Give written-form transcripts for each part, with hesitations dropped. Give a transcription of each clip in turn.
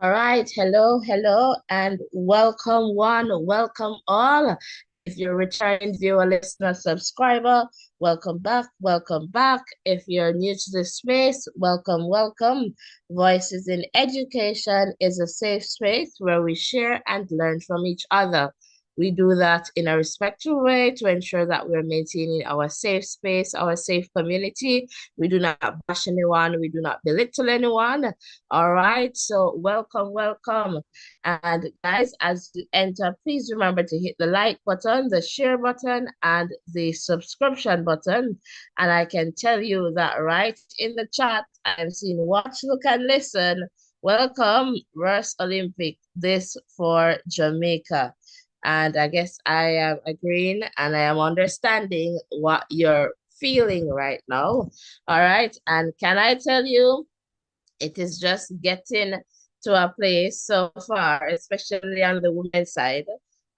All right, hello, and welcome one, welcome all. If you're a returning viewer, listener, subscriber, welcome back, welcome back. If you're new to this space, welcome. Voices in Education is a safe space where we share and learn from each other. We do that in a respectful way to ensure that we're maintaining our safe space, our safe community. We do not bash anyone, we do not belittle anyone. All right, so welcome. And guys, as you enter, please remember to hit the like button, the share button, and the subscription button. And I can tell you that right in the chat, I'm seeing watch, look, and listen. Welcome, Verse Olympic, this for Jamaica. And I guess I am agreeing and I am understanding what you're feeling right now. All right, and can I tell you? It is just getting to a place so far, especially on the women's side.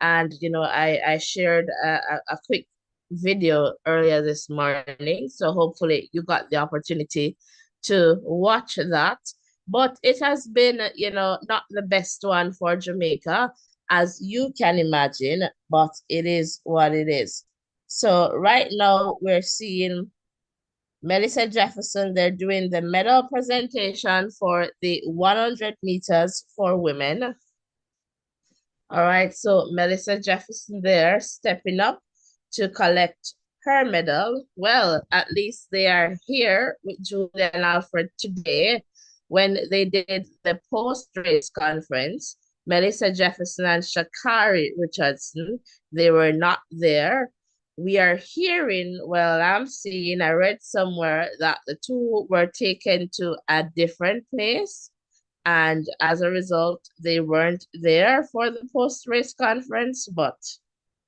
And, I shared a quick video earlier this morning. So hopefully you got the opportunity to watch that. But it has been, not the best one for Jamaica, as you can imagine, but it is what it is. So right now we're seeing Melissa Jefferson, they're doing the medal presentation for the 100 meters for women. All right, so Melissa Jefferson there stepping up to collect her medal. Well, at least they are here with Julia and Alfred today when they did the post-race conference. Melissa Jefferson and Shakari Richardson, they were not there. We are hearing, well, I'm seeing, I read somewhere that the two were taken to a different place. And as a result, they weren't there for the post-race conference, but.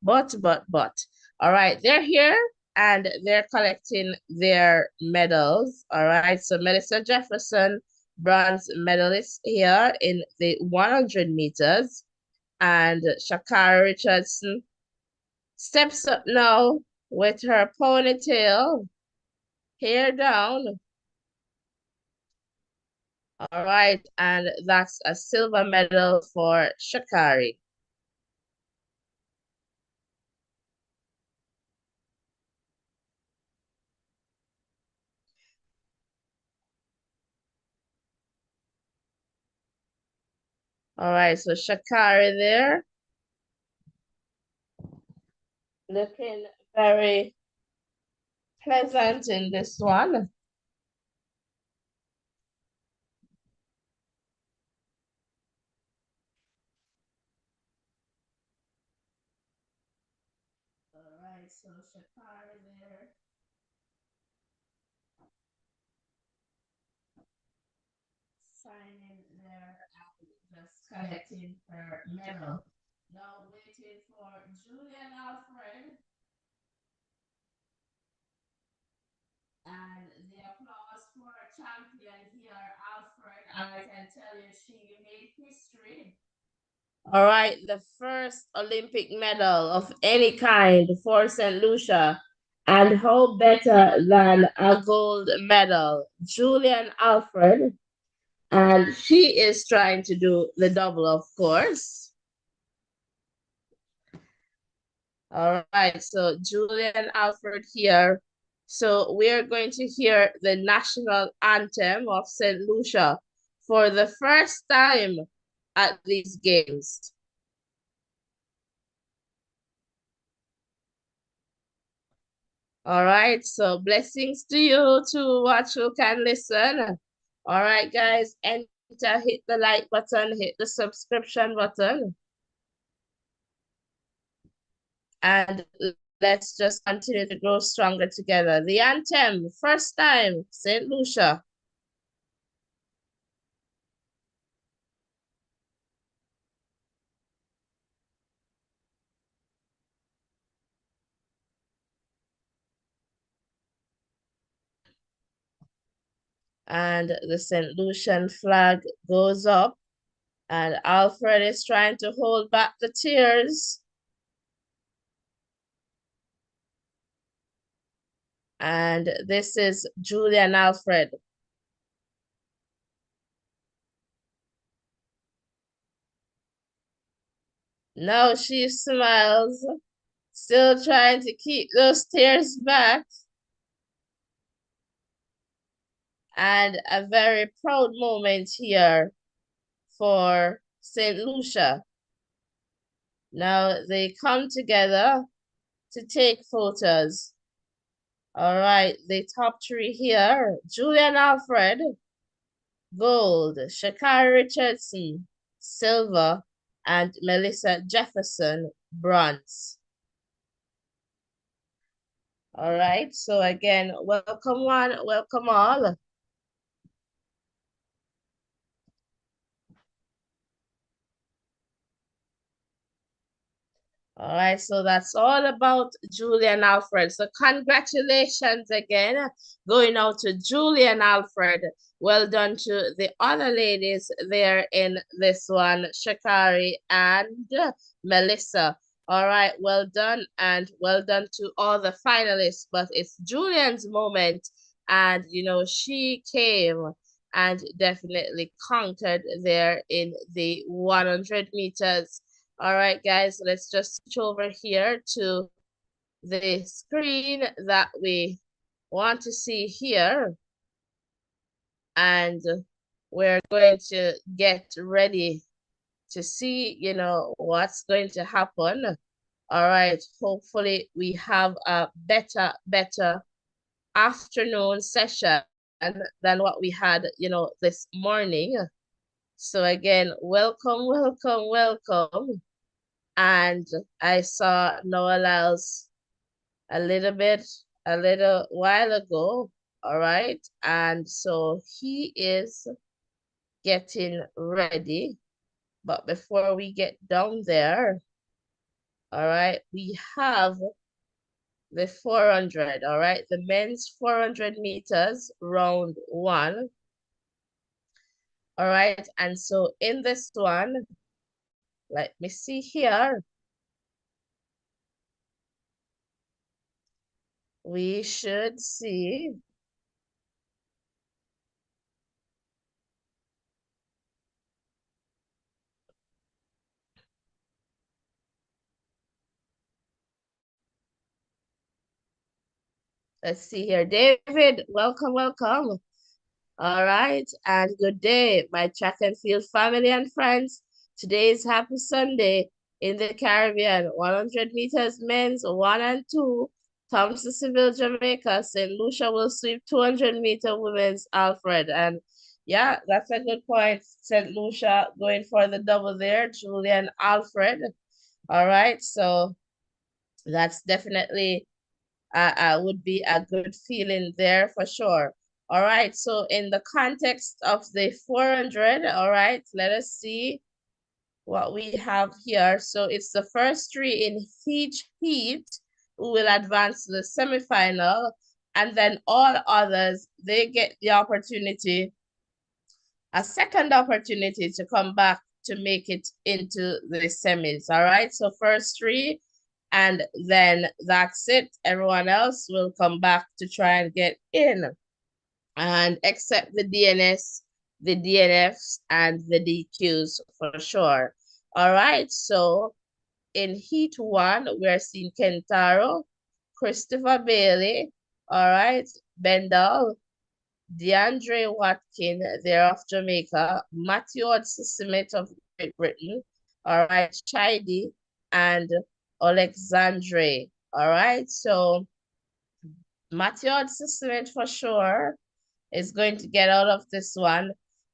All right, they're here and they're collecting their medals. All right, so Melissa Jefferson, bronze medalist here in the 100 meters, and Shakara Richardson steps up now with her ponytail, hair down. All right, and that's a silver medal for Shakari. All right, so Shakari there, looking very pleasant in this one. All right, so Shakari there, signing there and just collecting her medal. Now waiting for Julian Alfred and the applause for champion here, Alfred. And I can tell you she made history. All right, the first Olympic medal of any kind for St. Lucia. And how better than a gold medal? Julian Alfred. And she is trying to do the double, of course. All right, so Julian Alfred here. So we are going to hear the national anthem of St. Lucia for the first time at these games. All right, so blessings to you to watch, who can listen. All right, guys, enter, hit the like button, hit the subscription button, and let's just continue to grow stronger together. The anthem, first time, St. Lucia. And the St. Lucian flag goes up, and Alfred is trying to hold back the tears. And this is Julian Alfred. Now she smiles, still trying to keep those tears back. And a very proud moment here for St. Lucia. Now they come together to take photos. All right, the top three here, Julian Alfred, gold, Shakari Richardson, silver, and Melissa Jefferson, bronze. All right, so again, welcome one, welcome all. All right, so that's all about Julian Alfred. So congratulations again, going out to Julian Alfred. Well done to the other ladies there in this one, Shakari and Melissa. All right, well done, and well done to all the finalists. But it's Julian's moment, and she came and definitely conquered there in the 100 meters. All right, guys, let's just switch over here to the screen that we want to see here. And we're going to get ready to see, what's going to happen. All right, hopefully we have a better afternoon session than what we had, this morning. So again, welcome, welcome, welcome. And I saw Noah Lyles a little while ago, all right? And so he is getting ready. But before we get down there, all right, we have the 400, all right? The men's 400 meters, round one, all right? And so in this one, let me see here. We should see let's see here. David, welcome, welcome. All right, and good day, my track and field family and friends. Today is Happy Sunday in the Caribbean. 100 meters men's, 1 and 2. Thompsonville, Jamaica. St. Lucia will sweep 200-meter women's Alfred. And yeah, that's a good point. St. Lucia going for the double there. Julian Alfred. All right, so that's definitely would be a good feeling there for sure. All right, so in the context of the 400, all right, let us see what we have here. So it's the first three in each heat who will advance to the semifinal, and then all others, they get the opportunity, a second opportunity to come back to make it into the semis, all right? So first three, and then that's it. Everyone else will come back to try and get in. And except the DNS, the DNFs, and the DQs for sure. All right, so in Heat 1, we're seeing Kentaro, Christopher Bailey, all right, Bendal, DeAndre Watkin, they're of Jamaica, Matthew Smith of Great Britain, all right, Chidi, and Alexandre, all right, so Matthew Smith for sure is going to get out of this one,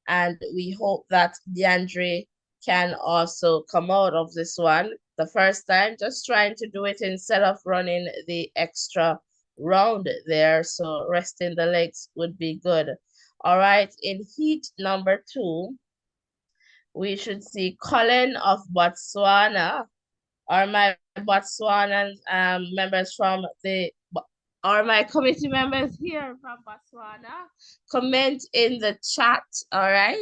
and we hope that DeAndre can also come out of this one the first time, just trying to do it instead of running the extra round there. So resting the legs would be good. All right, in heat number 2, we should see Colin of Botswana, or my Botswanan members from the, or my committee members here from Botswana. Comment in the chat, all right?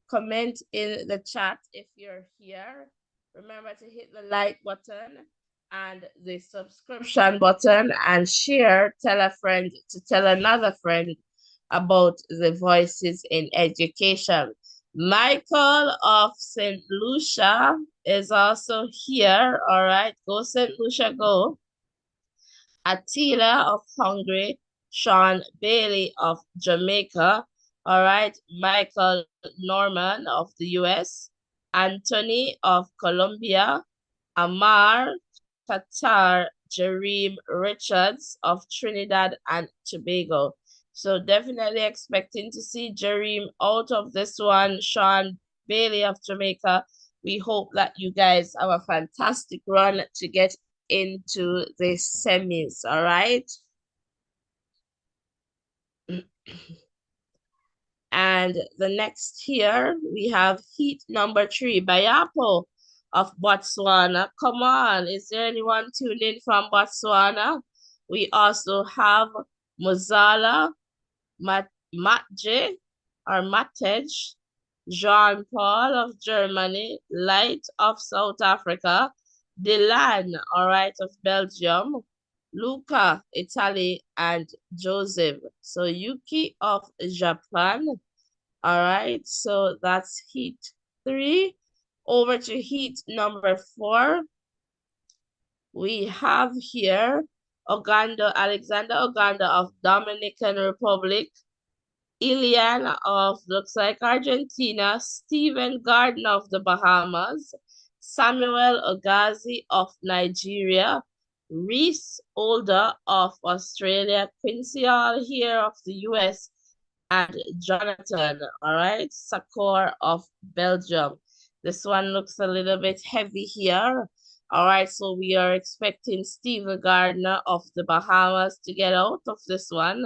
Comment in the chat if you're here. Remember to hit the like button and the subscription button, and share, tell a friend to tell another friend about the Voices in Education. Michael of St. Lucia is also here. All right, go St. Lucia, go. Attila of Hungary, Sean Bailey of Jamaica, all right, Michael Norman of the US, Anthony of Colombia, Amar Qatar, Jareem Richards of Trinidad and Tobago. So definitely expecting to see Jareem out of this one. Sean Bailey of Jamaica. We hope that you guys have a fantastic run to get into the semis, all right? And the next here, we have heat number 3, Bayapo of Botswana. Come on, is there anyone tuned in from Botswana? We also have Muzala, Matje, or Matej, Jean-Paul of Germany, Light of South Africa, Dylan, all right, of Belgium, Luca, Italy, and Joseph. So Yuki of Japan. All right, so that's heat 3. Over to heat number 4. We have here Alexander Uganda of Dominican Republic, Ilian of, looks like Argentina, Stephen Garden of the Bahamas, Samuel Ogazi of Nigeria, Reese Older of Australia, Quincy All here of the US, and Jonathan, all right, Sakor of Belgium. This one looks a little bit heavy here. All right, so we are expecting Stephen Gardner of the Bahamas to get out of this one.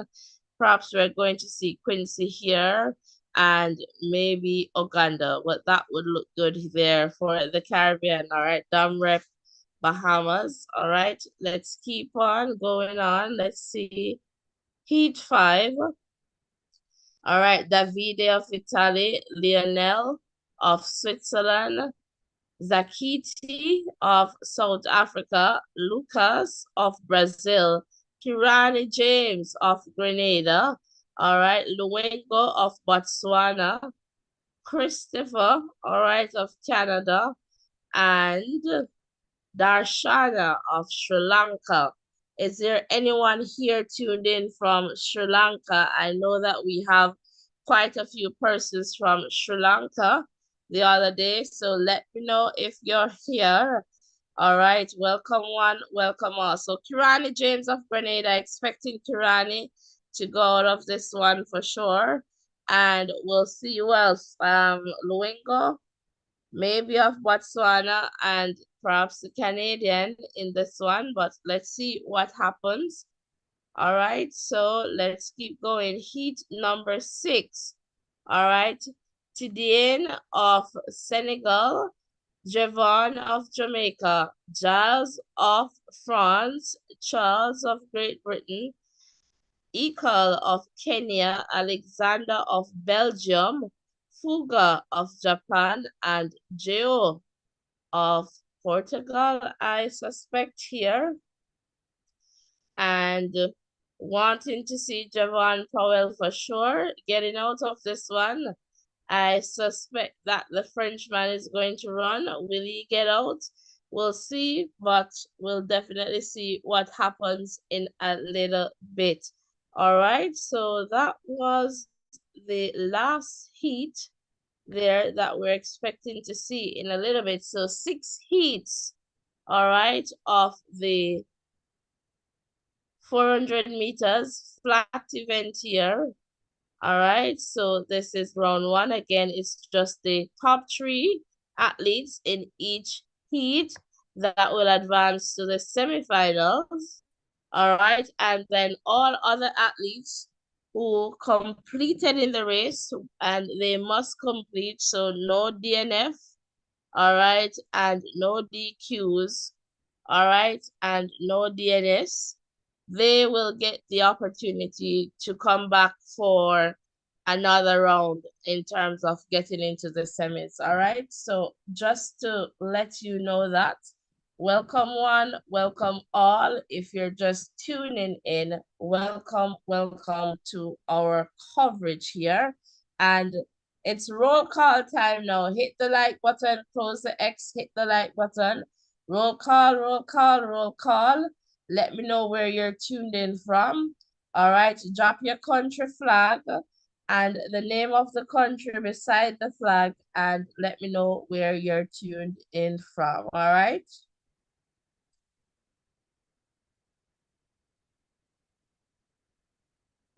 Perhaps we're going to see Quincy here and maybe Uganda, but that would look good there for the Caribbean. All right, Rep Bahamas. All right, let's keep on going on. Let's see. Heat 5. All right, Davide of Italy, Lionel of Switzerland, Zakiti of South Africa, Lucas of Brazil, Kirani James of Grenada, all right, Luengo of Botswana, Christopher, all right, of Canada, and Darshana of Sri Lanka. Is there anyone here tuned in from Sri Lanka? I know that we have quite a few persons from Sri Lanka the other day, so let me know if you're here. All right, welcome one, welcome all. So Kirani James of Grenada, expecting Kirani to go out of this one for sure. And we'll see who else. Luengo, maybe of Botswana, and perhaps the Canadian in this one, but let's see what happens. All right, so let's keep going. Heat number 6. All right, Tidiane of Senegal, Javon of Jamaica, Giles of France, Charles of Great Britain, Ekal of Kenya, Alexander of Belgium, Fuga of Japan, and Geo of Portugal, I suspect here. And wanting to see Javon Powell for sure, getting out of this one. I suspect that the Frenchman is going to run. Will he get out? We'll see, but we'll definitely see what happens in a little bit. All right, so that was the last heat there that we're expecting to see in a little bit. So 6 heats, all right, of the 400 meters flat event here. All right, so this is round 1. Again, it's just the top 3 athletes in each heat that will advance to the semifinals. All right, and then all other athletes who completed in the race, and they must complete, so no DNF, all right, and no DQs, all right, and no DNS, they will get the opportunity to come back for another round in terms of getting into the semis, all right? So just to let you know that, welcome one, welcome all. If you're just tuning in, welcome, welcome to our coverage here. And It's roll call time now. Hit the like button, close the X, hit the like button. Roll call, roll call, roll call. Let me know where you're tuned in from. All right, drop your country flag and the name of the country beside the flag and let me know where you're tuned in from. All right.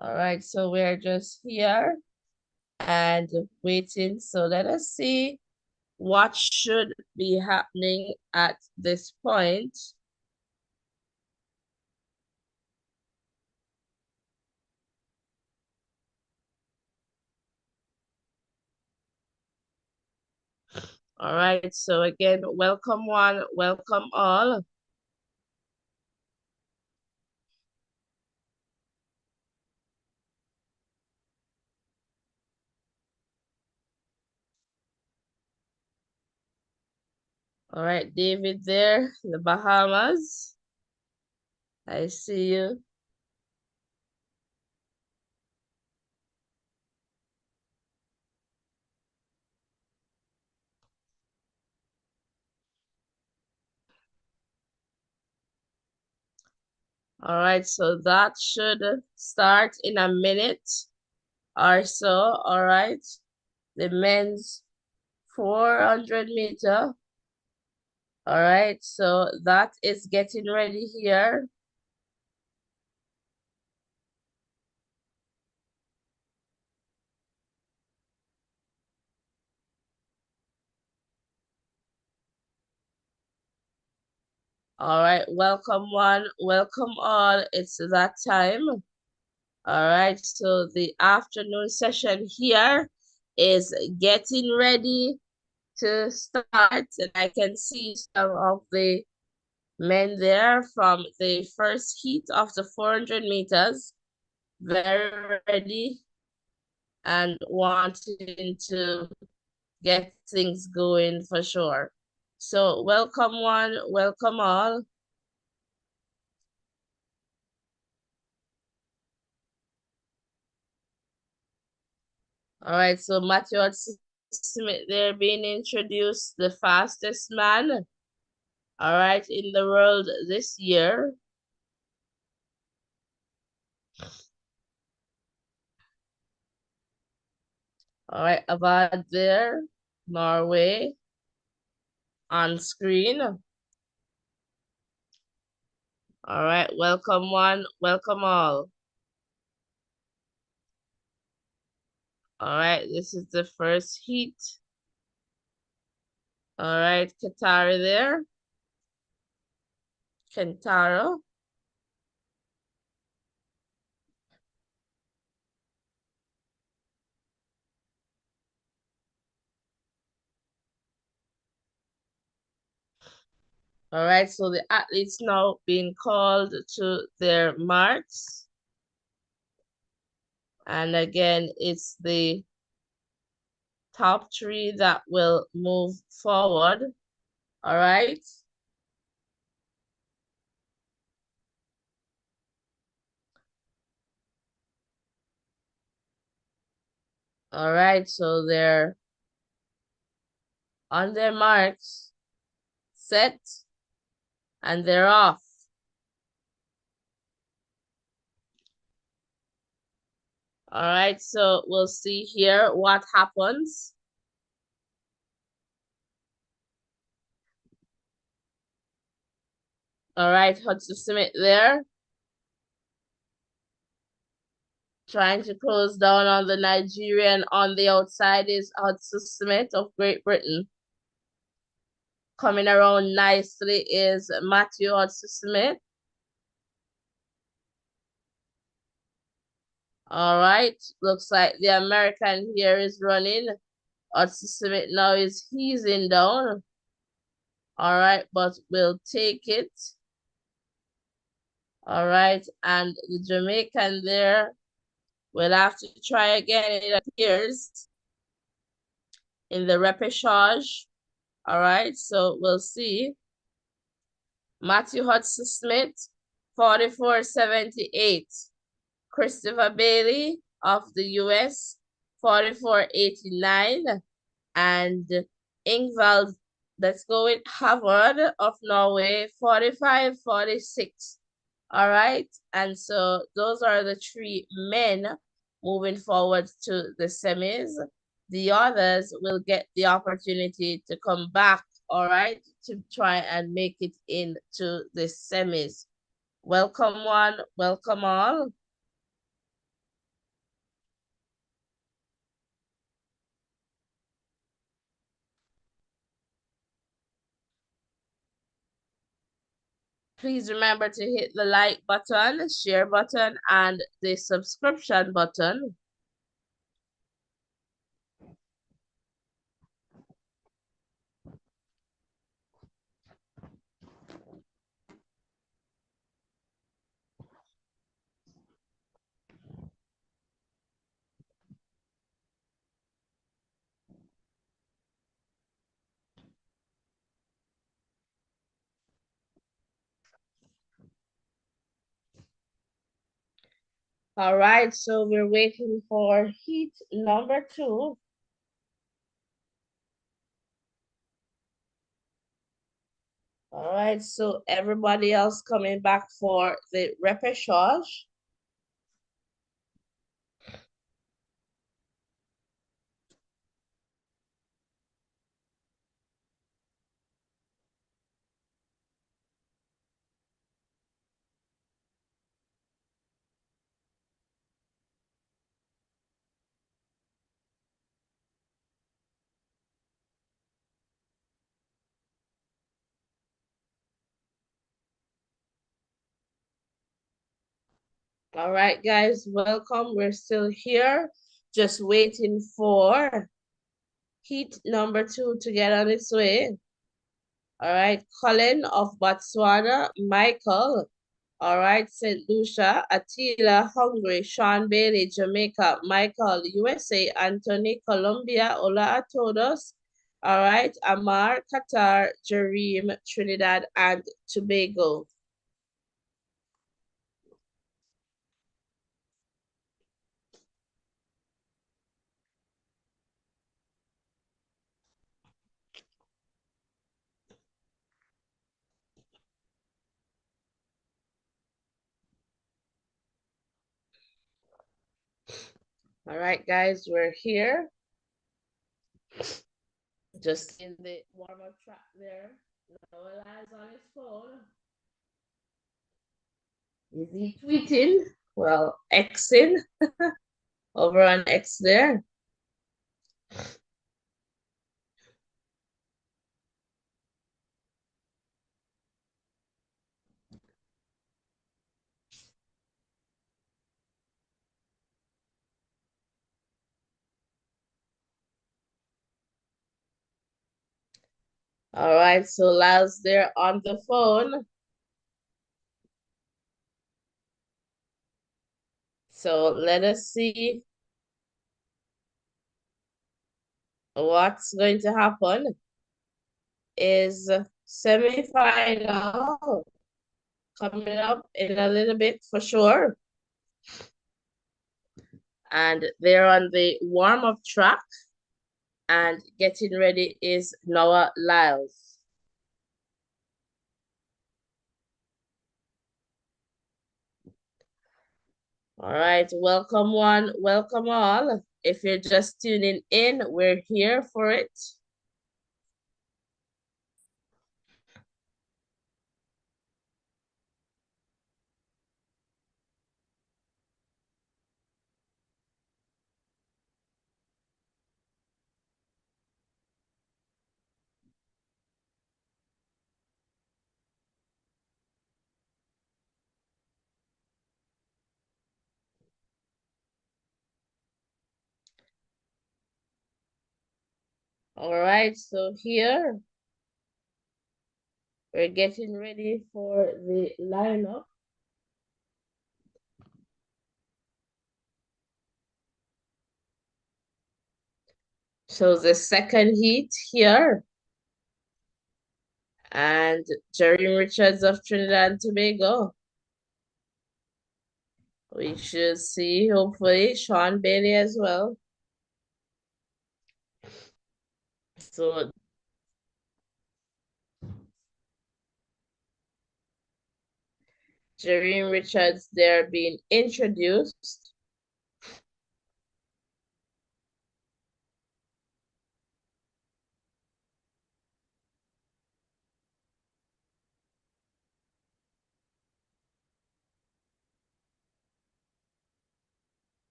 All right, so we're just here and waiting. So let us see what should be happening at this point. All right, so again, welcome one, welcome all. All right, David there, the Bahamas. I see you. All right, so that should start in a minute or so. All right, the men's 400 meter. All right, so that is getting ready here. All right, welcome one, welcome all. It's that time. All right, so the afternoon session here is getting ready to start. And I can see some of the men there from the first heat of the 400 meters, very ready and wanting to get things going for sure. So welcome one, welcome all. All right, so Matthew Smith there being introduced, the fastest man, all right, in the world this year. All right, Avad there, Norway, on screen. All right, welcome one, welcome all. All right, this is the first heat. All right, Katari there. Kentaro. All right, so the athletes now being called to their marks. And again, it's the top three that will move forward. All right. All right, so they're on their marks, set, and they're off. All right, so we'll see here what happens. All right, Hudson Smith there. Trying to close down on the Nigerian. On the outside is Hudson Smith of Great Britain. Coming around nicely is Matthew Hudson Smith. All right, looks like the American here is running. Hudson Smith now is easing down. All right, but we'll take it. All right, and the Jamaican there will have to try again, it appears, in the repechage. All right, so we'll see. Matthew Hudson Smith, 44.78. Christopher Bailey of the US, 44.89. And Ingvald, let's go with Havard of Norway, 45.46. All right. And so those are the three men moving forward to the semis. The others will get the opportunity to come back, all right, to try and make it into the semis. Welcome one, welcome all. Please remember to hit the like button, share button, and the subscription button. All right, so we're waiting for heat number 2. All right, so everybody else coming back for the repechage. All right, guys, welcome. We're still here, just waiting for heat number 2 to get on its way. All right, Colin of Botswana, Michael. All right, St. Lucia, Attila, Hungary, Sean Bailey, Jamaica, Michael, USA, Anthony, Colombia, hola a todos. All right, Amar, Qatar, Jareem, Trinidad, and Tobago. All right, guys, we're here. Just in the warm-up track there. Noah lies on his phone. Is he tweeting? Well, Xing over on X there. All right, so Lyle's there on the phone. So let us see what's going to happen. Is semifinal coming up in a little bit for sure. And they're on the warm-up track. And getting ready is Noah Lyles. All right, welcome one, welcome all. If you're just tuning in, we're here for it. All right, so here we're getting ready for the lineup. So the second heat here. And Jerry Richards of Trinidad and Tobago. We should see, hopefully, Sean Bailey as well. So Jereen Richards, they're being introduced.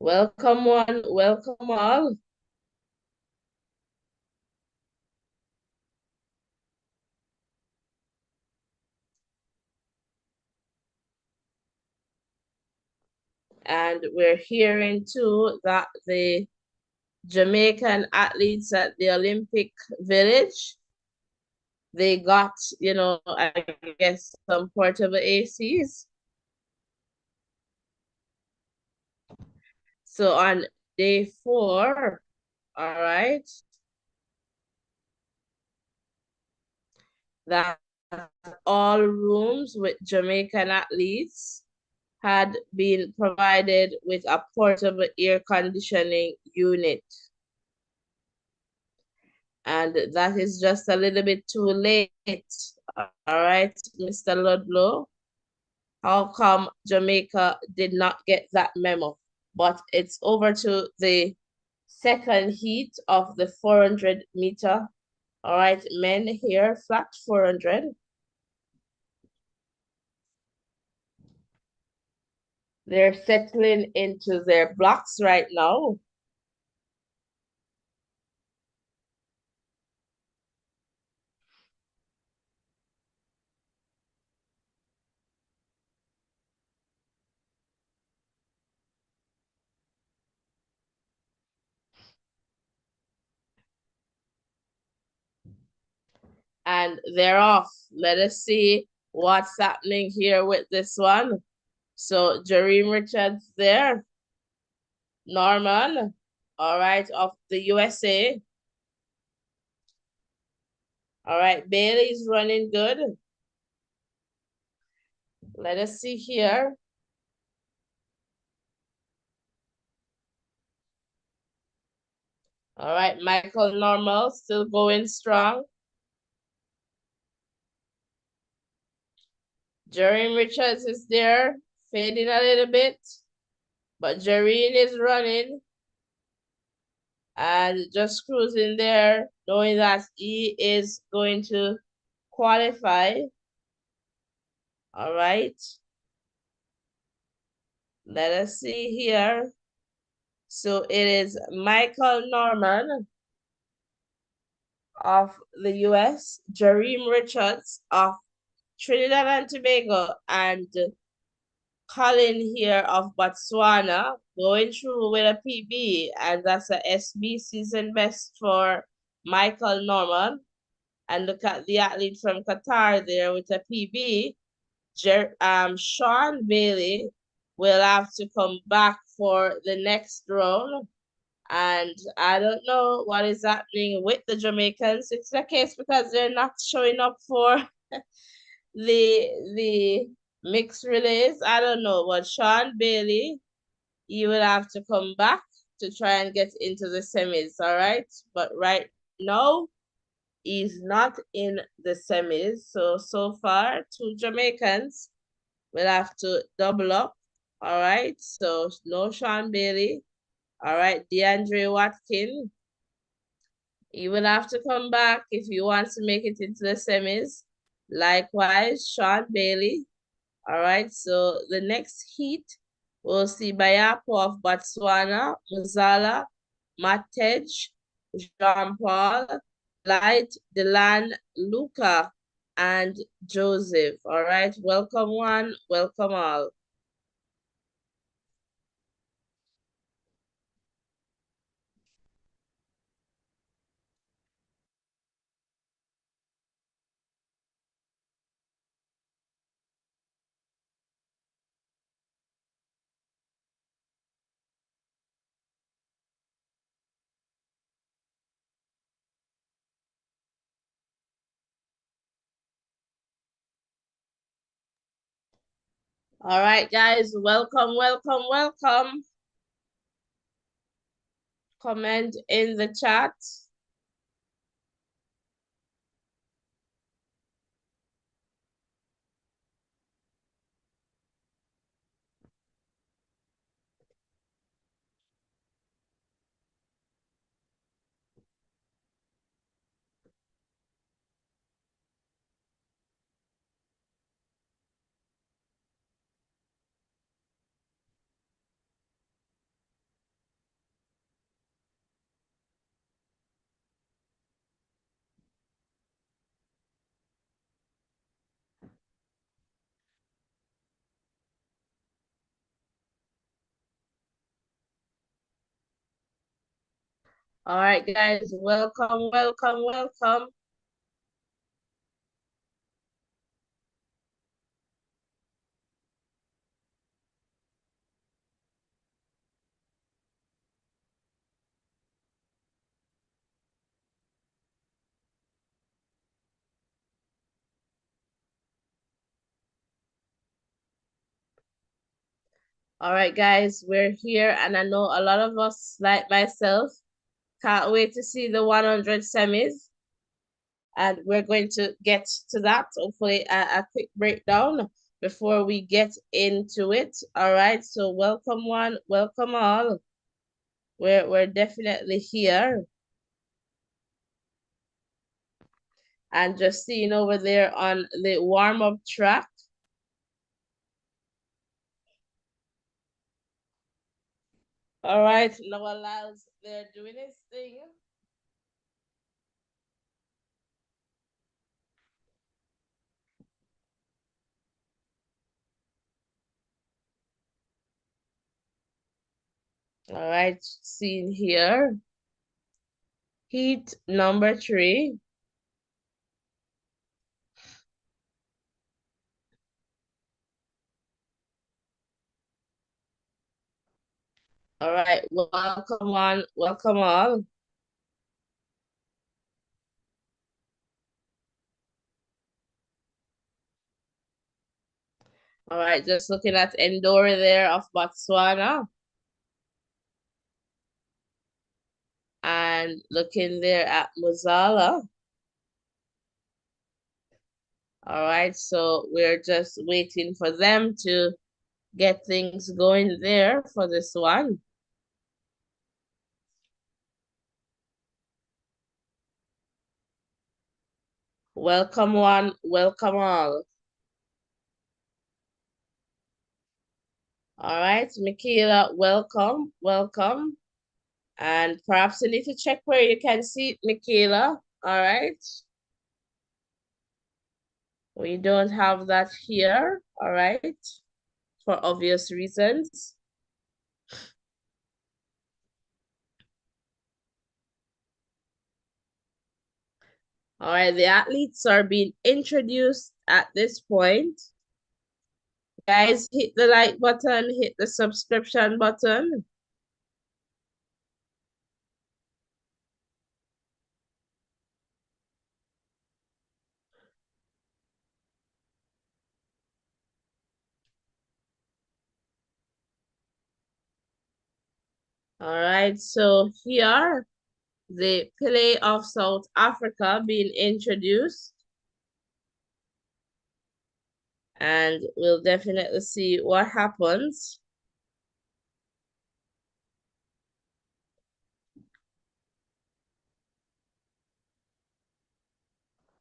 Welcome one, welcome all. And we're hearing too that the Jamaican athletes at the Olympic Village, they got, I guess some portable ACs. So on day 4, all right, that all rooms with Jamaican athletes had been provided with a portable air conditioning unit. And that is just a little bit too late. All right, Mr. Ludlow. How come Jamaica did not get that memo? But it's over to the second heat of the 400 meter. All right, men here, flat 400. They're settling into their blocks right now. And they're off. Let us see what's happening here with this one. So Jareem Richards there. Norman, all right, of the USA. All right, Bailey's running good. Let us see here. All right, Michael Normal still going strong. Jerry Richards is there, fading a little bit, but Jareen is running and just cruising there, knowing that he is going to qualify. All right. Let us see here. So it is Michael Norman of the US, Jareem Richards of Trinidad and Tobago, and Colin here of Botswana going through with a PB, and that's a SB season best for Michael Norman. And look at the athlete from Qatar there with a PB. Sean Bailey will have to come back for the next round. And I don't know what is happening with the Jamaicans. It's the case because they're not showing up for the mixed relays. I don't know, but Sean Bailey, he will have to come back to try and get into the semis, all right? But right now, he's not in the semis. So far, 2 Jamaicans will have to double up, all right? So no Sean Bailey. All right, DeAndre Watkin, he will have to come back if he wants to make it into the semis. Likewise, Sean Bailey. All right, so the next heat, we'll see Bayapo of Botswana, Muzala, Matej, Jean-Paul, Light, Delan, Luca, and Joseph. All right, welcome one, welcome all. All right, guys, welcome, welcome, welcome. comment in the chat. All right, guys, welcome, welcome, welcome. All right, guys, we're here, and I know a lot of us, like myself, can't wait to see the 100 semis. And we're going to get to that, hopefully a quick breakdown before we get into it. All right, so welcome one, welcome all. We're definitely here. And just seeing over there on the warm-up track. All right, Noah Lyles, they're doing his thing. All right, seen here. Heat number 3. All right, welcome on, welcome all. All right, just looking at Endora there of Botswana. And looking there at Mozala. All right, so we're just waiting for them to get things going there for this one. Welcome one, welcome all. All right, Michaela, welcome, welcome. And perhaps you need to check where you can see it, Michaela. All right. We don't have that here, all right, for obvious reasons. All right, the athletes are being introduced at this point. Guys, hit the like button, hit the subscription button. All right, so here, the Pele of South Africa being introduced. And we'll definitely see what happens.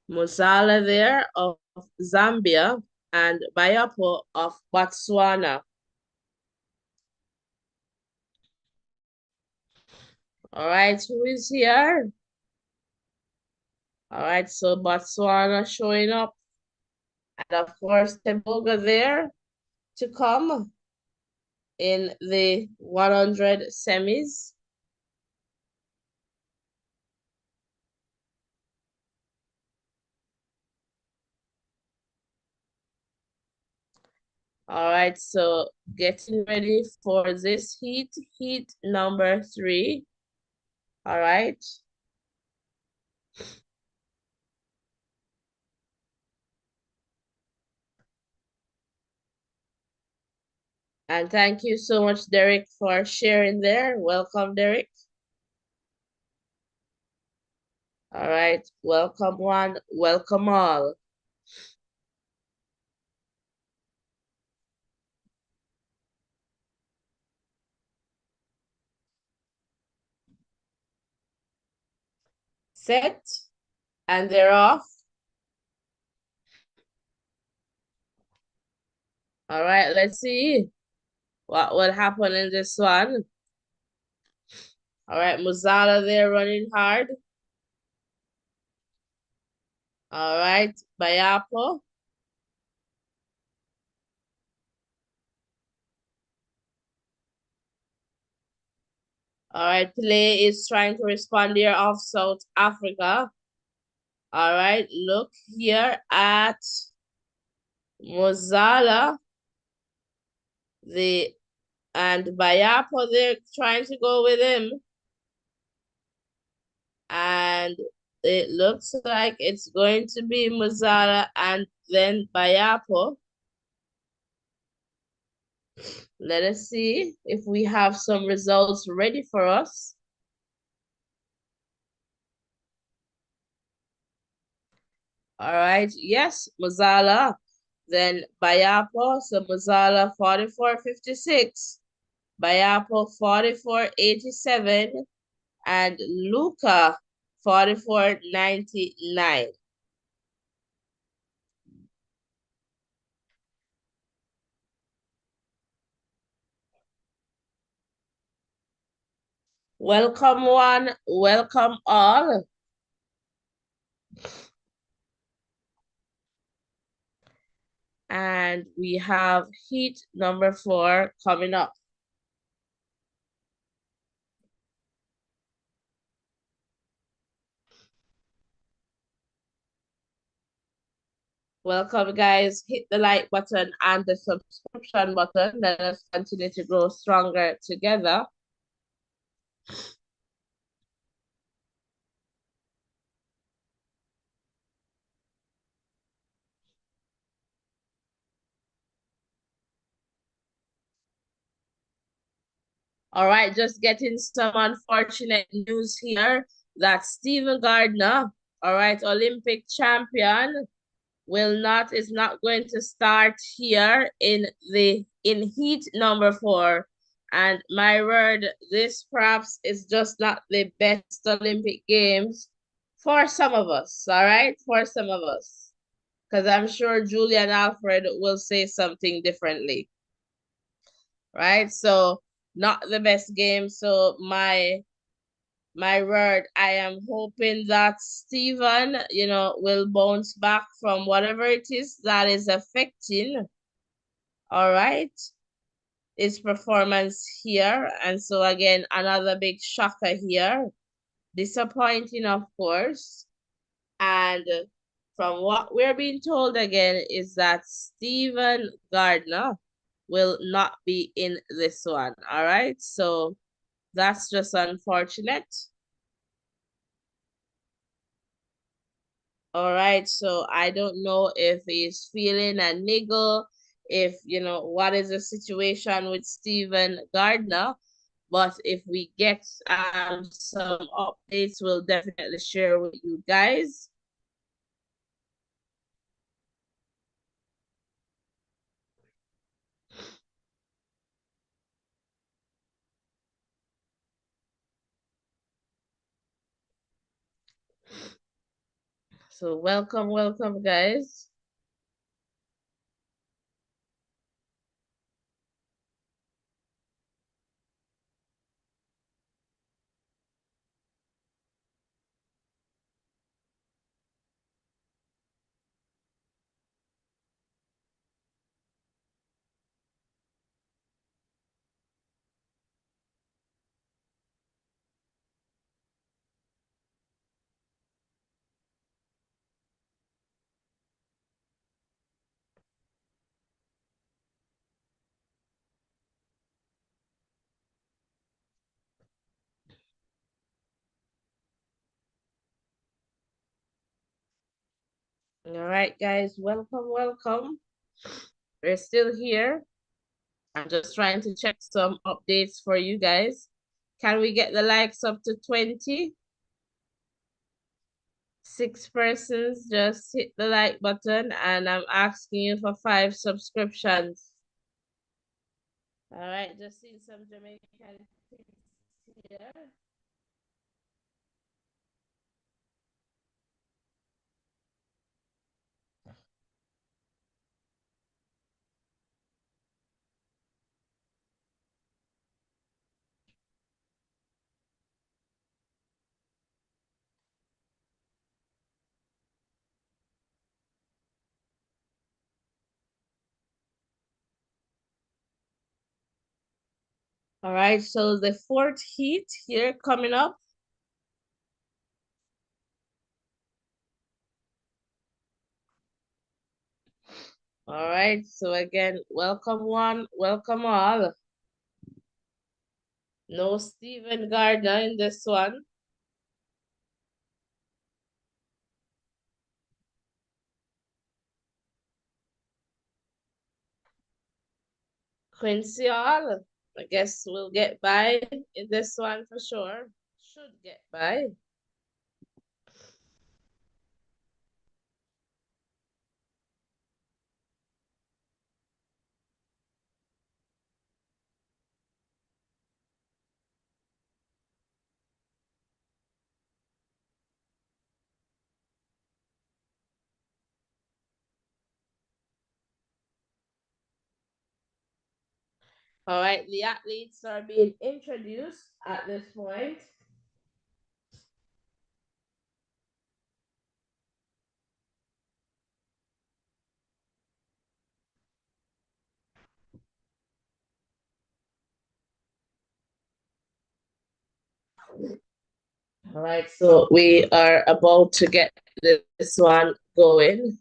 Musala there of Zambia and Bayapo of Botswana. All right, who is here? All right, so Botswana showing up. And of course, Teboga there to come in the 100 semis. All right, so getting ready for this heat number 3. All right. And thank you so much, Derek, for sharing there. Welcome, Derek. All right, welcome one, welcome all. Set, and they're off. All right, let's see what will happen in this one. All right, Muzala there running hard. All right, Bayapo. All right, Play is trying to respond here off South Africa. All right, look here at Muzala. And Bayapo, they're trying to go with him. And it looks like it's going to be Muzala and then Bayapo. Let us see if we have some results ready for us. All right, yes, Muzala, then Bayapo, so Muzala 44.56, Bayapo 44.87, and Luca 44.99. Welcome one, welcome all. And we have heat number 4 coming up. Welcome, guys. Hit the like button and the subscription button. Let us continue to grow stronger together. All right, just getting some unfortunate news here that Stephen Gardner, all right, Olympic champion, is not going to start here in heat number 4. And my word, this perhaps is just not the best Olympic Games for some of us, all right? For some of us. Because I'm sure Julian Alfred will say something differently, right? So not the best game. So my word, I am hoping that Steven, will bounce back from whatever it is that is affecting, all right, his performance here. And so again, another big shocker here. Disappointing, of course. And from what we're being told again is that Stephen Gardner will not be in this one, all right? So that's just unfortunate. All right, so I don't know if he's feeling a niggle, if, what is the situation with Stephen Gardner. But if we get some updates, we'll definitely share with you guys. So welcome, guys. All right, guys, welcome. We're still here. I'm just trying to check some updates for you guys. Can we get the likes up to 20? 6 persons just hit the like button, and I'm asking you for 5 subscriptions. All right, just see some Jamaican things here. All right, so the 4th heat here coming up. All right, so again, welcome one, welcome all. No Stephen Gardner in this one. Quincy Hall, I guess we'll get by in this one for sure. Should get by. All right, the athletes are being introduced at this point. All right, so we are about to get this one going.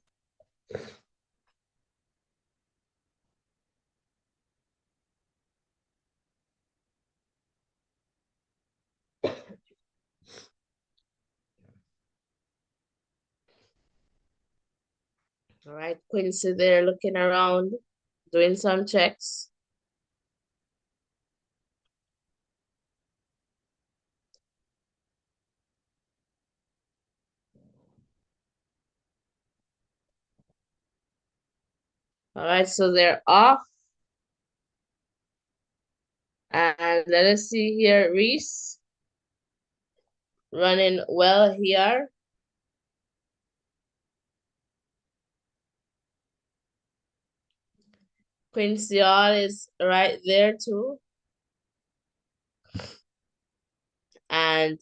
All right, Quincy there looking around, doing some checks. All right, so they're off. And let us see here, Reese running well here. Quincy Hall is right there too. And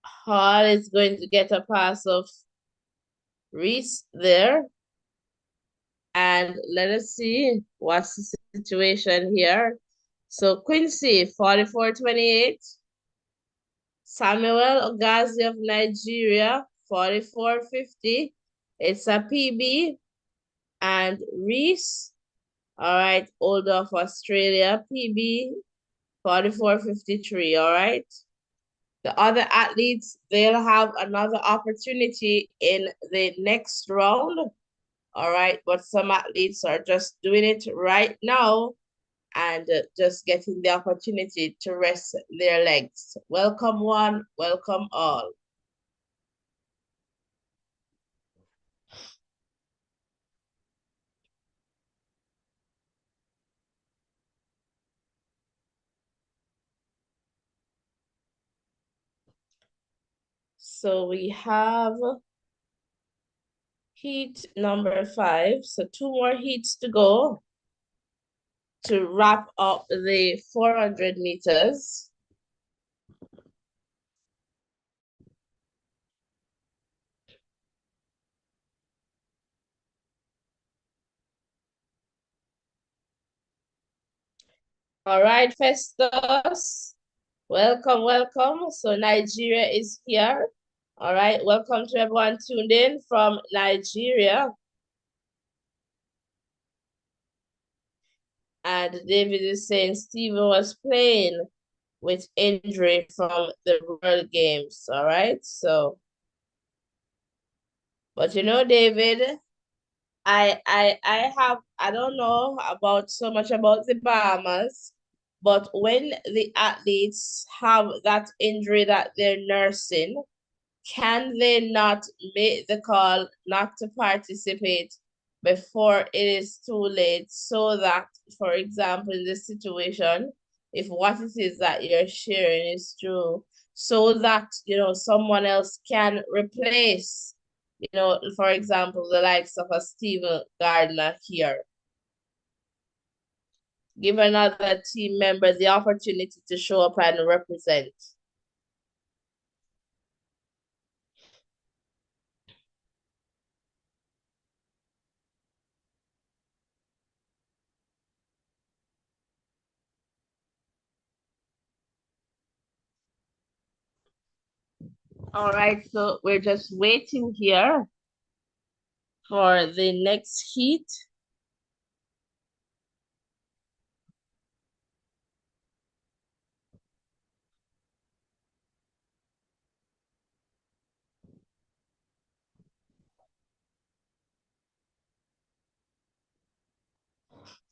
Hall is going to get a pass of Reese there. And let us see what's the situation here. So Quincy, 44-28. Samuel Ogazi of Nigeria, 44-50. It's a PB. And Reese, all right, Old of Australia, PB, 44-53, all right? The other athletes, they'll have another opportunity in the next round, all right? But some athletes are just doing it right now and just getting the opportunity to rest their legs. Welcome one, welcome all. So we have heat number 5. So 2 more heats to go to wrap up the 400 meters. All right, Festus. Welcome, welcome. So Nigeria is here. All right, welcome to everyone tuned in from Nigeria. And David is saying Steven was playing with injury from the World Games. All right, so, but you know, David, I don't know about so much about the Bahamas, but when the athletes have that injury that they're nursing, can they not make the call not to participate before it is too late, so that, for example, in this situation, if what it is that you're sharing is true, so that, someone else can replace, for example, the likes of a Steven Gardner here. Give another team member the opportunity to show up and represent. All right, so we're just waiting here for the next heat.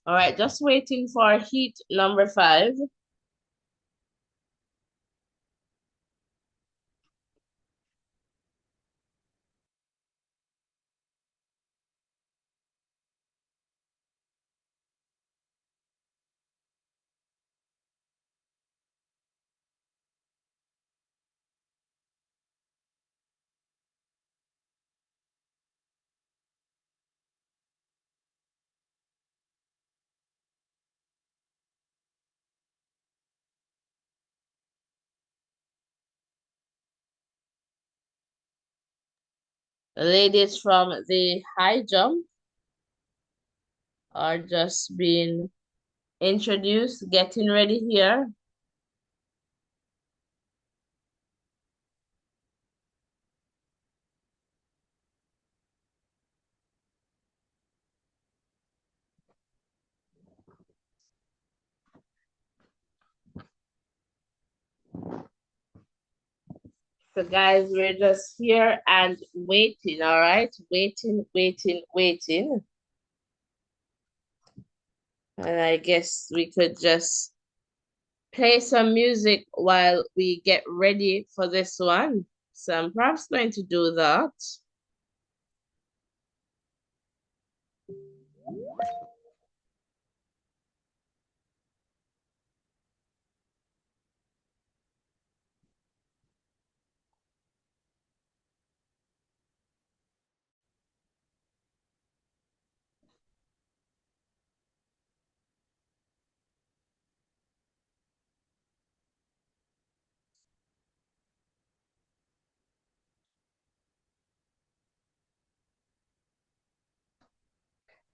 All right, just waiting for heat number 5. The ladies from the high jump are just being introduced, getting ready here. So guys, we're just here and waiting, all right? Waiting, waiting, waiting. And I guess we could just play some music while we get ready for this one. So I'm perhaps going to do that.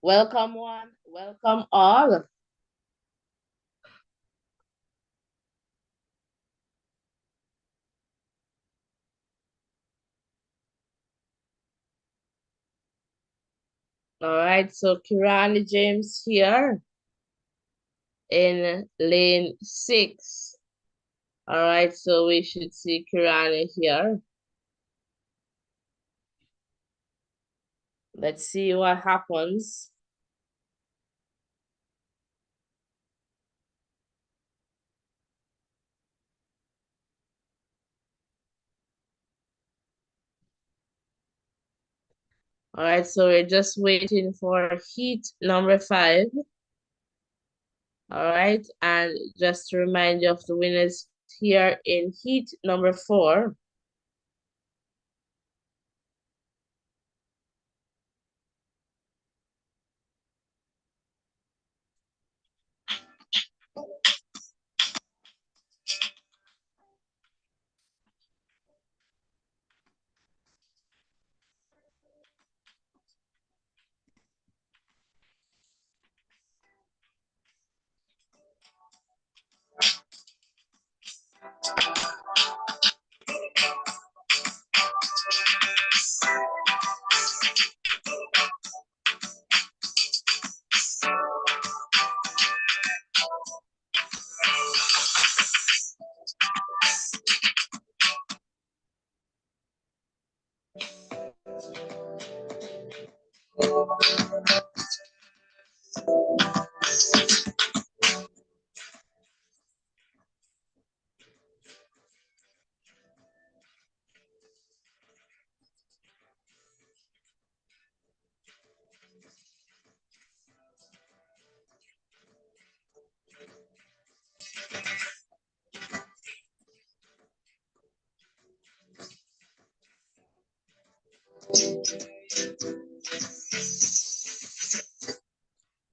Welcome one, welcome all. All right, so Kirani James here in lane 6. All right, so we should see Kirani here. Let's see what happens. All right, so we're just waiting for heat number 5. All right, and just to remind you of the winners here in heat number 4.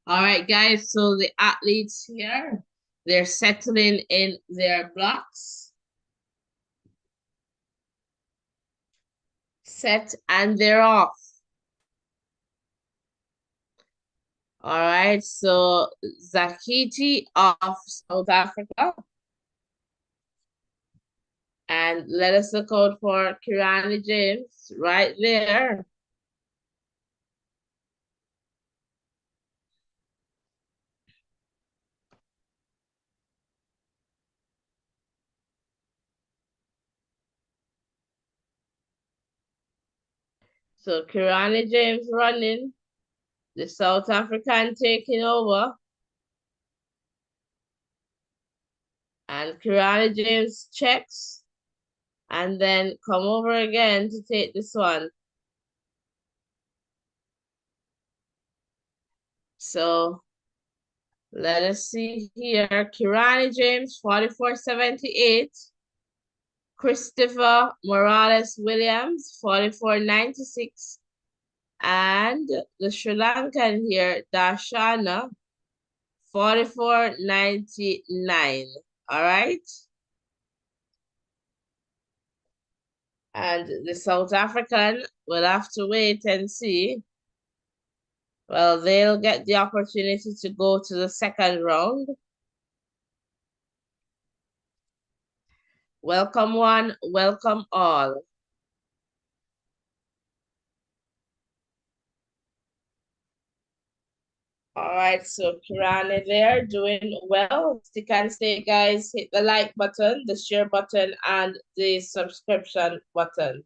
All right, guys, so the athletes here, they're settling in their blocks. Set and they're off. All right, so Zakiti of South Africa. And let us look out for Kirani James right there. So Kirani James running, the South African taking over. And Kirani James checks and then come over again to take this one. So let us see here. Kirani James, 44.78. Christopher Morales Williams, 44.96. And the Sri Lankan here, Darshana, 44.99. All right. And the South African will have to wait and see. Well, they'll get the opportunity to go to the second round. Welcome one, welcome all. All right, so Kirani there doing well. Stick and stay, guys. Hit the like button, the share button, and the subscription button.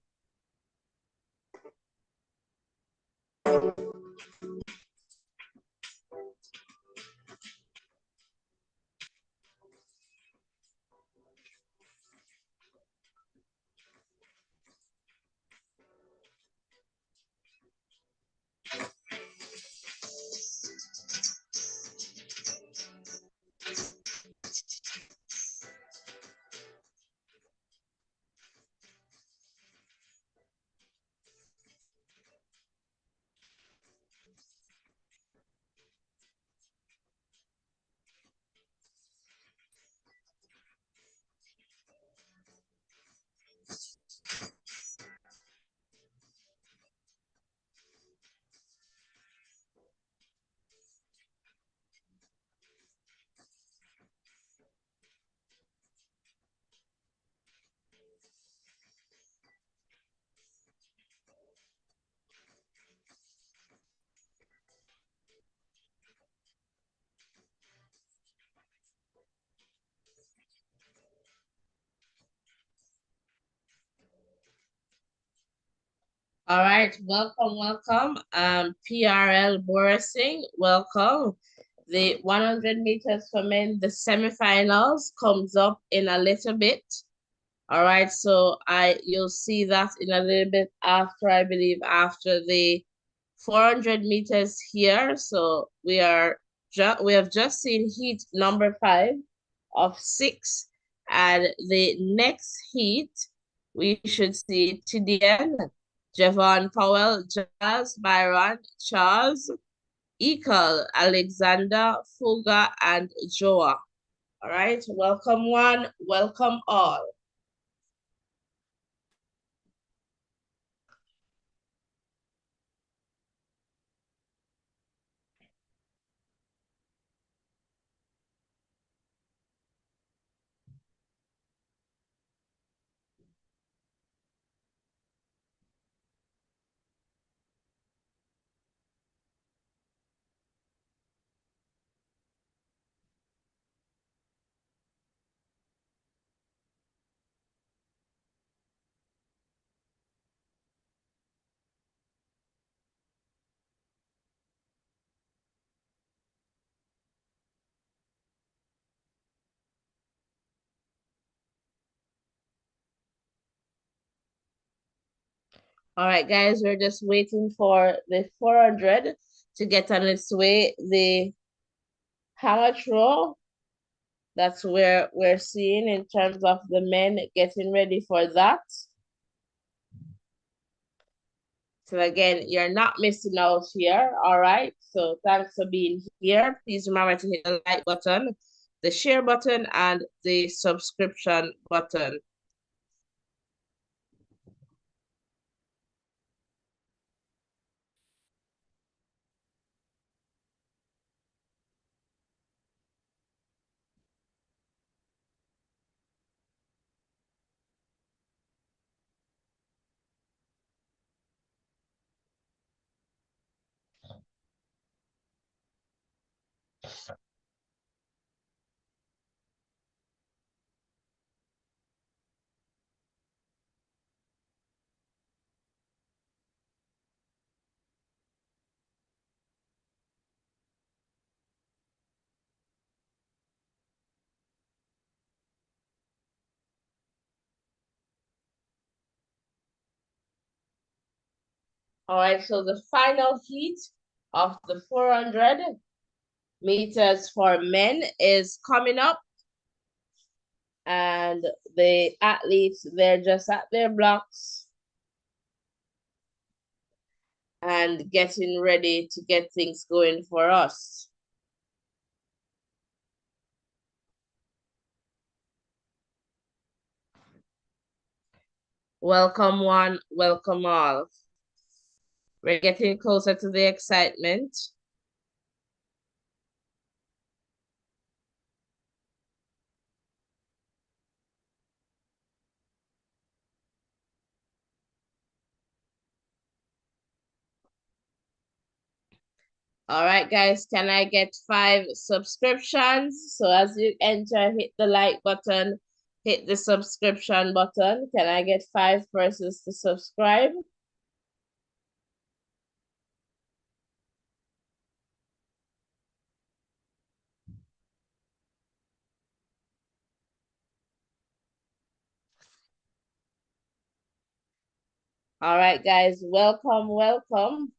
All right, welcome, welcome. PRL Borising, welcome. The 100 meters for men, the semifinals comes up in a little bit. All right, so you'll see that in a little bit after, I believe, after the 400 meters here. So we have just seen heat number 5 of 6, and the next heat we should see Tidiane, Javon Powell, Jazz, Byron, Charles, Ekal, Alexander, Fuga, and Joa. All right, welcome one, welcome all. All right, guys, we're just waiting for the 400 to get on its way. The hammer throw, that's where we're seeing in terms of the men getting ready for that. So again, you're not missing out here, all right? So thanks for being here. Please remember to hit the like button, the share button, and the subscription button. All right, so the final heat of the 400 meters for men is coming up, and the athletes, they're just at their blocks and getting ready to get things going for us. Welcome one, welcome all. We're getting closer to the excitement. All right, guys, can I get 5 subscriptions? So as you enter, hit the like button, hit the subscription button. Can I get 5 persons to subscribe? All right, guys, welcome, welcome.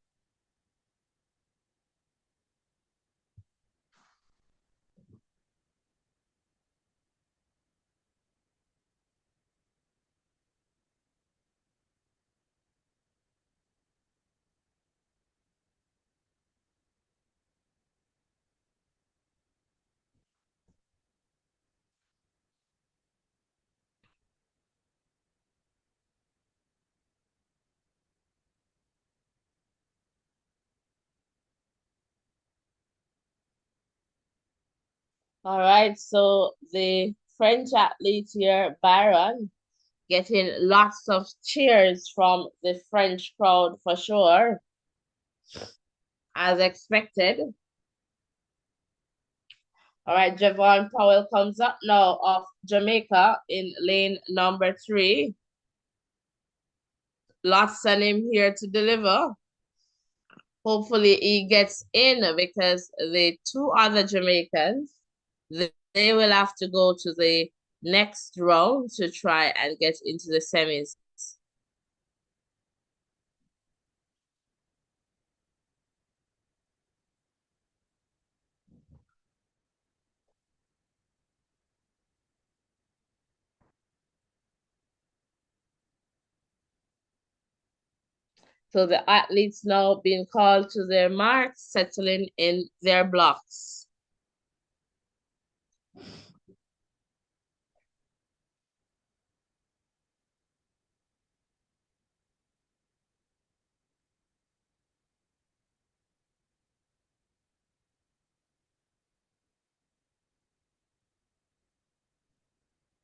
All right, so the French athlete here, Byron, getting lots of cheers from the French crowd for sure, as expected. All right, Javon Powell comes up now of Jamaica in lane number 3. Lots on him here to deliver. Hopefully he gets in because the 2 other Jamaicans, they will have to go to the next round to try and get into the semis. So the athletes now being called to their marks, settling in their blocks.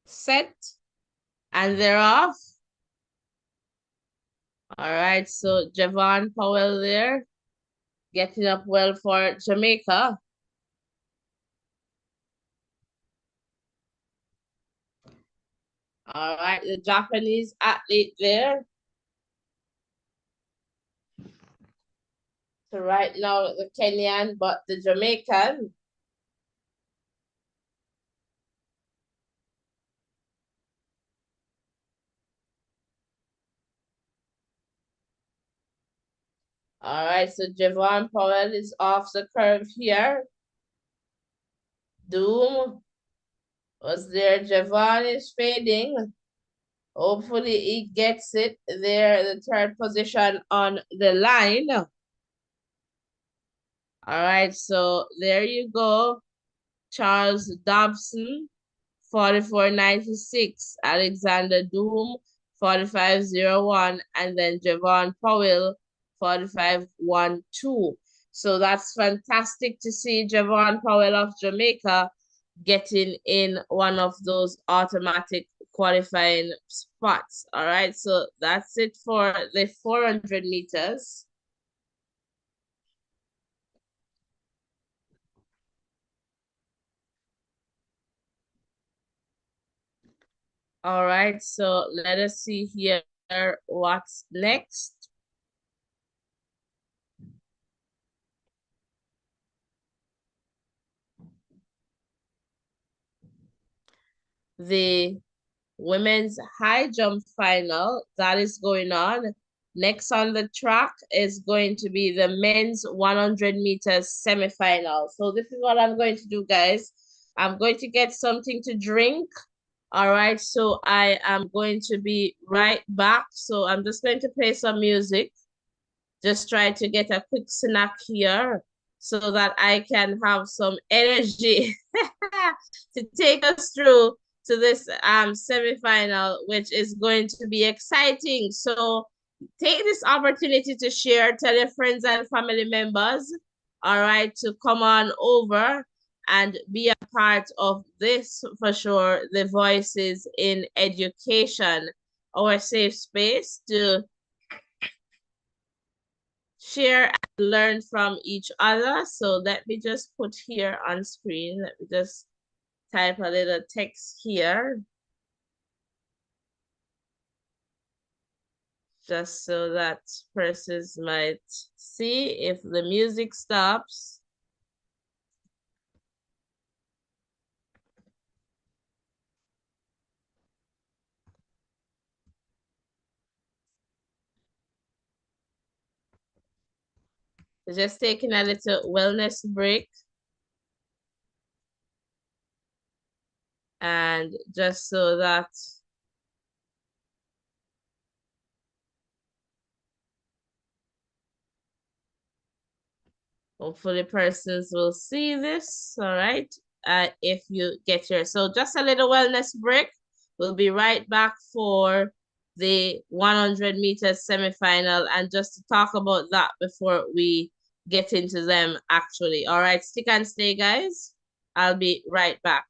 Set, and they're off. All right, so Javon Powell there, getting up well for Jamaica. All right, the Japanese athlete there. So right now the Kenyan, but the Jamaican. All right, so Javon Powell is off the curve here. Doom was there. Javon is fading. Hopefully he gets it there, the third position on the line. All right, so there you go. Charles Dobson, 44.96. Alexander Doom, 45.01. And then Javon Powell, 45.12. So that's fantastic to see Javon Powell of Jamaica getting in one of those automatic qualifying spots. All right, so that's it for the 400 meters. All right, so let us see here what's next. The women's high jump final that is going on. Next on the track is going to be the men's 100 meters semifinal. So this is what I'm going to do, guys. I'm going to get something to drink. All right, so I am going to be right back. So I'm just going to play some music. Just try to get a quick snack here so that I can have some energy to take us through to this semifinal, which is going to be exciting. So take this opportunity to share, tell your friends and family members, all right, to come on over and be a part of this for sure, the Voices in Education, our safe space to share and learn from each other. So let me just put here on screen, let me just type a little text here, just so that persons might see if the music stops. Just taking a little wellness break. And just so that hopefully persons will see this, all right? If you get here. So just a little wellness break. We'll be right back for the 100 meters semifinal and just to talk about that before we get into them actually. All right, stick and stay, guys. I'll be right back.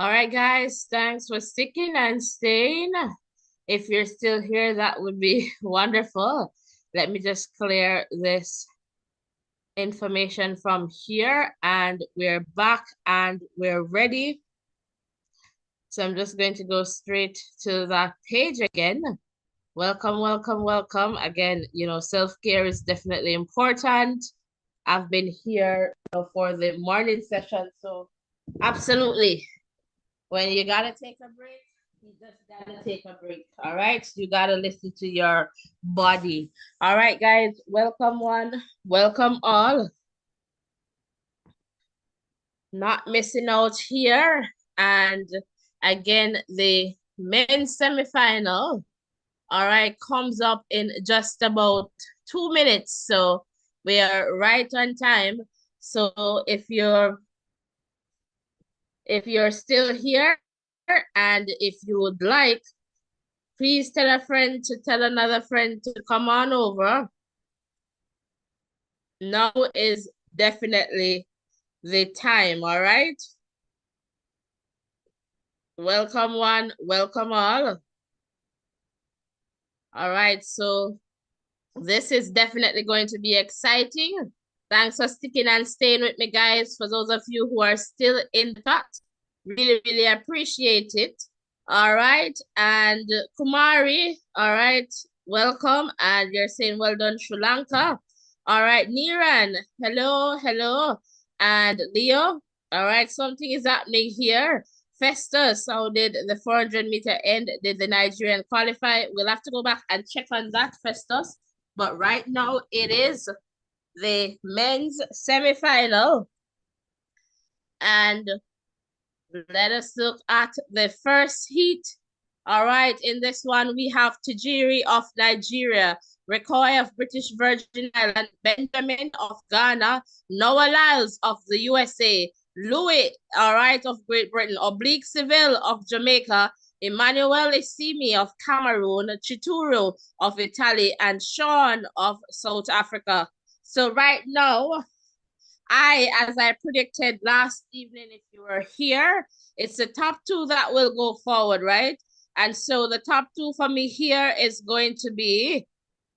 All right, guys, thanks for sticking and staying. If you're still here, that would be wonderful. Let me just clear this information from here, and we're back and we're ready. So I'm just going to go straight to that page again. Welcome, welcome, welcome. Again, self-care is definitely important. I've been here for the morning session, so absolutely. When you gotta take a break, you just gotta take a break. All right. You gotta listen to your body. All right, guys. Welcome one. Welcome all. Not missing out here. And again, the men's semifinal, all right, comes up in just about 2 minutes. So we are right on time. So if you're still here and if you would like, please tell a friend to tell another friend to come on over. Now is definitely the time, all right? Welcome one, welcome all. All right, so this is definitely going to be exciting. Thanks for sticking and staying with me, guys. For those of you who are still in the chat, really, really appreciate it. All right, and Kumari, all right, welcome. And you're saying well done, Sri Lanka. All right, Niran, hello, hello. And Leo, all right, something is happening here. Festus, how did the 400-meter end? Did the Nigerian qualify? We'll have to go back and check on that, Festus. But right now, it is the men's semifinal. And let us look at the first heat. All right, in this one, we have Tajiri of Nigeria, Rekoy of British Virgin Island, Benjamin of Ghana, Noah Lyles of the USA, Louis, all right, of Great Britain, Oblique Seville of Jamaica, Emmanuel Isimi of Cameroon, Chituro of Italy, and Sean of South Africa. So right now, as I predicted last evening, if you were here, it's the top two that will go forward, right? And so the top two for me here is going to be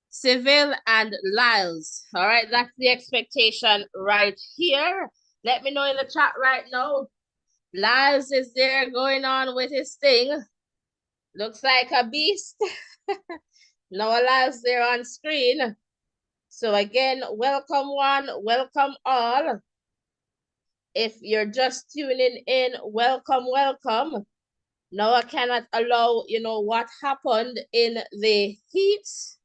Seville and Lyles. All right, that's the expectation right here. Let me know in the chat right now. Lyles is there going on with his thing. Looks like a beast. Noah Lyles there on screen. So again, welcome one, welcome all. If you're just tuning in, welcome, welcome. Now I cannot allow, what happened in the heats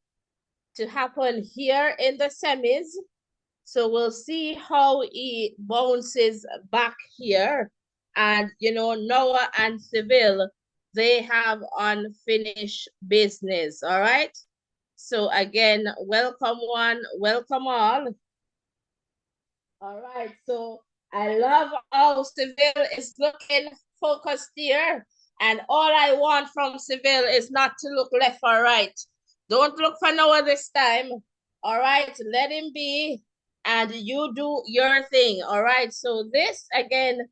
to happen here in the semis. So we'll see how he bounces back here. And, Noah and Seville, they have unfinished business, all right? So again, welcome one, welcome all. All right, so I love how Seville is looking focused here. And all I want from Seville is not to look left or right. Don't look for Noah this time. All right, let him be. And you do your thing. All right, so this again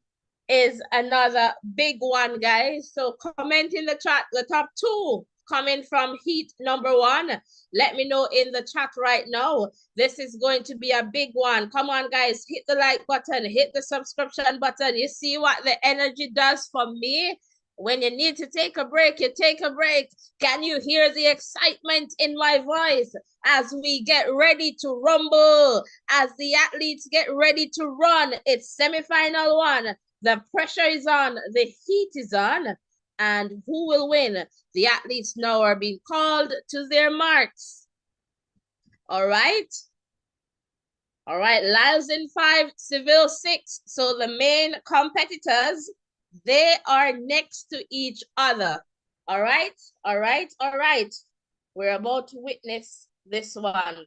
is another big one, guys. So comment in the chat, the top two coming from heat number one. Let me know in the chat right now. This is going to be a big one. Come on, guys, hit the like button, hit the subscription button. You see what the energy does for me? When you need to take a break, you take a break. Can you hear the excitement in my voice as we get ready to rumble, as the athletes get ready to run? It's semifinal one. The pressure is on, the heat is on, and who will win? The athletes now are being called to their marks. All right. All right, Lyles in 5, Seville 6. So the main competitors, they are next to each other. All right, all right, all right. We're about to witness this one.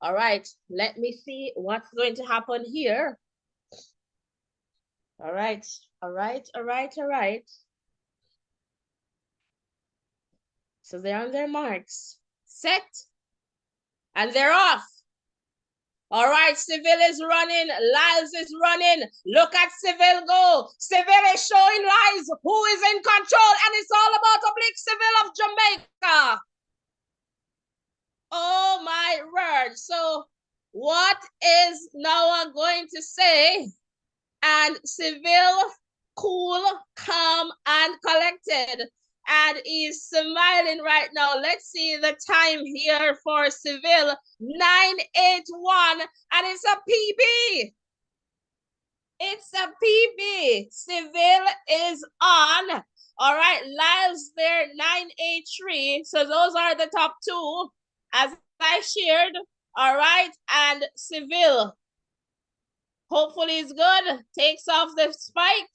All right, let me see what's going to happen here. All right, all right, all right, all right. So they're on their marks. Set. And they're off. All right, Seville is running. Lyles is running. Look at Seville go. Seville is showing Lyles who is in control, and it's all about Oblique Seville of Jamaica. Oh my word. So what is Noah going to say? And Seville, cool, calm, and collected. And he's smiling right now. Let's see the time here for Seville. 981. And it's a PB. It's a PB. Seville is on. All right, Lyles there, 983. So those are the top two, as I shared. All right, and Seville, hopefully it's good. Takes off the spike.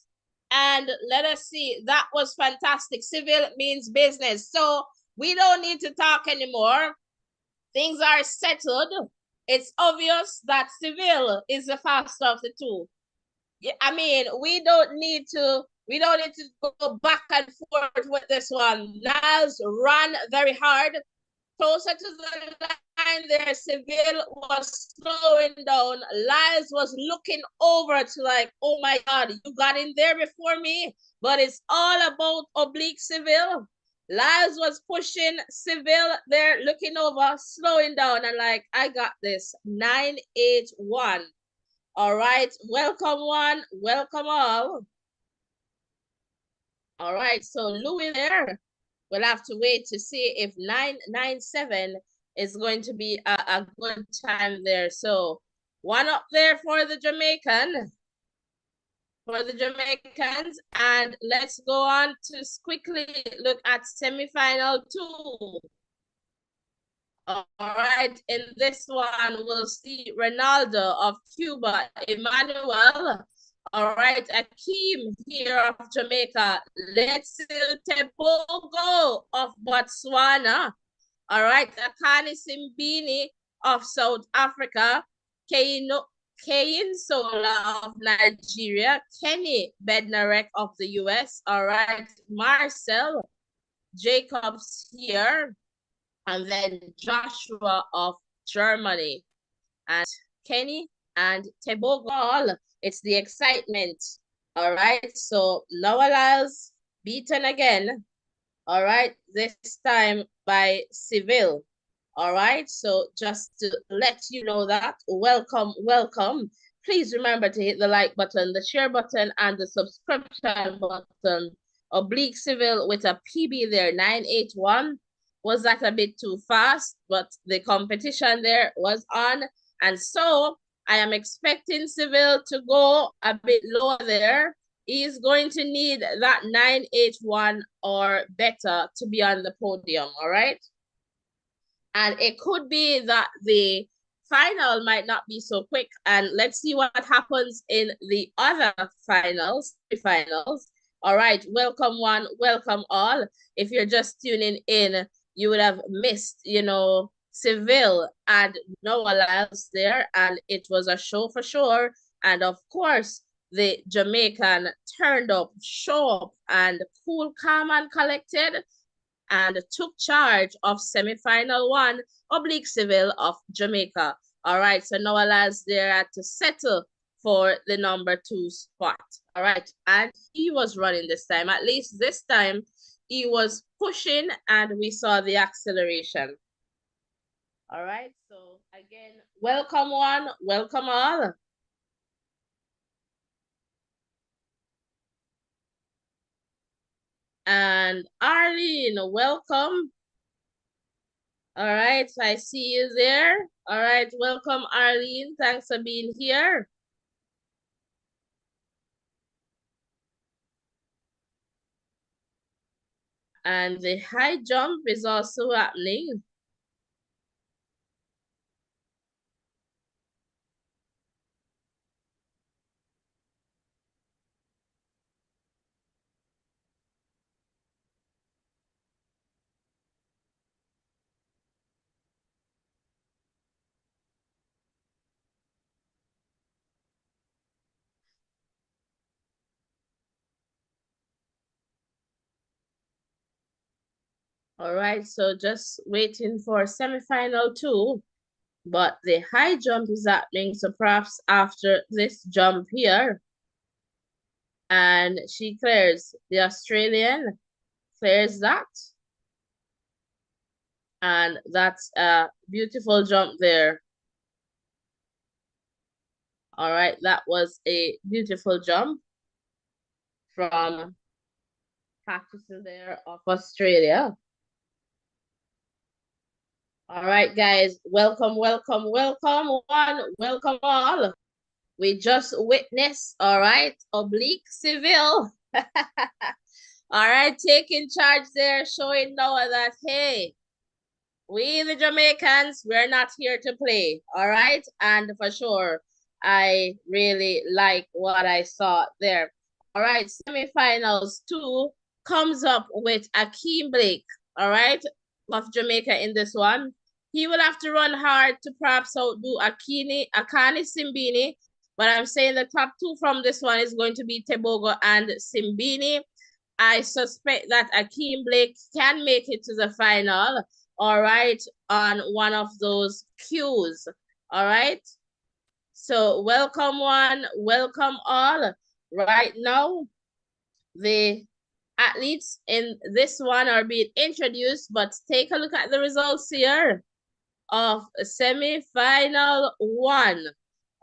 And let us see. That was fantastic. Seville means business. So we don't need to talk anymore. Things are settled. It's obvious that Seville is the faster of the two. I mean, we don't need to go back and forth with this one. Niles ran very hard. Closer to the line there, Seville was slowing down. Lyles was looking over to like, oh my God, you got in there before me. But it's all about Oblique Seville. Lyles was pushing Seville there, looking over, slowing down, and like, I got this. 981. All right, welcome one, welcome all. All right, so Louis there. We'll have to wait to see if 997 is going to be a good time there. So one up there for the Jamaicans. And let's go on to quickly look at semifinal 2. All right, in this one, we'll see Ronaldo of Cuba, Emmanuel. All right, Akeem here of Jamaica. Letsil Tebogo of Botswana. All right, Akani Simbini of South Africa. Kayin Sola of Nigeria. Kenny Bednarek of the US. All right, Marcel Jacobs here. And then Joshua of Germany. And Kenny and Tebogo. It's the excitement. All right. So Noah Lyles beaten again. All right. This time by Seville. All right. So just to let you know that, welcome, welcome. Please remember to hit the like button, the share button, and the subscription button. Oblique Seville with a PB there, 981. Was that a bit too fast? But the competition there was on. And so I am expecting Seville to go a bit lower there. He's going to need that 981 or better to be on the podium, all right? And it could be that the final might not be so quick. And let's see what happens in the other finals. All right, welcome one, welcome all. If you're just tuning in, you would have missed, Seville and Noah Lyles there, and it was a show for sure. And of course, the Jamaican turned up, show up, and cool, calm, and collected, and took charge of semifinal 1, Oblique Seville of Jamaica. All right, so Noah Lyles there to settle for the number 2 spot. All right, and he was running this time. At least this time, he was pushing and we saw the acceleration. All right, so again, welcome one, welcome all. And Arlene, welcome. All right, I see you there. All right, welcome Arlene. Thanks for being here. And the high jump is also happening. All right, so just waiting for semifinal 2. but the high jump is happening. So perhaps after this jump here, and she clears, the Australian clears that. And that's a beautiful jump there. All right, that was a beautiful jump from practicing there of Australia. All right, guys, welcome, welcome, welcome one, welcome all. We just witnessed, all right, oblique civil. All right, taking charge there, showing now that, hey, we the Jamaicans, we're not here to play, all right? And for sure, I really like what I saw there. All right, semifinals 2 comes up with Akeem Blake, all right, of Jamaica in this one. He will have to run hard to perhaps outdo Akani Simbini, but I'm saying the top 2 from this one is going to be Tebogo and Simbini. I suspect that Akeem Blake can make it to the final, all right, on one of those cues, all right? So welcome one, welcome all. Right now, the athletes in this one are being introduced, but take a look at the results here of semi-final 1.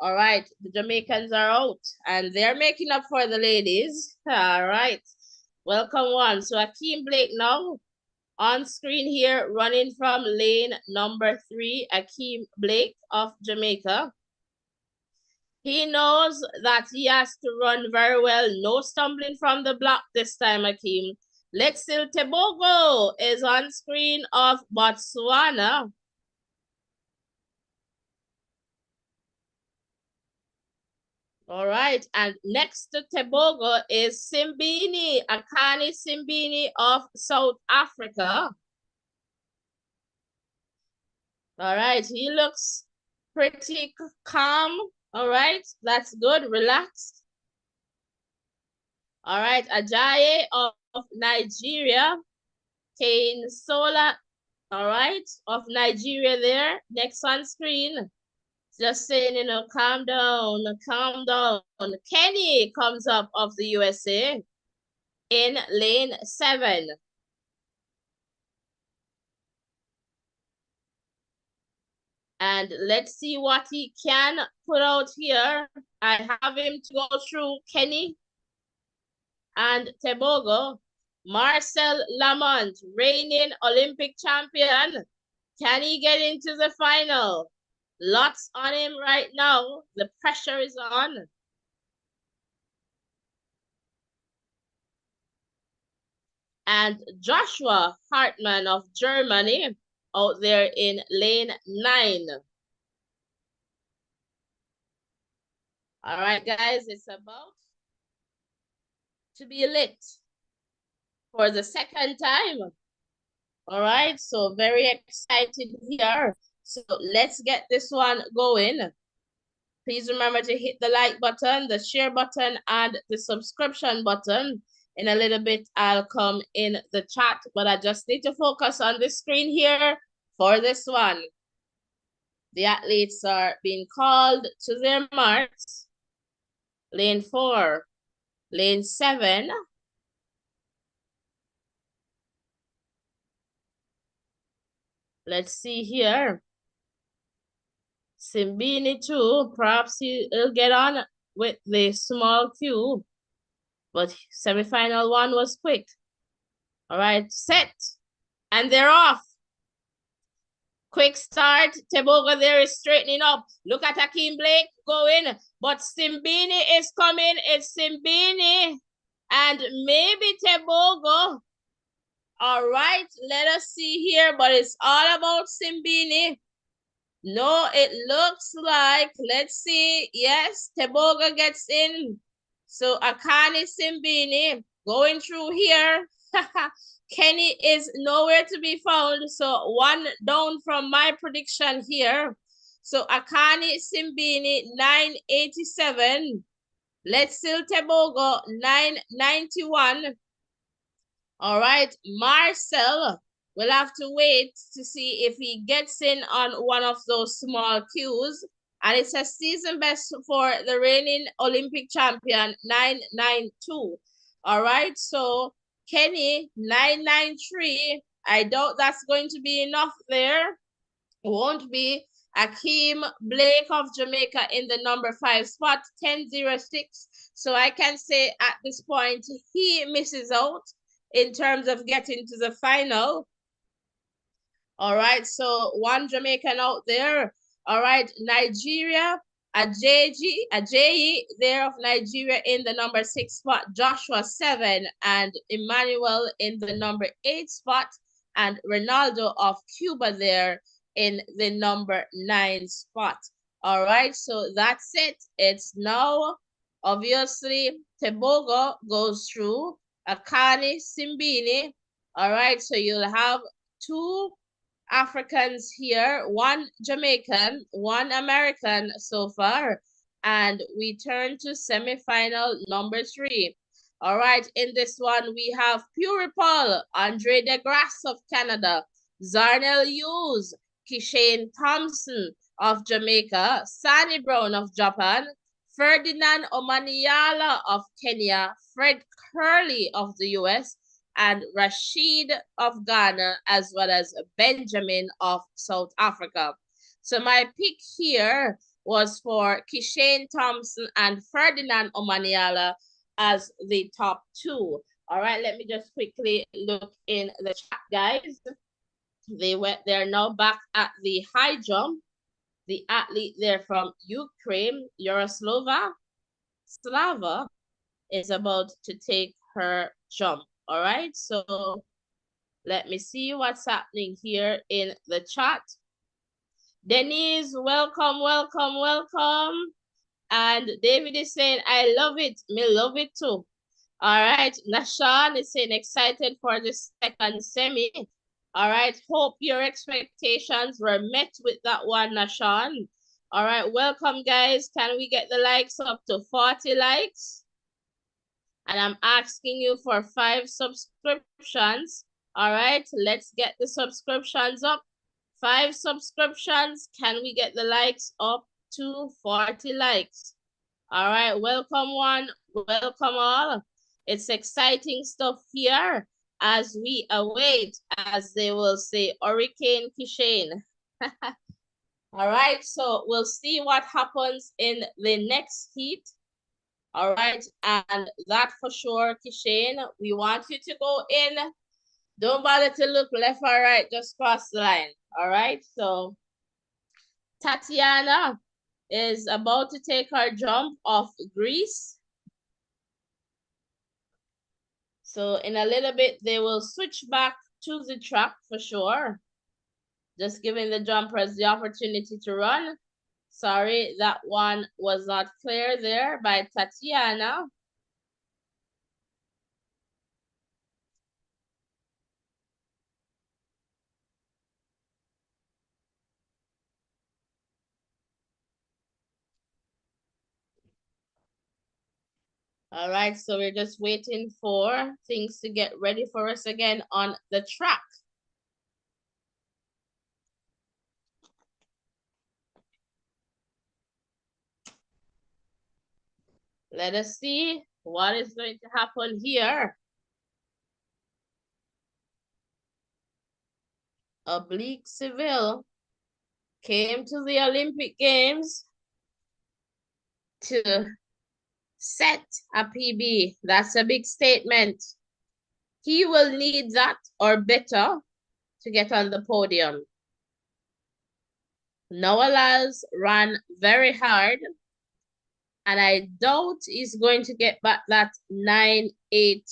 All right, the Jamaicans are out, and they're making up for the ladies. All right, welcome one. So Akeem Blake now on screen here, running from lane number 3, Akeem Blake of Jamaica. He knows that he has to run very well. No stumbling from the block this time, Akeem. Lexil Tebogo is on screen of Botswana. All right, and next to Tebogo is Simbini, Akani Simbini of South Africa. All right, he looks pretty calm. All right, that's good. Relaxed. All right, Ajayi of Nigeria. Kane Sola, all right, of Nigeria there. Next on screen. Just saying, you know, calm down, calm down. Kenny comes up of the USA in lane 7. And let's see what he can put out here. I have him to go through Kenny and Tebogo. Marcel Lamont, reigning Olympic champion. Can he get into the final? Lots on him right now. The pressure is on. And Joshua Hartmann of Germany out there in lane 9. All right, guys, it's about to be lit for the second time. All right, so very excited here. So let's get this one going. Please remember to hit the like button, the share button, and the subscription button. In a little bit, I'll come in the chat, but I just need to focus on the screen here for this one. The athletes are being called to their marks. Lane 4, lane 7. Let's see here. Simbini too, perhaps he'll get on with the small cue, but semifinal 1 was quick. All right, set, and they're off. Quick start. Tebogo there is straightening up. Look at Akeem Blake going, but Simbini is coming. It's Simbini and maybe Tebogo. All right, let us see here, but it's all about Simbini. No, it looks like, let's see. Yes, Tebogo gets in. So Akani Simbini going through here. Kenny is nowhere to be found. So 1 down from my prediction here. So Akani Simbini, 987. Let's still Tebogo, 991. All right, Marcel we'll have to wait to see if he gets in on one of those small cues. And it's a season best for the reigning Olympic champion, 992. All right, so Kenny, 993. I doubt that's going to be enough there. Won't be. Akeem Blake of Jamaica in the number 5 spot, 1006. So I can say at this point, he misses out in terms of getting to the final. All right, so one Jamaican out there. All right, Nigeria, Ajayi there of Nigeria in the number 6 spot, Joshua 7, and Emmanuel in the number 8 spot, and Ronaldo of Cuba there in the number 9 spot. All right, so that's it. It's now, obviously, Tebogo goes through, Akani, Simbini. All right, so you'll have 2 Africans here, 1 Jamaican, 1 American so far. And we turn to semifinal number 3. All right, in this one, we have Pure Paul, Andre DeGrasse of Canada, Zarnell Hughes, Kishane Thompson of Jamaica, Sunny Brown of Japan, Ferdinand Omaniala of Kenya, Fred Curley of the US, and Rashid of Ghana, as well as Benjamin of South Africa. So my pick here was for Kishane Thompson and Ferdinand Omaniala as the top 2. All right, let me just quickly look in the chat, guys. They're now back at the high jump. The athlete there from Ukraine, Slava, is about to take her jump. All right, so let me see what's happening here in the chat. Denise, welcome, welcome, welcome. And David is saying, I love it. Me love it too. All right, Nashan is saying, excited for the second semi. All right, hope your expectations were met with that one, Nashan. All right, welcome, guys. Can we get the likes up to 40 likes? And I'm asking you for 5 subscriptions. All right, let's get the subscriptions up. 5 subscriptions. Can we get the likes up to 40 likes? All right, welcome one, welcome all. It's exciting stuff here as we await, as they will say, Hurricane Kishane. All right, so we'll see what happens in the next heat. All right, and that for sure, Kishane, we want you to go in. Don't bother to look left or right, just cross the line. All right, so Tatiana is about to take her jump off Greece. So in a little bit, they will switch back to the track for sure. Just giving the jumpers the opportunity to run. Sorry, that one was not clear there by Tatiana. All right, so we're just waiting for things to get ready for us again on the track. Let us see what is going to happen here. Oblique Seville came to the Olympic Games to set a PB. That's a big statement. He will need that or better to get on the podium. Noah Lyles ran very hard, and I doubt he's going to get back that 9.8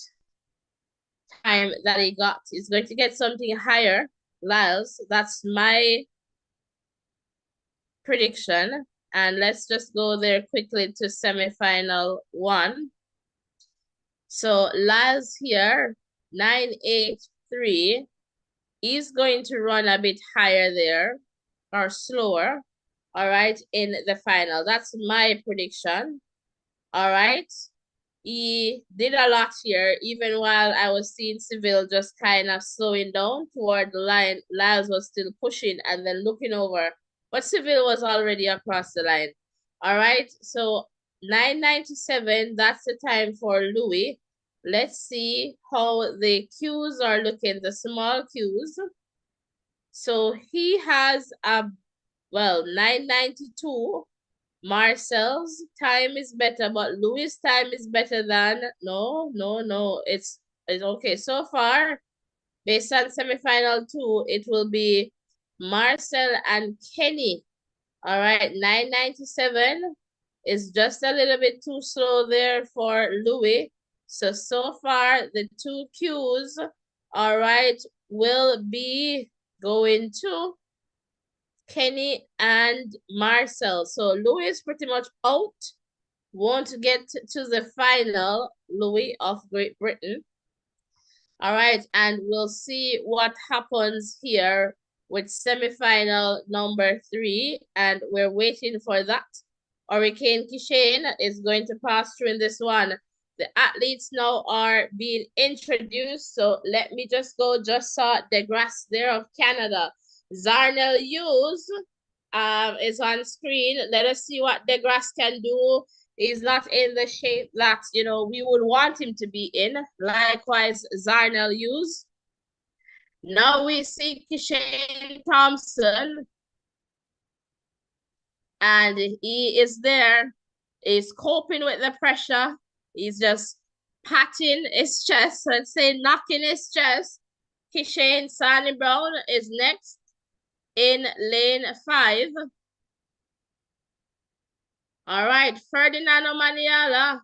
time that he got. He's going to get something higher, Lyles. That's my prediction. And let's just go there quickly to semifinal 1. So Lyles here, 9.83. He's going to run a bit higher there or slower, all right, in the final. That's my prediction. All right. he did a lot here, even while I was seeing Seville just kind of slowing down toward the line. Lyles was still pushing and then looking over, but Seville was already across the line. All right, so 9:97, that's the time for Louis. Let's see how the cues are looking, the small cues. So he has a, well, 9:92. Marcel's time is better, but Louis' time is better than, no. It's okay. So far, based on semifinal 2, it will be Marcel and Kenny. All right, 9:97 is just a little bit too slow there for Louis. So far, the two cues, all right, will be going to Kenny and Marcel. So Louis is pretty much out. Won't get to the final, Louis of Great Britain. All right, and we'll see what happens here with semifinal number 3, and we're waiting for that. Hurricane Kishane is going to pass through in this one. The athletes now are being introduced, so let me just go. Just saw DeGrasse there of Canada. Zarnell Hughes is on screen. Let us see what DeGrasse can do. He's not in the shape that, you know, we would want him to be in. Likewise, Zarnell Hughes. Now we see Kishane Thompson. And he is there. He's coping with the pressure. He's just patting his chest, let's say knocking his chest. Kishane Sonny Brown is next in lane 5. All right, Ferdinand Omaniala.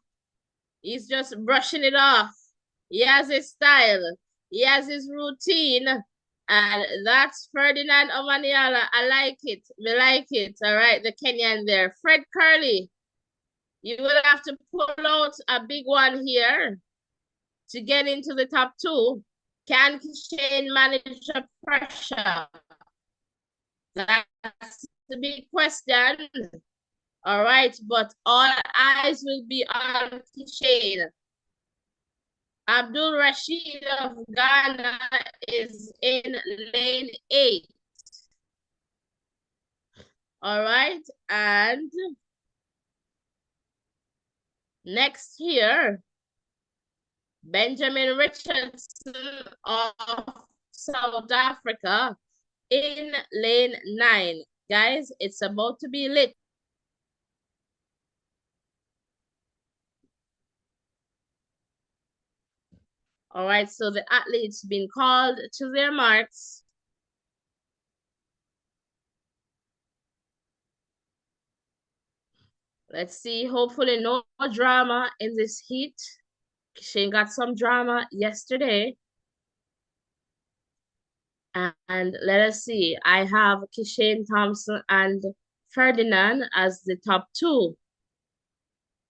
He's just brushing it off. He has his style. He has his routine. And that's Ferdinand Omaniala. I like it. We like it. All right, the Kenyan there. Fred Curley. You will have to pull out a big one here to get into the top 2. Can Shane manage the pressure? That's the big question. All right, but all eyes will be on Shane. Abdul Rashid of Ghana is in lane 8. All right, and next here, Benjamin Richardson of South Africa in lane 9. Guys, it's about to be lit. All right, so the athletes been called to their marks. Let's see, hopefully no drama in this heat. She got some drama yesterday. And let us see, I have Kishane Thompson and Ferdinand as the top 2.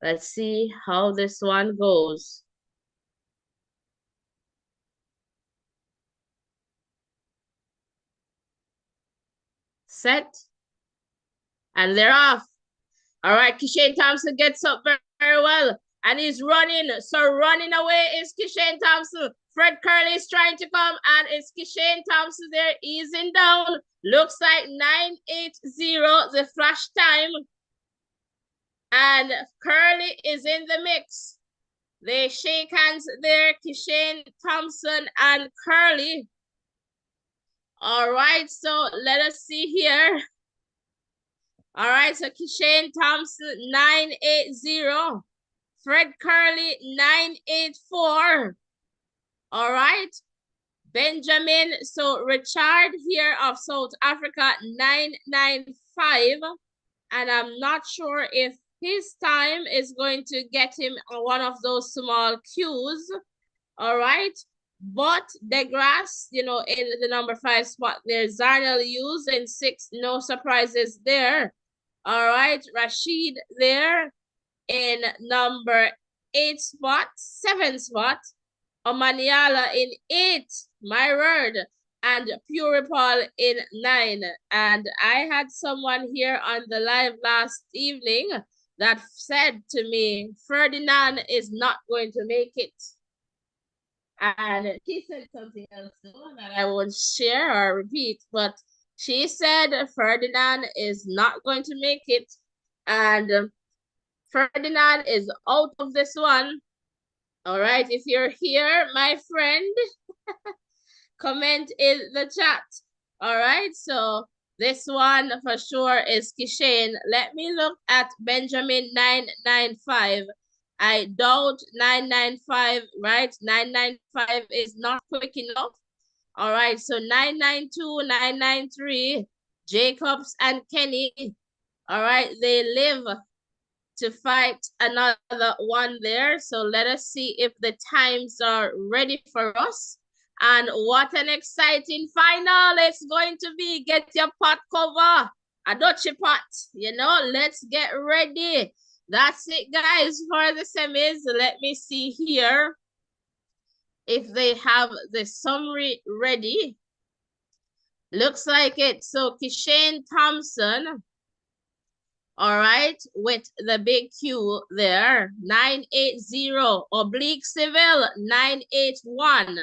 Let's see how this one goes. Set. And they're off. All right, Kishane Thompson gets up very, very well. And he's running. So running away is Kishane Thompson. Fred Curley is trying to come. And it's Kishane Thompson there easing down. Looks like 9:80, the flash time. And Curley is in the mix. They shake hands there, Kishane Thompson and Curley. All right, so let us see here. All right, so Kishane Thompson, 9:80. Fred Curley, 9:84. All right. Benjamin, so Richard here of South Africa, 9:95. And I'm not sure if his time is going to get him on one of those small cues. All right. But DeGrasse, you know, in the number 5 spot there. Zarnell Hughes in 6, no surprises there. All right, Rashid there in number 8 spot, 7 spot. Omaniala in 8, my word. And Pure Paul in 9. And I had someone here on the live last evening that said to me, Ferdinand is not going to make it. And she said something else though that I won't share or repeat, but she said Ferdinand is not going to make it. And Ferdinand is out of this one. All right, if you're here, my friend, comment in the chat. All right, so this one for sure is Kishane. Let me look at Benjamin 995. I doubt 995, right? 995 is not quick enough. All right, so 992, 993, Jacobs and Kenny. All right, they live to fight another one there. So let us see if the times are ready for us. And what an exciting final it's going to be. Get your pot cover, a dutchie pot, you know, let's get ready. That's it, guys, for the semis. Let me see here if they have the summary ready. Looks like it. So Kishane Thompson, all right, with the big Q there, 980, Oblique Civil, 981,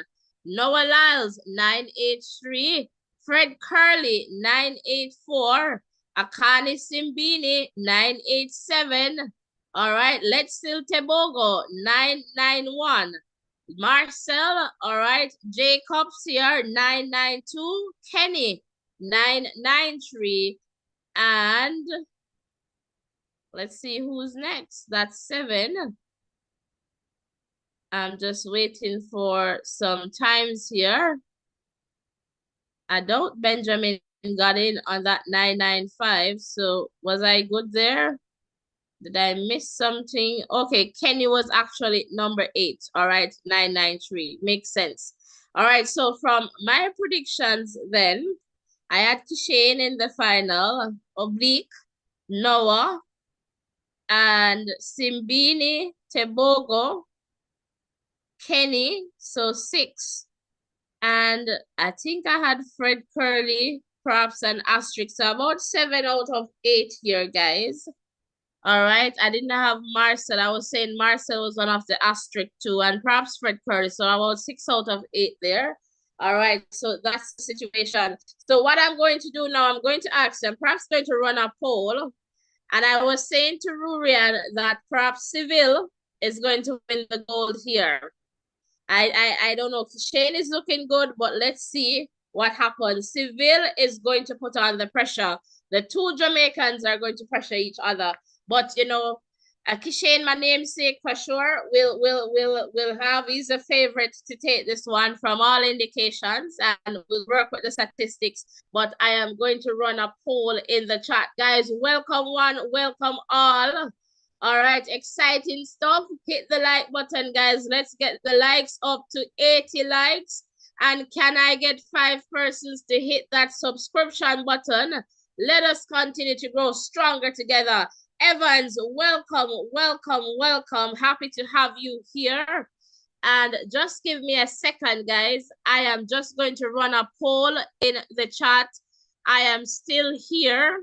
Noah Lyles, 983, Fred Curley, 984, Akani Simbini, 987, all right, Let's Still Tebogo, 991, Marcel, all right, Jacobs here, 992, Kenny, 993, and let's see who's next. That's 7. I'm just waiting for some times here. I doubt Benjamin got in on that 995. So was I good there? Did I miss something? Okay, Kenny was actually number 8. All right, 993. Makes sense. All right, so from my predictions then, I had Kishane in the final, Oblique, Noah, and Simbini, Tebogo, Kenny, so 6. And I think I had Fred Curley, perhaps an asterisk. So about 7 out of 8 here, guys. All right. I didn't have Marcel. I was saying Marcel was one of the asterisk too, and perhaps Fred Curley. So about 6 out of 8 there. All right. So that's the situation. So what I'm going to do now, I'm going to ask them, perhaps going to run a poll. And I was saying to Rurian that perhaps Seville is going to win the gold here. I don't know. Shane is looking good, but let's see what happens. Seville is going to put on the pressure. The two Jamaicans are going to pressure each other. But you know, Kishane, my namesake for sure, will have, he's a favorite to take this one from all indications, and we'll work with the statistics. But I am going to run a poll in the chat. Guys, welcome one, welcome all. All right, exciting stuff. Hit the like button, guys. Let's get the likes up to 80 likes. And can I get 5 persons to hit that subscription button? Let us continue to grow stronger together. Evans, welcome, welcome, welcome. Happy to have you here. And just give me a second, guys. I am just going to run a poll in the chat. I am still here.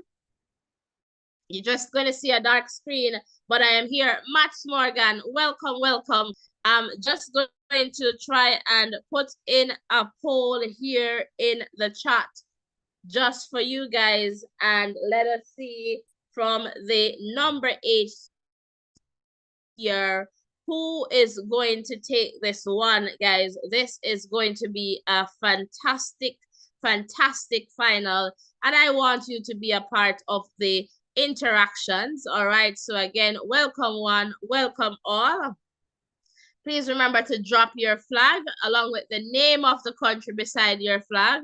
You're just going to see a dark screen, but I am here. Matt Morgan, welcome, welcome. I'm just going to try and put in a poll here in the chat just for you guys, and let us see from the number 8 here who is going to take this one, guys. This is going to be a fantastic, fantastic final, and I want you to be a part of the interactions. All right, so again, welcome one, welcome all. Please remember to drop your flag along with the name of the country beside your flag.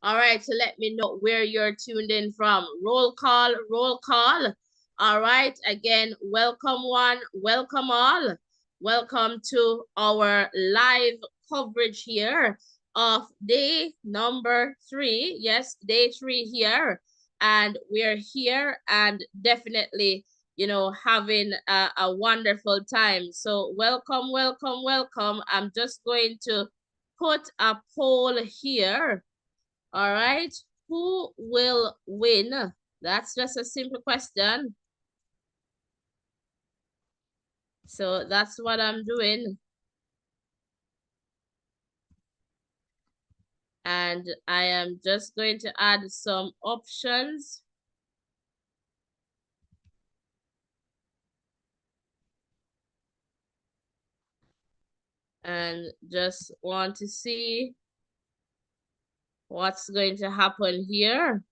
All right, so let me know where you're tuned in from. Roll call, roll call. All right, again, welcome one, welcome all. Welcome to our live coverage here of day number 3. Yes, day 3 here. And we're here and definitely, you know, having a wonderful time. So welcome, welcome, welcome. I'm just going to put a poll here. All right, who will win? That's just a simple question. So that's what I'm doing. And I am just going to add some options. And just want to see what's going to happen here.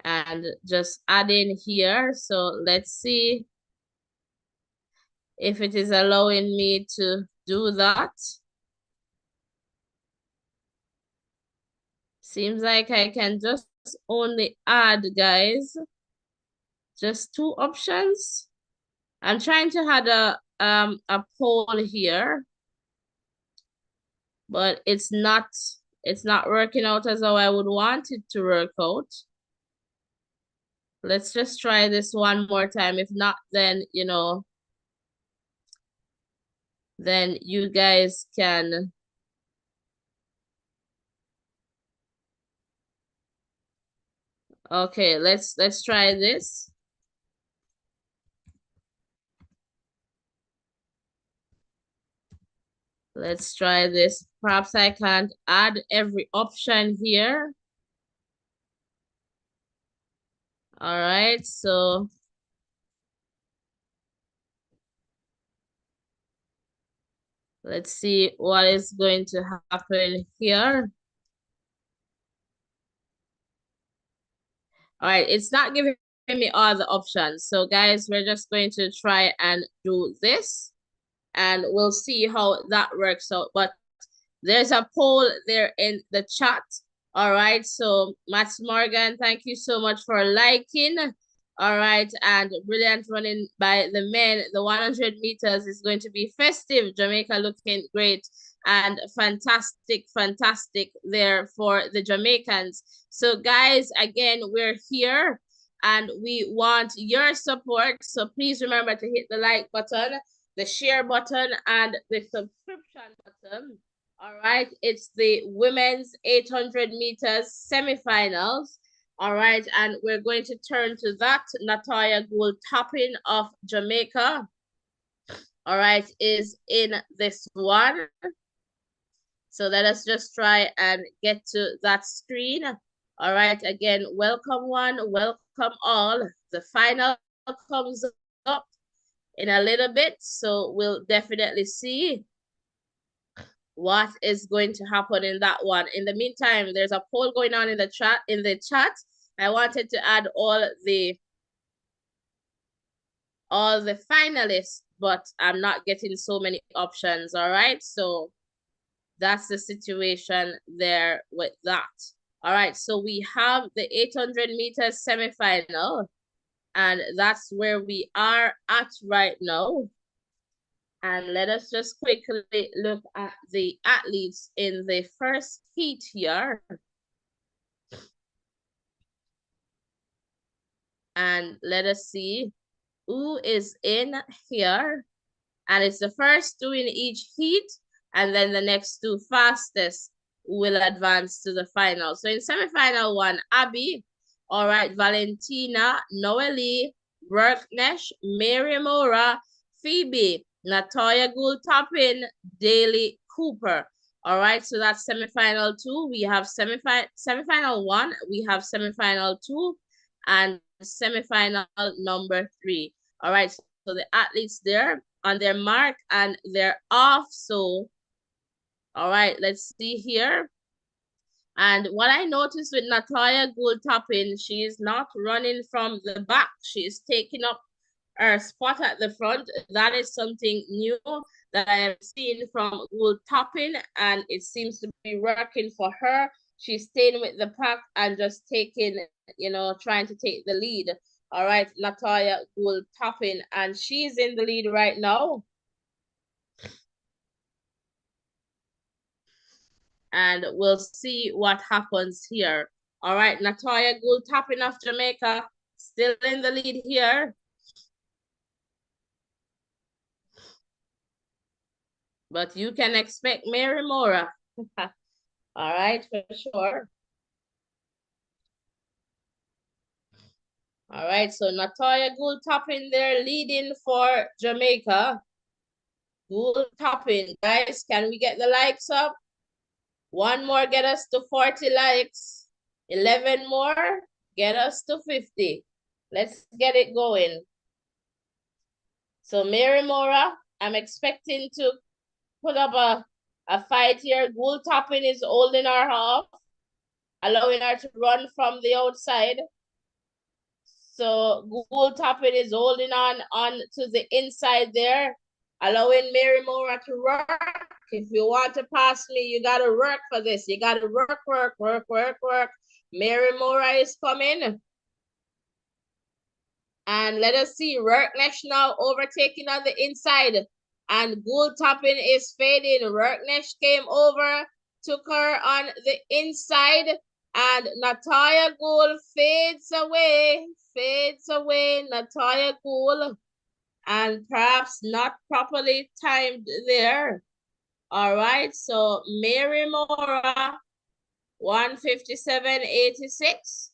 And just add in here. So let's see if it is allowing me to do that. Seems like I can just only add, guys, just 2 options. I'm trying to add a poll here, but it's not working out as how I would want it to work out. Let's just try this one more time. If not, then, you know, then you guys can. Okay, let's try this. Let's try this. Perhaps I can't add every option here. All right, so let's see what is going to happen here. All right, it's not giving me all the options. So guys, we're just going to try and do this and we'll see how that works out. But there's a poll there in the chat. All right, so Max Morgan, thank you so much for liking. All right, and brilliant running by the men. The 100 meters is going to be festive. Jamaica looking great and fantastic, fantastic there for the Jamaicans. So guys, again, we're here and we want your support. So please remember to hit the like button, the share button, and the subscription button. All right, it's the women's 800 meters semifinals. All right, and we're going to turn to that. Natoya Gould Toppin of Jamaica, all right, is in this one. So let us just try and get to that screen. All right, again, welcome one, welcome all. The final comes up in a little bit, so we'll definitely see what is going to happen in that one. In the meantime, there's a poll going on in the chat. I wanted to add all the finalists, but I'm not getting so many options. All right, so that's the situation there with that. All right, so we have the 800 meters semifinal, and that's where we are at right now. And let us just quickly look at the athletes in the first heat here. And let us see who is in here. And it's the first 2 in each heat, and then the next 2 fastest will advance to the final. So in semifinal 1, Abby, all right, Valentina, Noeli, Berknesh, Mary Mora, Phoebe, Natoya Gould Toppin, Daly Cooper. All right, so that's semifinal 2. We have semifinal 1, we have semifinal 2, and semifinal number 3. All right, so the athletes there on their mark and they're off. So, all right, let's see here. And what I noticed with Natalia Gould Toppin, she is not running from the back. She is taking up her spot at the front. That is something new that I have seen from Gould Toppin, and it seems to be working for her. She's staying with the pack and just taking, you know, trying to take the lead. All right, Natalia Gould Toppin, and she's in the lead right now. And we'll see what happens here. All right, Natoya Gould Toppin of Jamaica, still in the lead here. But you can expect Mary Mora. All right, for sure. All right, so Natoya Gould Toppin there leading for Jamaica. Gould Toppin, guys, can we get the likes up? One more, get us to 40 likes. 11 more, get us to 50. Let's get it going. So Mary Mora, I'm expecting to put up a fight here. Gould Toppin is holding her off, allowing her to run from the outside. So Gould Toppin is holding on to the inside there, allowing Mary Mora to work. If you want to pass me, you got to work for this. You got to work, work, work, work, work. Mary Mora is coming. And let us see, Worknesh now overtaking on the inside. And Gould Toppin is fading. Worknesh came over, took her on the inside. And Natoya Gould fades away. Natoya Gould. And perhaps not properly timed there. All right, so Mary Mora, 157.86.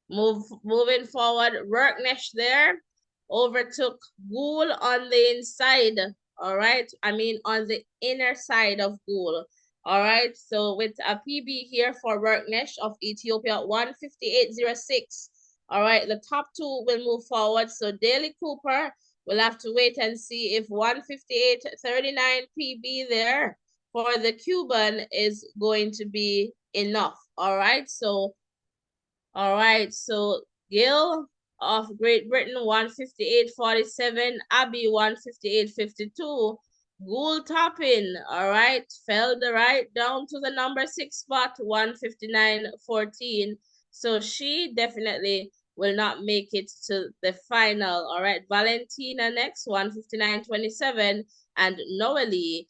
Moving forward, Worknesh there overtook Gould on the inside. All right, I mean on the inner side of Gould. All right, so with a PB here for Worknesh of Ethiopia, 158.06. All right, the top two will move forward. So Daly Cooper, we'll have to wait and see if 158.39 PB there for the Cuban is going to be enough. All right, so Gil of Great Britain, 158.47. Abby, 158.52. Gould Toppin, all right, fell right down to the number 6 spot, 159.14. So she definitely will not make it to the final. All right, Valentina next, 159.27. And Noelle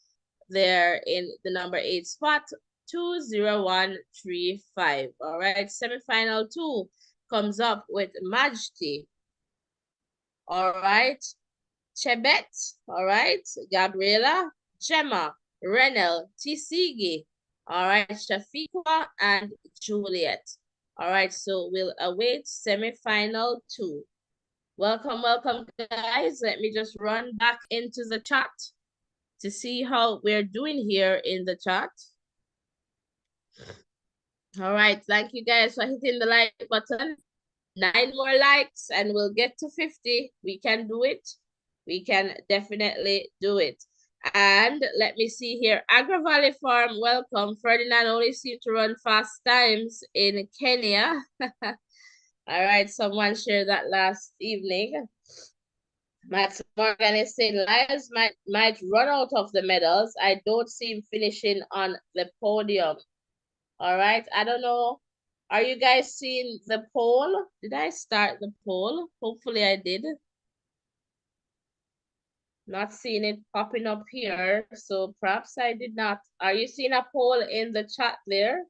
there in the number 8 spot, 201.35. All right, semifinal 2 comes up with Majdi. All right, Chebet. All right, Gabriela, Gemma, Renel, Tisigi. All right, Shafiqua and Juliet. All right, so we'll await semifinal 2. Welcome, welcome, guys. Let me just run back into the chat to see how we're doing here in the chat. All right, thank you guys for hitting the like button. 9 more likes and we'll get to 50. We can do it. We can definitely do it. And let me see here. Agra Valley Farm, welcome. Ferdinand only seemed to run fast times in Kenya. All right, someone shared that last evening. Matt Morgan is saying Lions might run out of the medals. I don't see him finishing on the podium. All right, I don't know. Are you guys seeing the poll? Did I start the poll? Hopefully I did. Not seeing it popping up here, so perhaps I did not. Are you seeing a poll in the chat there?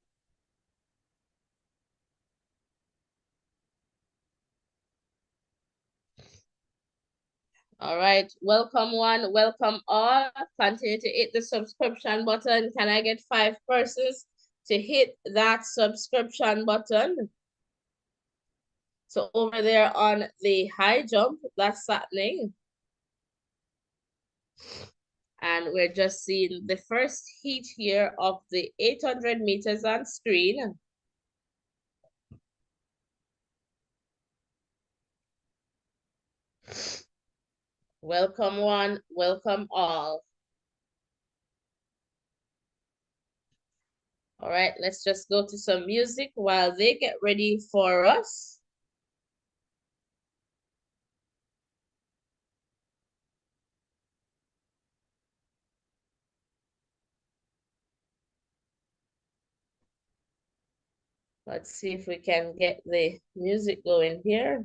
All right, welcome one, welcome all. Continue to hit the subscription button. Can I get 5 persons to hit that subscription button? So over there on the high jump, that's happening. And we're just seeing the first heat here of the 800 meters on screen. Welcome one, welcome all. All right, let's just go to some music while they get ready for us. Let's see if we can get the music going here.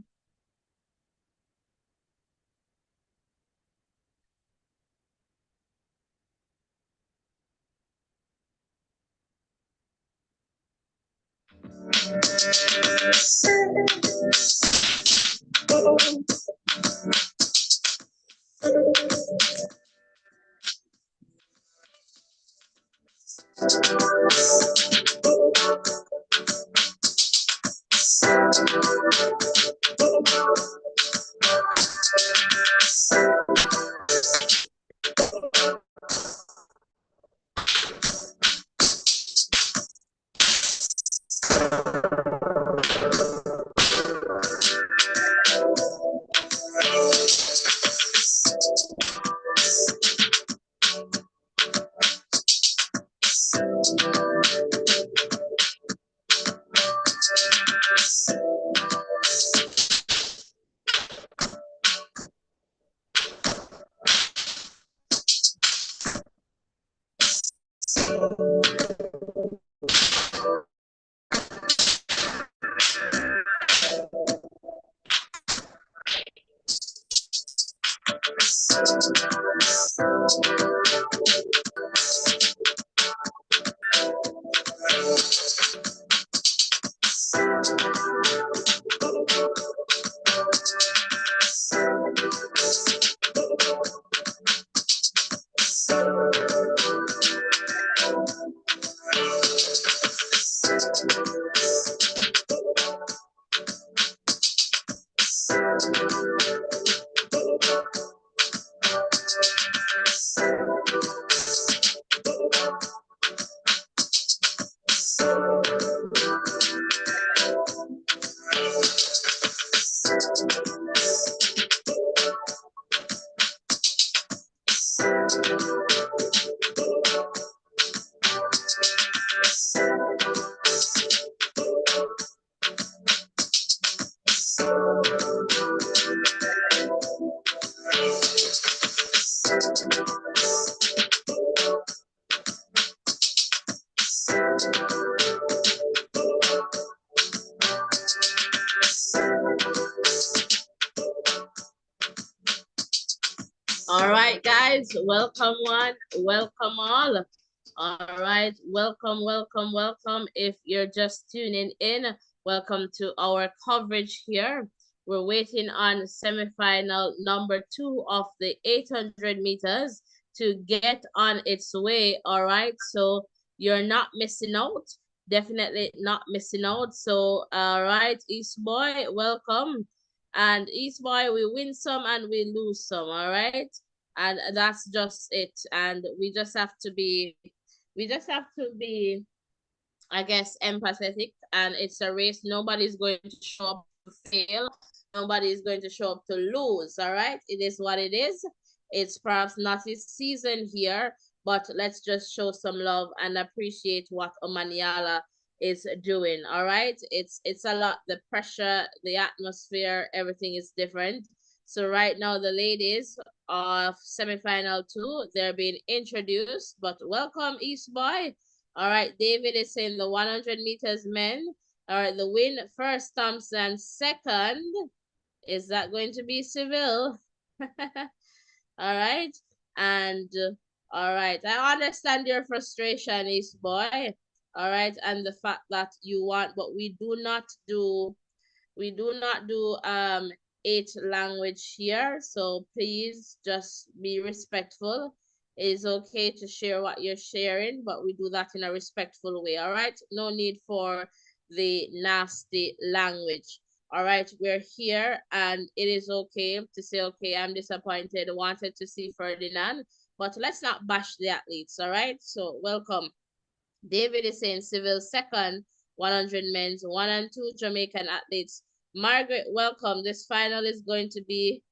All right, guys, welcome one, welcome all. All right, welcome, welcome, welcome. If you're just tuning in, welcome to our coverage here. We're waiting on semifinal number 2 of the 800 meters to get on its way. All right, so you're not missing out. Definitely not missing out. So, all right, East Boy, welcome. And East Boy, we win some and we lose some. All right, and that's just it. And we just have to be, I guess, empathetic. And it's a race. Nobody's going to show up to fail. Nobody is going to show up to lose. All right, it is what it is. It's perhaps not his season here, but let's just show some love and appreciate what Omaniala is doing. All right, it's a lot. The pressure, the atmosphere, everything is different. So right now, the ladies of semifinal 2, they're being introduced. But welcome, East Boy. All right, David is saying the 100 meters men. All right, the win first, Thompson second. Is that going to be Seville? All right, and all right, I understand your frustration, East Boy. All right, and the fact that you want, but we do not do 8 language here, so please just be respectful. It is okay to share what you're sharing, but we do that in a respectful way. All right, no need for the nasty language. All right, we're here, and it is okay to say, okay, I'm disappointed, wanted to see Ferdinand, but let's not bash the athletes. All right, so welcome. David is saying Seville second, 100 men's, 1 and 2 Jamaican athletes. Margaret, welcome. This final is going to be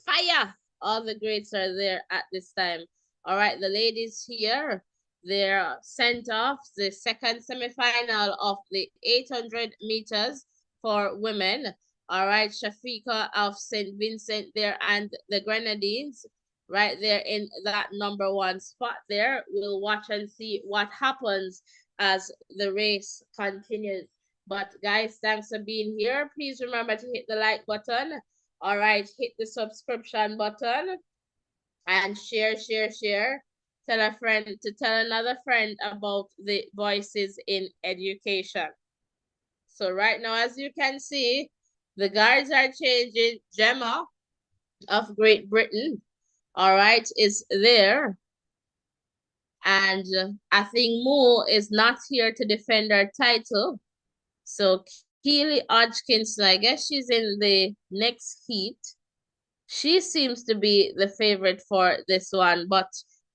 fire. All the greats are there at this time. All right, the ladies here, they're sent off the second semifinal of the 800 meters for women. All right, Shafika of St. Vincent there and the Grenadines right there in that number 1 spot there. We'll watch and see what happens as the race continues. But guys, thanks for being here. Please remember to hit the like button. All right, hit the subscription button and share. Tell a friend to tell another friend about the Voices in Education. So right now, as you can see, the guards are changing. Gemma of Great Britain, all right, is there. And I think Mo is not here to defend her title. So Keely Hodgkinson, I guess she's in the next heat. She seems to be the favorite for this one, but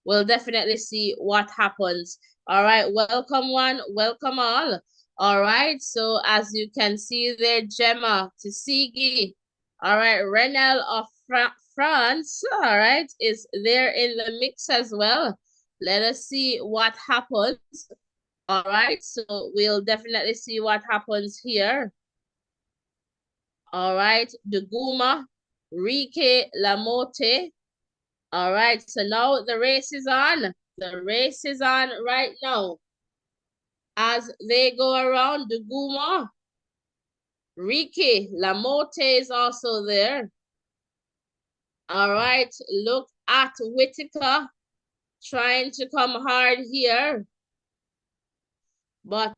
we'll definitely see what happens. All right, welcome one, welcome all. All right, so as you can see there, Gemma, Tsigi, all right, Renel of France, all right, is there in the mix as well. Let us see what happens. All right, so we'll definitely see what happens here. All right, Duguma, Rike Lamote. All right, so now the race is on. The race is on right now. As they go around, Duguma, Rike Lamote is also there. All right, look at Whitaker trying to come hard here. But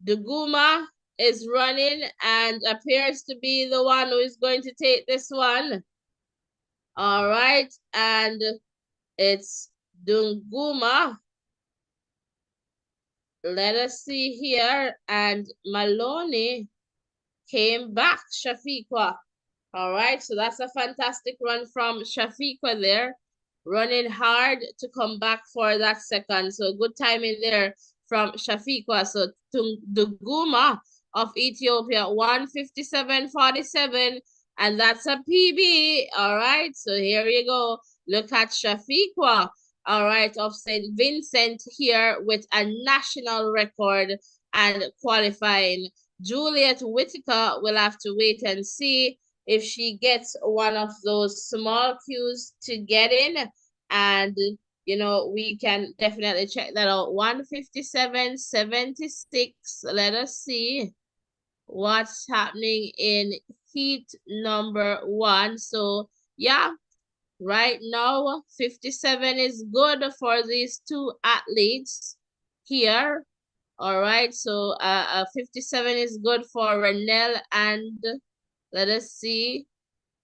Duguma is running and appears to be the one who is going to take this one. All right, and it's Duguma. Let us see here. And Maloney came back, Shafiqua. All right, so that's a fantastic run from Shafiqua there, running hard to come back for that second. So good timing there from Shafiqua. So Duguma of Ethiopia, 157.47, and that's a PB. All right, so here you go. Look at Shafiqua, all right, of St. Vincent here with a national record and qualifying. Juliet Whitaker will have to wait and see if she gets one of those small cues to get in. And, you know, we can definitely check that out. 157.76. Let us see what's happening in heat number 1. So, yeah, right now, 57 is good for these two athletes here. All right, so 57 is good for Renell and let us see,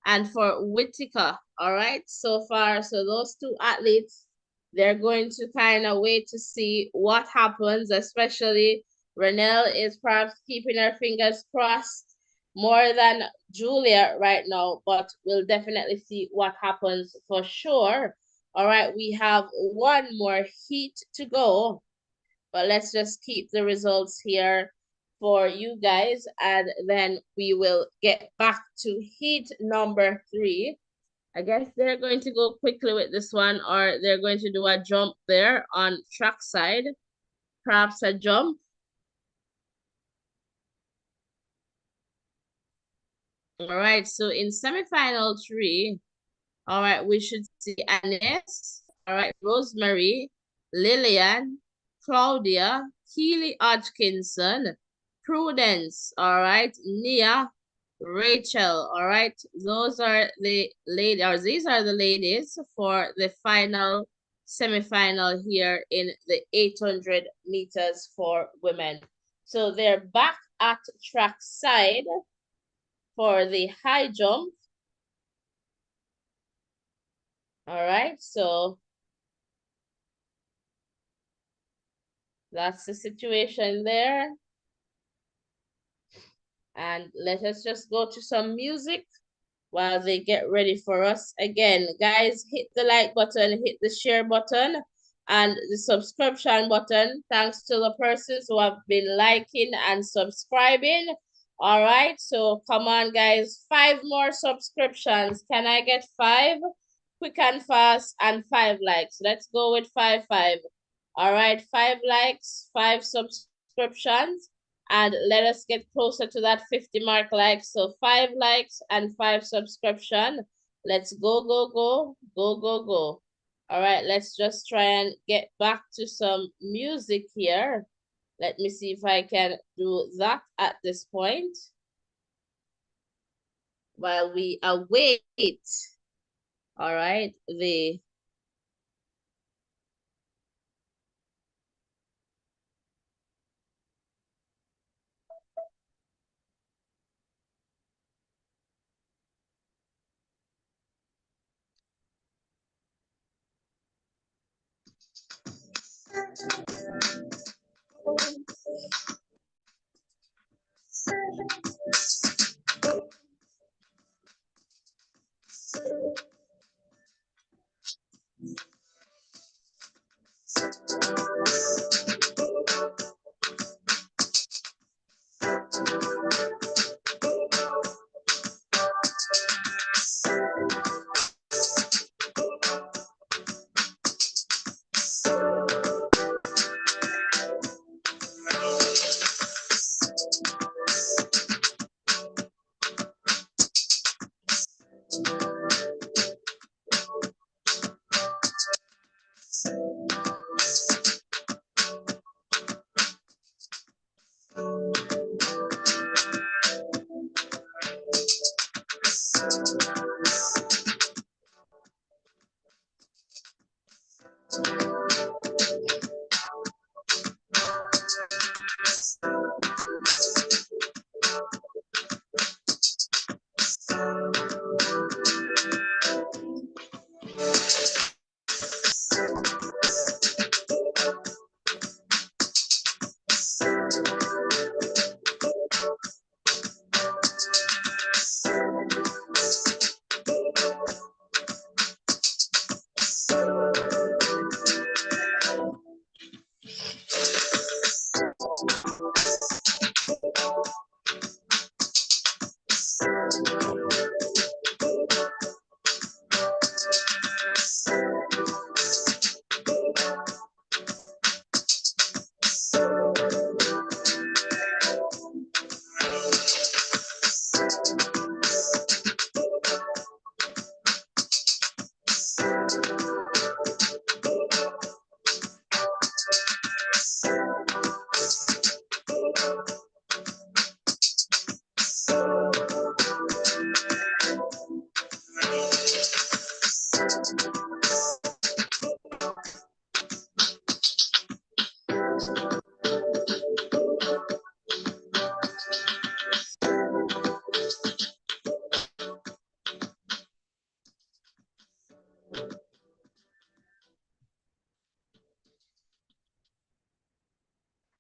and for Whitaker. All right, so far, so those two athletes, they're going to kind of wait to see what happens, especially Renell is perhaps keeping her fingers crossed more than Julia right now, but we'll definitely see what happens for sure. All right, we have one more heat to go, but let's just keep the results here for you guys, and then we will get back to heat number 3. I guess they're going to go quickly with this one, or they're going to do a jump there on track side, perhaps a jump. All right, so in semifinal 3, all right, we should see Annis, all right, Rosemary, Lillian, Claudia, Keely Hodgkinson, Prudence, all right, Nia, Rachel, all right. Those are the ladies, or these are the ladies for the final semifinal here in the 800 meters for women. So they're back at track side for the high jump. All right, so that's the situation there. And let us just go to some music while they get ready for us. Again, guys, hit the like button, hit the share button, and the subscription button. Thanks to the persons who have been liking and subscribing. All right, so come on, guys. 5 more subscriptions. Can I get 5? Quick and fast, and 5 likes. Let's go with 5. All right, 5 likes, 5 subscriptions, and let us get closer to that 50 mark likes. So 5 likes and 5 subscription. Let's go, go, go, go, go, go. All right, let's just try and get back to some music here. Let me see if I can do that at this point while we await, all right, the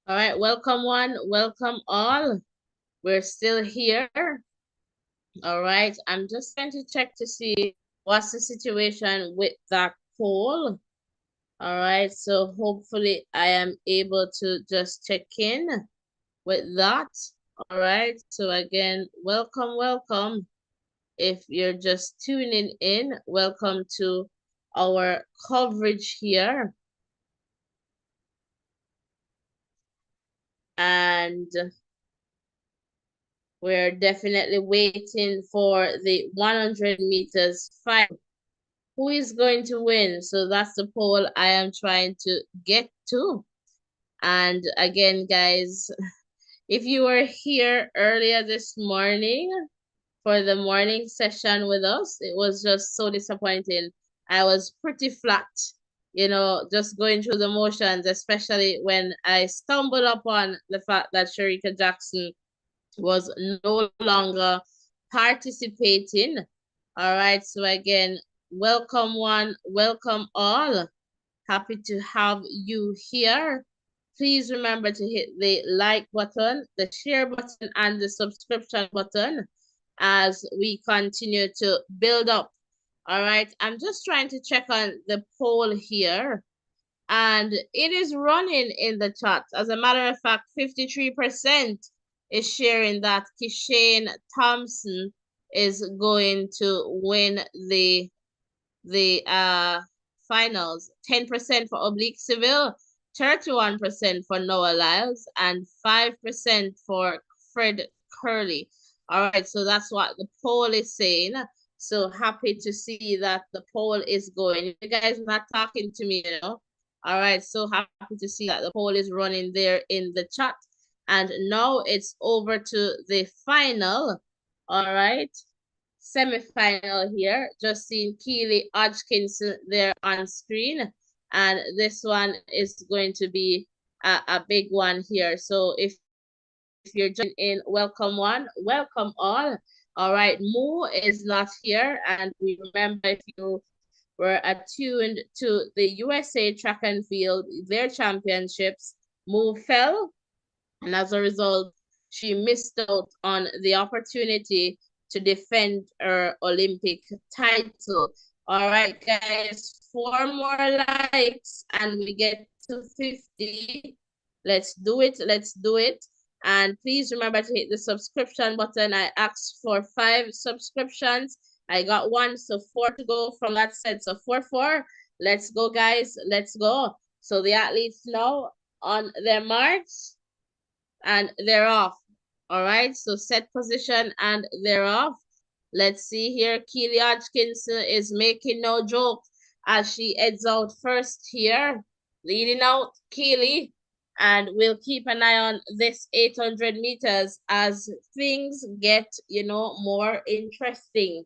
All right, welcome one, welcome all. We're still here. All right, I'm just going to check to see what's the situation with that poll. All right, so hopefully I am able to just check in with that. All right, so again, welcome, welcome. If you're just tuning in, welcome to our coverage here. And we're definitely waiting for the 100 meters final. Who is going to win? So that's the poll I am trying to get to. And again, guys, if you were here earlier this morning for the morning session with us, it was just so disappointing. I was pretty flat, you know, just going through the motions, especially when I stumbled upon the fact that Sherika Jackson was no longer participating. All right, so again, welcome one, welcome all. Happy to have you here. Please remember to hit the like button, the share button, and the subscription button as we continue to build up. All right, I'm just trying to check on the poll here, and it is running in the chat. As a matter of fact, 53% is sharing that Kishane Thompson is going to win the finals. 10% for Oblique Civil, 31% for Noah Lyles, and 5% for Fred Curley. All right, so that's what the poll is saying. So happy to see that the poll is going. You guys are not talking to me, you know. All right, so happy to see that the poll is running there in the chat. And now it's over to the final. All right, semifinal here. Just seeing Keely Hodgkinson there on screen. And this one is going to be a big one here. So if you're joining in, welcome one, welcome all. All right, Moo is not here. And we remember, if you were attuned to the USA track and field, their championships, Moo fell. And as a result, she missed out on the opportunity to defend her Olympic title. All right, guys, 4 more likes and we get to 50. Let's do it. Let's do it. And please remember to hit the subscription button. I asked for 5 subscriptions. I got 1, so 4 to go from that set. So 4. Let's go, guys. Let's go. So the athletes now on their march and they're off. All right, so set position and they're off. Let's see here. Keely Hodgkinson is making no joke as she heads out first here, leading out Keely. And we'll keep an eye on this 800 meters as things get, more interesting.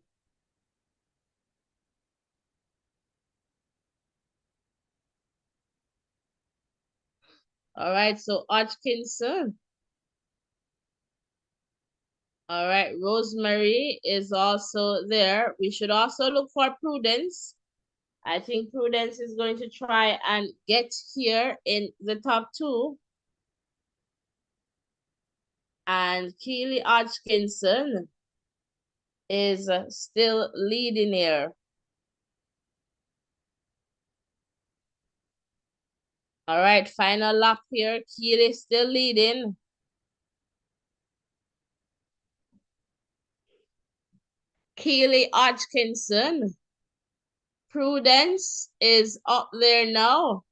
All right, so Hodgkinson. All right, Rosemary is also there. We should also look for Prudence. I think Prudence is going to try and get here in the top two. And Keely Hodgkinson is still leading here. All right, final lap here. Keely still leading. Keely Hodgkinson. Prudence is up there now.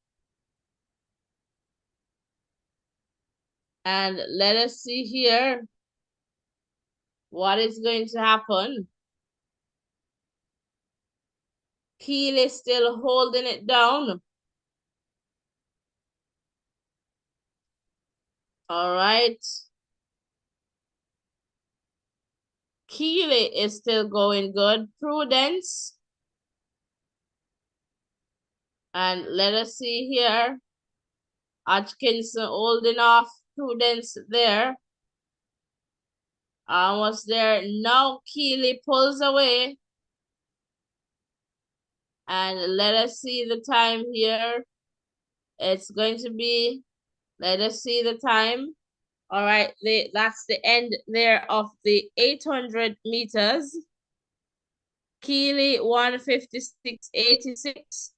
And let us see here what is going to happen. Keely still holding it down. All right. Keely is still going good. Prudence. And let us see here. Hodgkinson holding off Prudence there. Almost there. Now Keely pulls away. And let us see the time here. It's going to be, let us see the time. All right, that's the end there of the 800 meters. Keely 156.86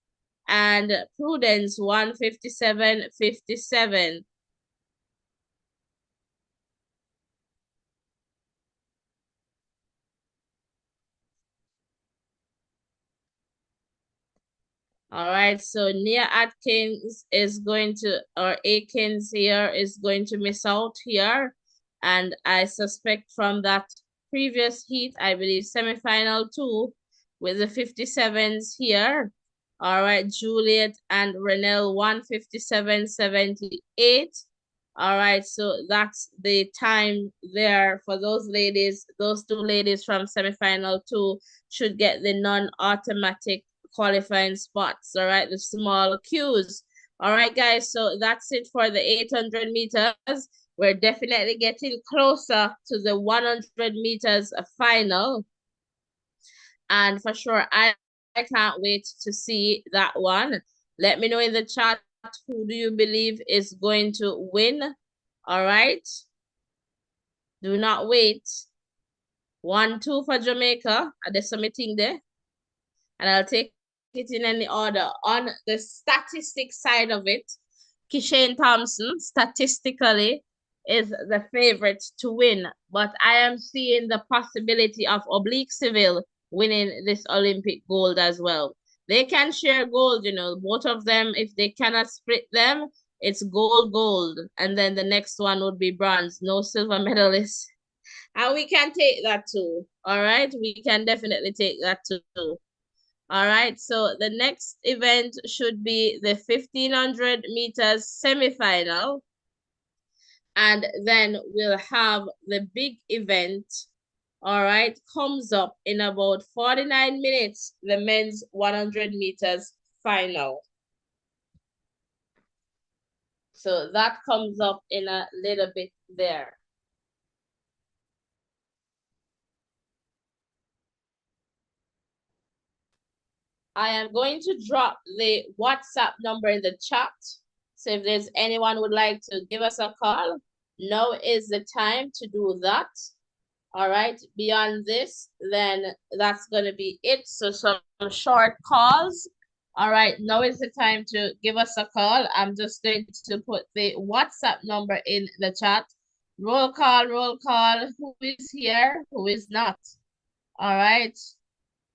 and Prudence 157.57. All right, so Nia Atkins is going to, or Akins here is going to miss out here. And I suspect from that previous heat, I believe semifinal 2 with the 57s here. All right, Juliet and Renelle 157.78. All right, so that's the time there for those ladies. Those two ladies from semifinal 2 should get the non-automatic qualifying spots. All right, the small queues. All right, guys, so that's it for the 800 meters. We're definitely getting closer to the 100 meters final. And for sure, I can't wait to see that one. Let me know in the chat, who do you believe is going to win? All right. Do not wait. 1-2 for Jamaica. Are they submitting there? And I'll take it in any order. On the statistic side of it, Kishane Thompson statistically is the favorite to win, but I am seeing the possibility of Oblique Civil winning this Olympic gold as well. They can share gold, both of them. If they cannot split them, it's gold, and then the next one would be bronze, no silver medalists. And we can take that too. All right, we can definitely take that too. All right, so the next event should be the 1500 meters semifinal. And then we'll have the big event, all right, comes up in about 49 minutes, the men's 100 meters final. So that comes up in a little bit there. I am going to drop the WhatsApp number in the chat. So if there's anyone who would like to give us a call, now is the time to do that. All right, beyond this, then that's going to be it. So some short calls. All right, now is the time to give us a call. I'm just going to put the WhatsApp number in the chat. Roll call, roll call. Who is here? Who is not? All right.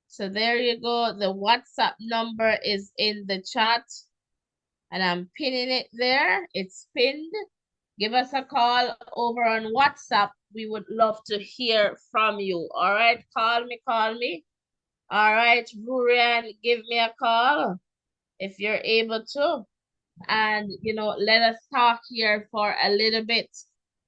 So there you go. The WhatsApp number is in the chat. And I'm pinning it there. It's pinned. Give us a call over on WhatsApp. We would love to hear from you. All right, call me, call me. All right, Rurian, give me a call if you're able to. And, let us talk here for a little bit.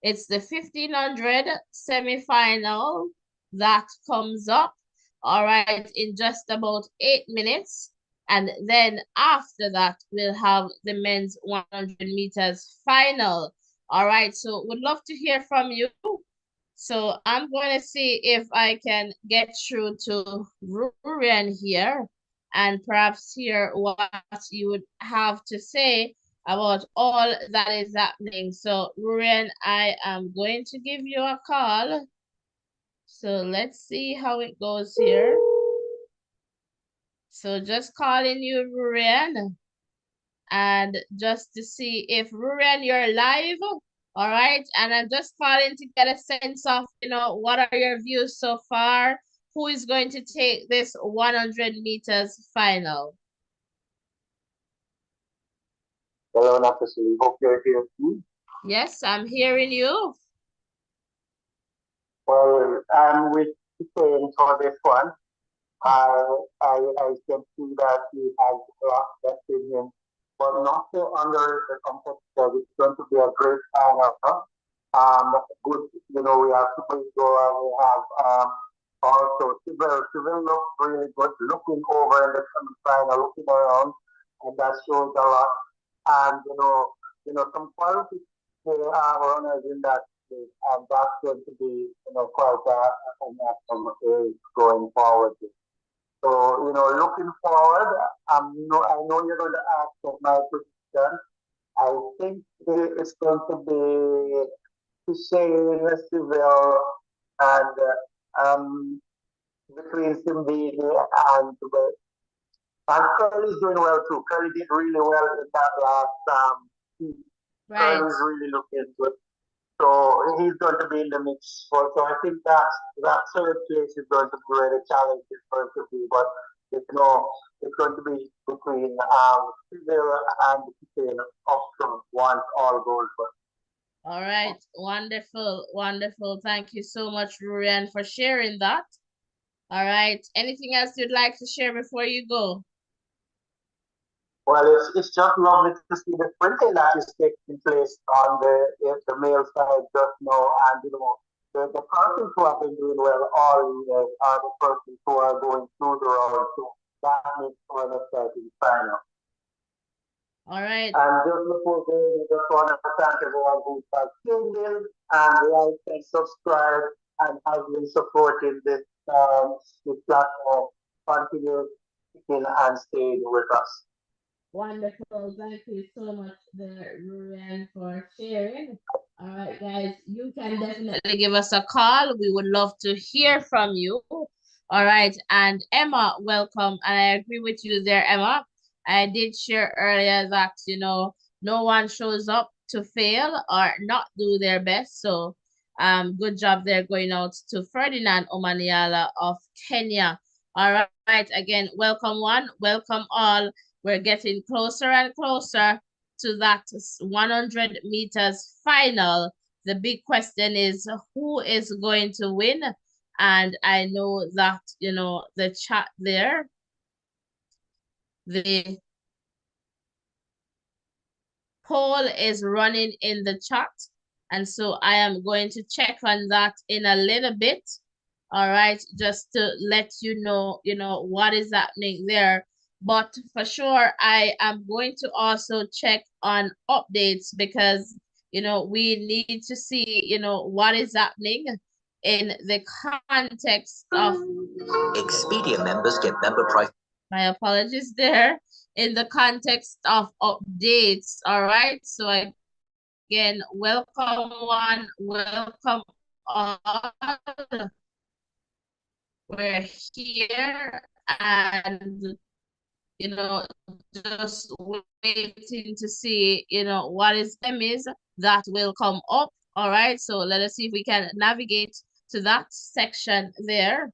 It's the 1500 semifinal that comes up, all right, in just about 8 minutes. And then after that, we'll have the men's 100 meters final. All right, so would love to hear from you. So I'm going to see if I can get through to Rurian here and perhaps hear what you would have to say about all that is happening. So Rurian, I am going to give you a call. So let's see how it goes here. So just calling you, Rurian, and just to see if Rurian, you're live. All right. And I'm just calling to get a sense of, what are your views so far? Who is going to take this 100 meters final? Hello, Nakasuli. Hope you're here too. Yes, I'm hearing you. Well, I'm with Hussein for this one. I can see that he has a lot left in him, but not so under the competitor. It's going to be a great final. Good, we have Super Eagle, we have also Civil. Civil looks really good, looking over in the semifinal, looking around, and that shows a lot. And some quality runners in that space, and that's going to be, quite a national going forward. So, looking forward, I know you're going to ask for my prediction. I think it's going to be Hussein Civil and between Simbini and Curly's doing well too. Curly did really well in that last heat. Right. Curly's really looking good. So he's going to be in the mix. So I think that third place is going to be where the challenge is going to be. But it's it's going to be between Civil and Hussein up front once all goes well. All right. Wonderful. Wonderful. Thank you so much, Rurian, for sharing that. All right. Anything else you'd like to share before you go? Well, it's just lovely to see the sprinting that is taking place on the male side just now, and the persons who have been doing well all year are the persons who are going through the round. So that makes for an exciting final. All right. And just before going, I just want to thank everyone who has tuned in and liked and subscribed and has been supporting this platform. Continue sticking and staying with us. Wonderful. Thank you so much there, Rurian, for sharing. All right, guys, you can definitely give us a call. We would love to hear from you. All right. And Emma, welcome. And I agree with you there, Emma. I did share earlier that, no one shows up to fail or not do their best. So good job there going out to Ferdinand Omaniala of Kenya. All right. Again, welcome one, welcome all. We're getting closer and closer to that 100 meters final. The big question is who is going to win? And I know that, the chat there, the poll is running in the chat. And so I am going to check on that in a little bit. All right, just to let you know, what is happening there. But for sure, I am going to also check on updates because, we need to see, what is happening in the context of Expedia members get member price. My apologies there. In the context of updates, all right? So again, welcome one, welcome all. We're here and just waiting to see what is that will come up. All right, so let us see if we can navigate to that section there.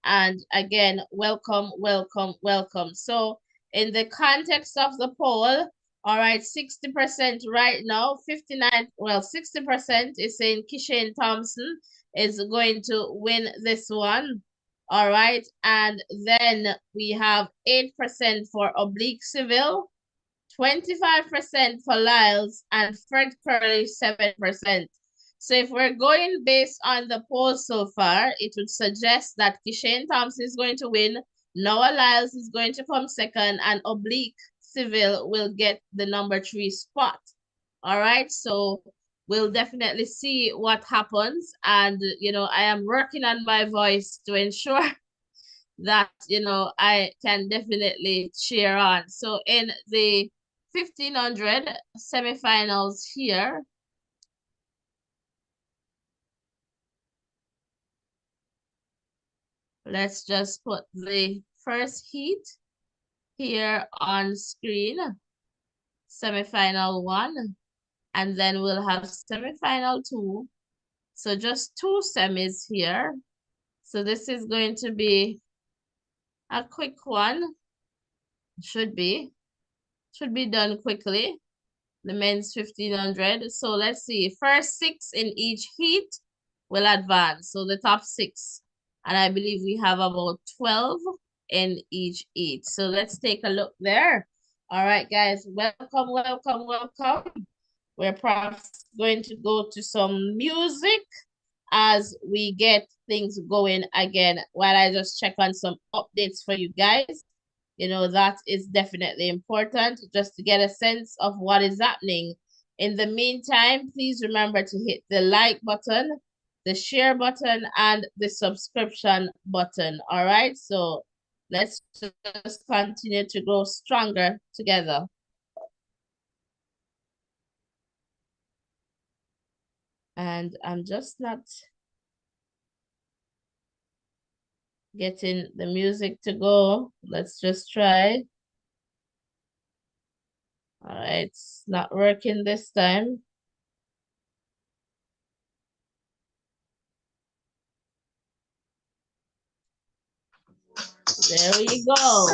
And again, welcome, welcome, welcome. So in the context of the poll, all right, 60% right now, 59, well, 60% is saying Kishane Thompson is going to win this one. All right. And then we have 8% for oblique civil, 25% for Lyles, and Fred Curley 7%. So if we're going based on the polls so far, it would suggest that Kishane Thompson is going to win, Noah Lyles is going to come second, and oblique civil will get the number 3 spot. All right, so we'll definitely see what happens. And, I am working on my voice to ensure that, I can definitely cheer on. So in the 1500 semifinals here, let's just put the first heat here on screen, semifinal 1, and then we'll have semifinal 2. So just 2 semis here. So this is going to be a quick one. Should be done quickly. The men's 1500. So let's see. First 6 in each heat will advance. So the top 6. And I believe we have about 12 in each heat. So let's take a look there. All right, guys. Welcome, welcome, welcome. We're perhaps going to go to some music as we get things going again while I just check on some updates for you guys. That is definitely important just to get a sense of what is happening. In the meantime, please remember to hit the like button, the share button, and the subscription button. All right, so let's just continue to grow stronger together. And I'm just not getting the music to go. Let's just try. All right, it's not working this time. There we go.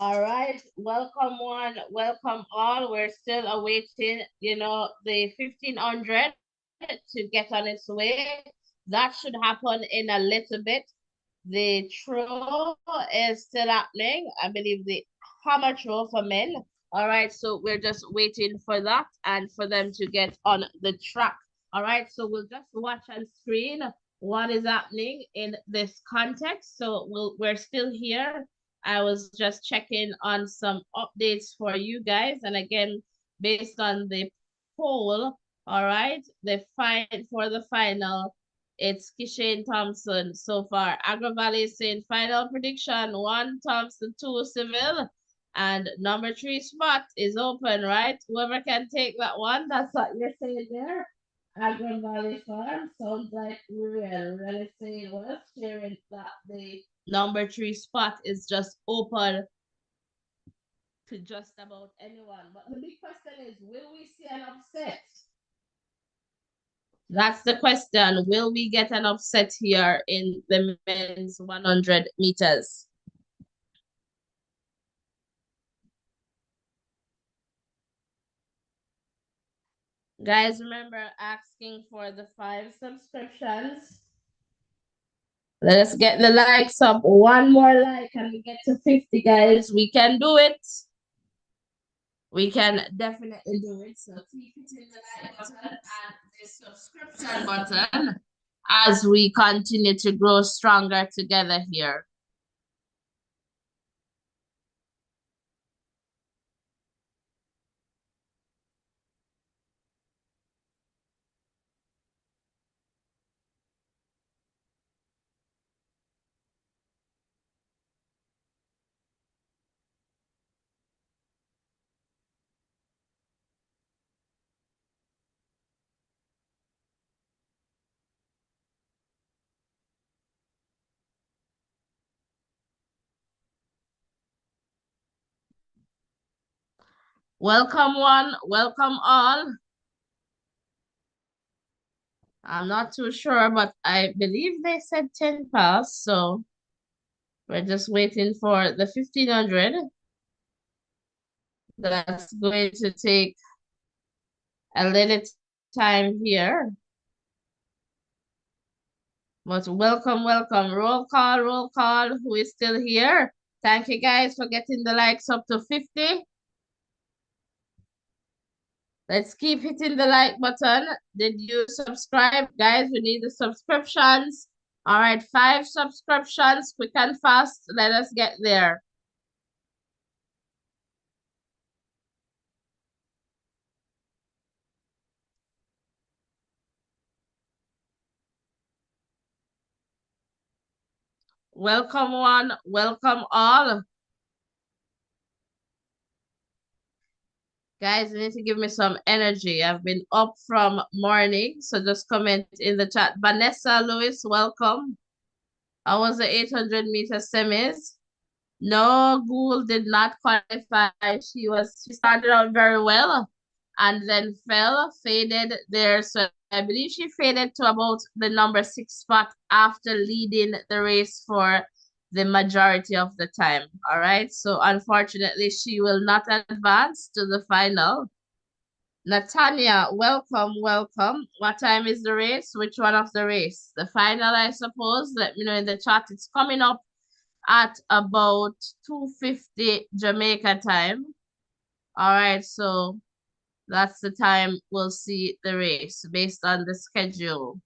All right, welcome one, welcome all. We're still awaiting, the 1500 to get on its way. That should happen in a little bit. The throw is still happening. I believe the hammer throw for men. All right, so we're just waiting for that and for them to get on the track. All right, so we'll just watch on screen what is happening in this context. So we're still here. I was just checking on some updates for you guys. And again, based on the poll, all right, the fight for the final, it's Kishane Thompson so far. Agra Valley is saying final prediction, 1 Thompson, 2 Seville. And number 3 spot is open, right? Whoever can take that one, that's what you're saying there. Agra Valley Farm sounds like real. Really saying was sharing that the number 3 spot is just open to just about anyone. But the big question is, will we see an upset? That's the question. Will we get an upset here in the men's 100 meters? Guys, remember asking for the 5 subscriptions. Let us get the likes up. One more like and we get to 50, guys. We can do it. We can definitely do it. So keep hitting the like button and the subscription button as we continue to grow stronger together here. Welcome one, welcome all. I'm not too sure, but I believe they said 10 past, so we're just waiting for the 1500. That's going to take a little time here. But welcome, welcome. Roll call, roll call. Who is still here? Thank you guys for getting the likes up to 50. Let's keep hitting the like button. Did you subscribe? Guys, we need the subscriptions. All right, 5 subscriptions, quick and fast. Let us get there. Welcome one, welcome all. Guys, you need to give me some energy. I've been up from morning, so just comment in the chat. Vanessa Lewis, welcome. How was the 800-meter semis? No, Gould did not qualify. She started out very well and then faded there. So I believe she faded to about the number 6 spot after leading the race for the majority of the time. All right. So unfortunately, she will not advance to the final. Natanya, welcome, welcome. What time is the race? Which one of the race? The final, I suppose. Let me know in the chat. It's coming up at about 2:50 Jamaica time. All right, so that's the time we'll see the race based on the schedule.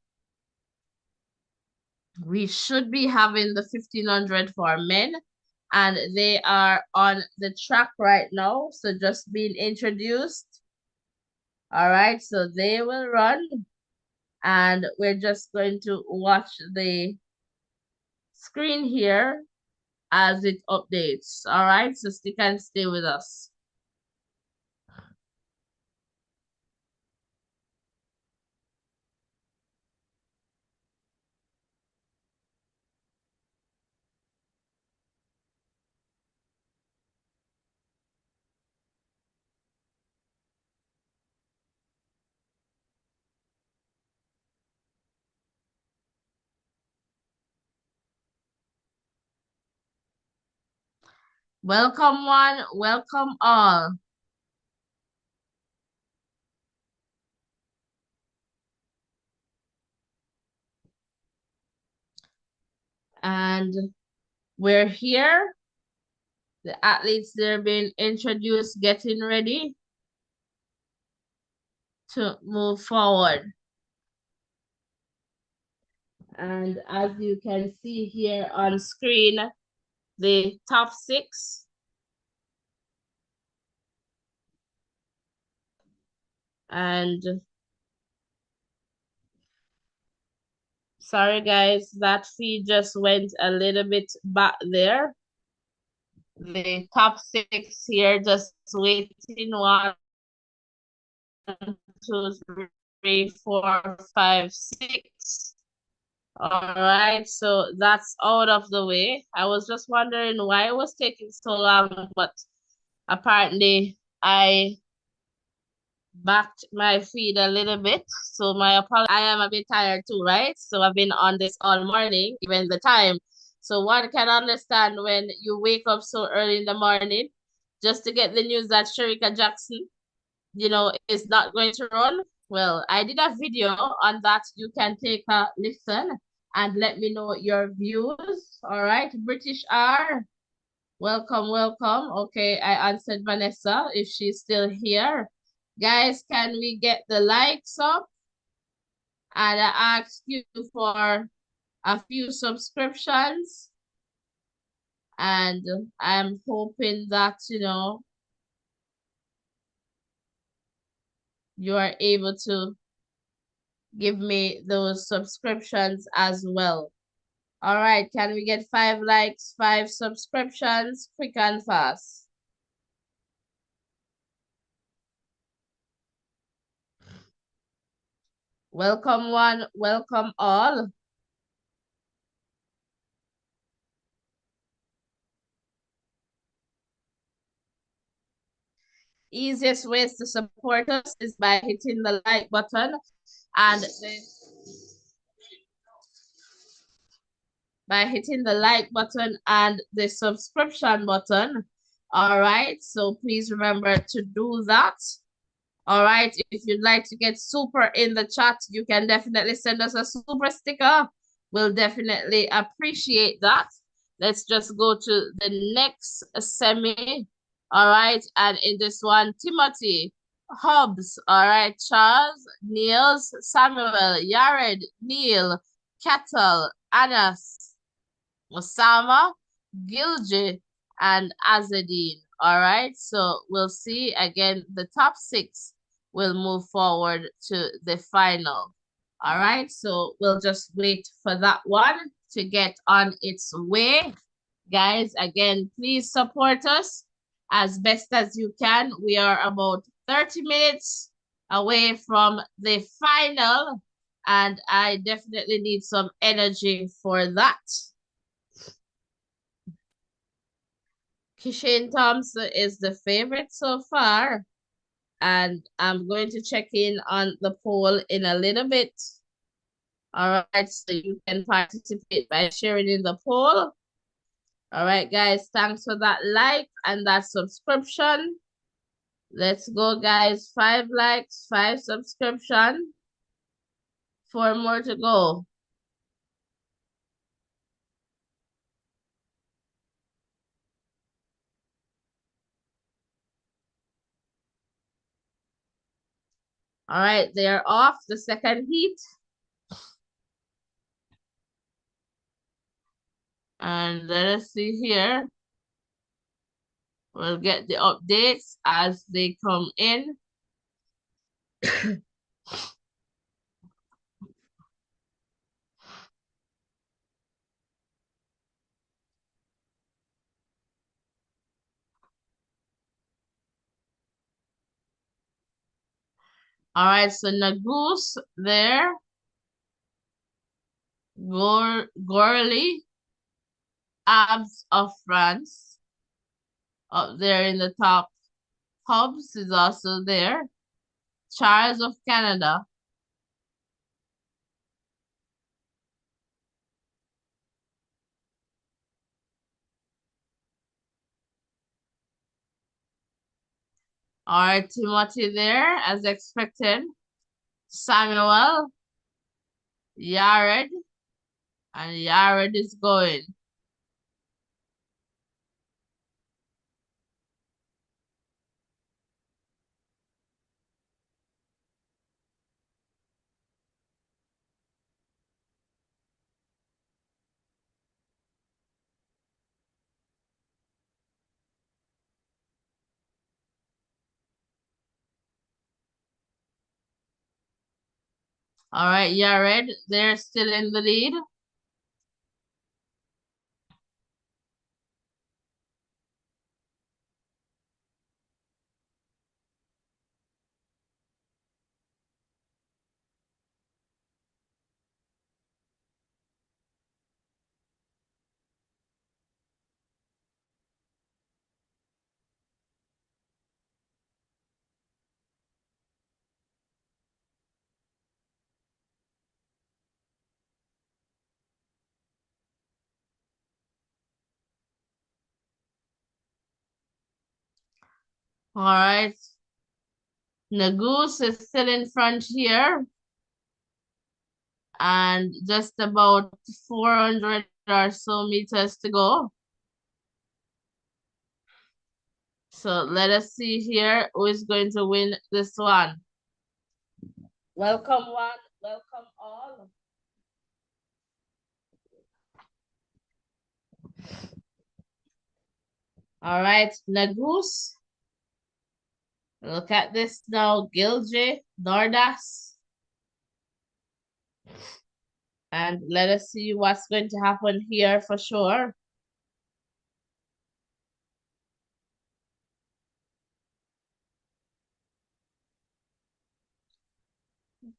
We should be having the 1500 for men, and they are on the track right now. So just being introduced. All right, so they will run, and we're just going to watch the screen here as it updates. All right, so stick and stay with us. Welcome one, welcome all. And we're here. The athletes, they're being introduced, getting ready to move forward. And as you can see here on screen, the top 6. And sorry guys, that feed just went a little bit back there. The top 6 here just waiting. 1, 2, 3, 4, 5, 6. All right, so that's out of the way. I was just wondering why it was taking so long, but apparently I backed my feed a little bit. So my apologies. I am a bit tired too, right? So I've been on this all morning, even the time. So one can understand when you wake up so early in the morning just to get the news that Sherika Jackson, is not going to run. Well, I did a video on that. You can take a listen and let me know your views. All right, British R. Welcome, welcome. Okay, I answered Vanessa if she's still here. Guys, can we get the likes up? And I asked you for a few subscriptions. And I'm hoping that, you are able to give me those subscriptions as well. All right, can we get 5 likes, 5 subscriptions, quick and fast? Welcome one, welcome all. Easiest ways to support us is by hitting the like button and the subscription button. All right, so please remember to do that. All right, if you'd like to get super in the chat, you can definitely send us a super sticker. We'll definitely appreciate that. Let's just go to the next semi. All right, and in this one, Timothy, Hobbs, all right, Charles, Niels, Samuel, Yared, Neil, Kettle, Anas, Osama, Gilji, and Azadine. All right, so we'll see again. The top 6 will move forward to the final. All right, so we'll just wait for that one to get on its way. Guys, again, please support us as best as you can. We are about 30 minutes away from the final, and I definitely need some energy for that. Kishane Thompson is the favorite so far. And I'm going to check in on the poll in a little bit. All right, so you can participate by sharing in the poll. All right, guys, thanks for that like and that subscription. Let's go, guys. 5 likes, 5 subscription. 4 more to go. All right, they are off the second heat. And let us see here. We'll get the updates as they come in. All right, so Nagus there. Gorley, Abs of France, up there in the top. Hobbs is also there. Charles of Canada. All right, Timothy there, as expected. Samuel, Yared, And Yared is going. All right, Yared, they're still in the lead. All right. Nagus is still in front here. And just about 400 or so meters to go. So let us see here who is going to win this one. Welcome one, welcome all. All right, Nagus. Look at this now, Gilje, Nordas. And let us see what's going to happen here for sure.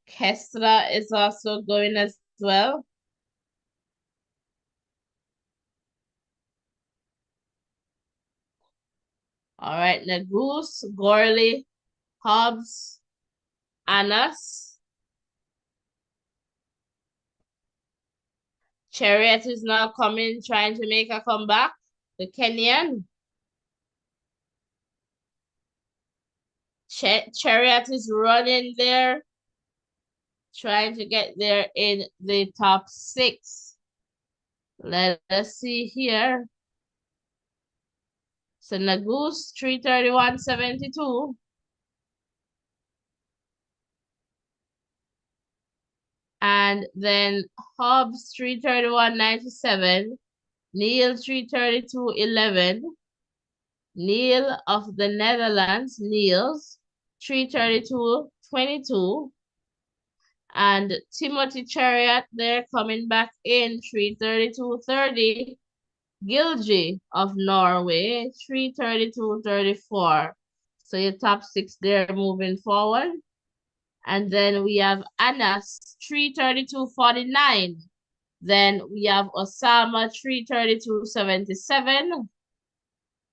Kestra is also going as well. All right, Nagus, Gorley, Hobbs, Anas. Chariot is now coming, trying to make a comeback. The Kenyan. Chariot is running there, trying to get there in the top 6. Let us see here. So Nagus 331.72. And then Hobbs 331.97. Neil 332.11. Neil of the Netherlands, Niels 332.22. And Timothy Chariot there coming back in 332.30. Gilji of Norway 332.34. So your top 6 there moving forward. And then we have Anas 332.49. Then we have Osama 332.77.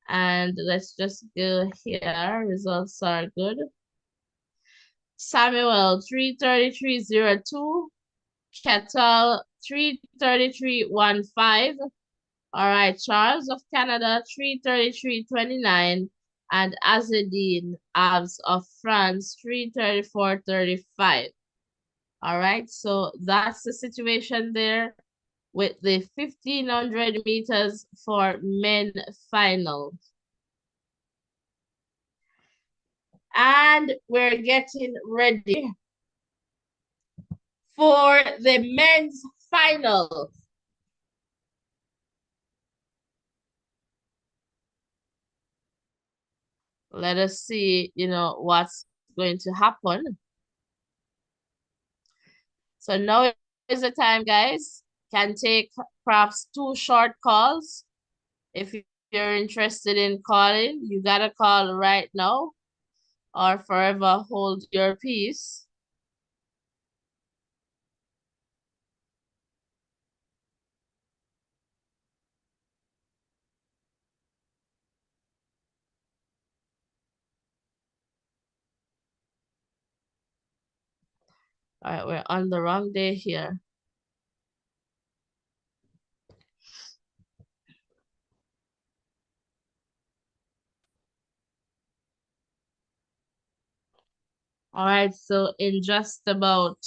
And let's just go here. Results are good. Samuel 333.02. Kettle 333.15. All right, Charles of Canada 333.29. And Azedine Abs of France 334.35. All right, so that's the situation there with the 1500 meters for men final. And we're getting ready for the men's final. Let us see, what's going to happen. So now is the time, guys. Can take perhaps 2 short calls. If you're interested in calling, you gotta call right now or forever hold your peace. All right, we're on the wrong day here. All right, so in just about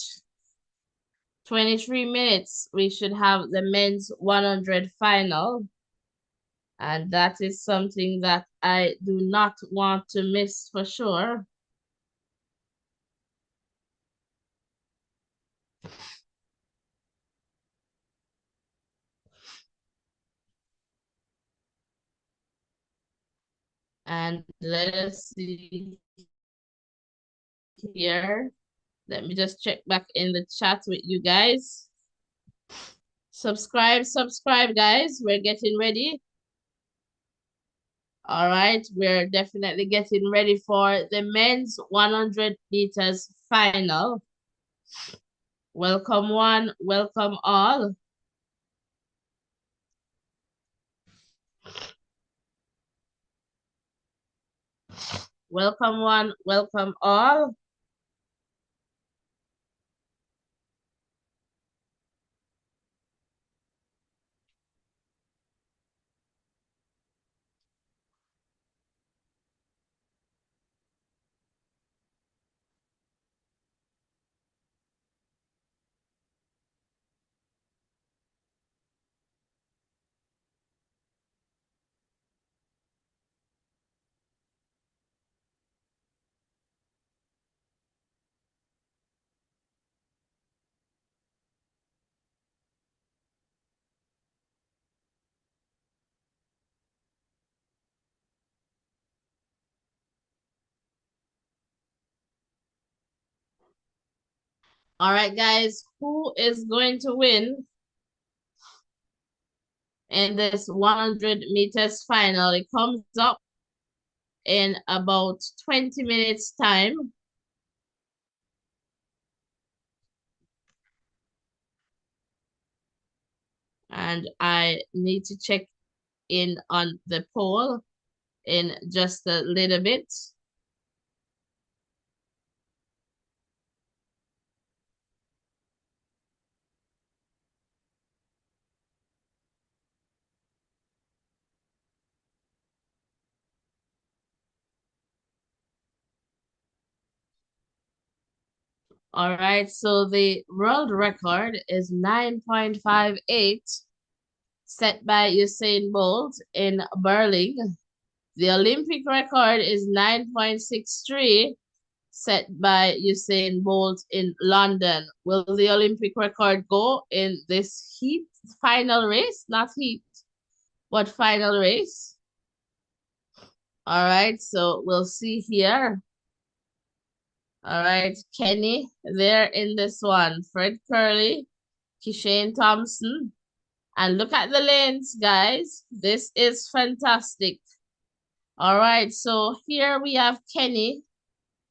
23 minutes, we should have the men's 100 final. And that is something that I do not want to miss for sure. And let us see here. Let me just check back in the chat with you guys. Subscribe, guys. We're getting ready. All right, we're definitely getting ready for the men's 100 meters final. Welcome one, welcome all. Welcome one, welcome all. All right, guys, who is going to win in this 100 meters final? It comes up in about 20 minutes time. And I need to check in on the poll in just a little bit. All right, so the world record is 9.58 set by Usain Bolt in Berlin. The Olympic record is 9.63 set by Usain Bolt in London. Will the Olympic record go in this heat final race? Not heat, but final race. All right, so we'll see here. All right, Kenny, there in this one. Fred Curley, Kishane Thompson. And look at the lanes, guys. This is fantastic. All right, so here we have Kenny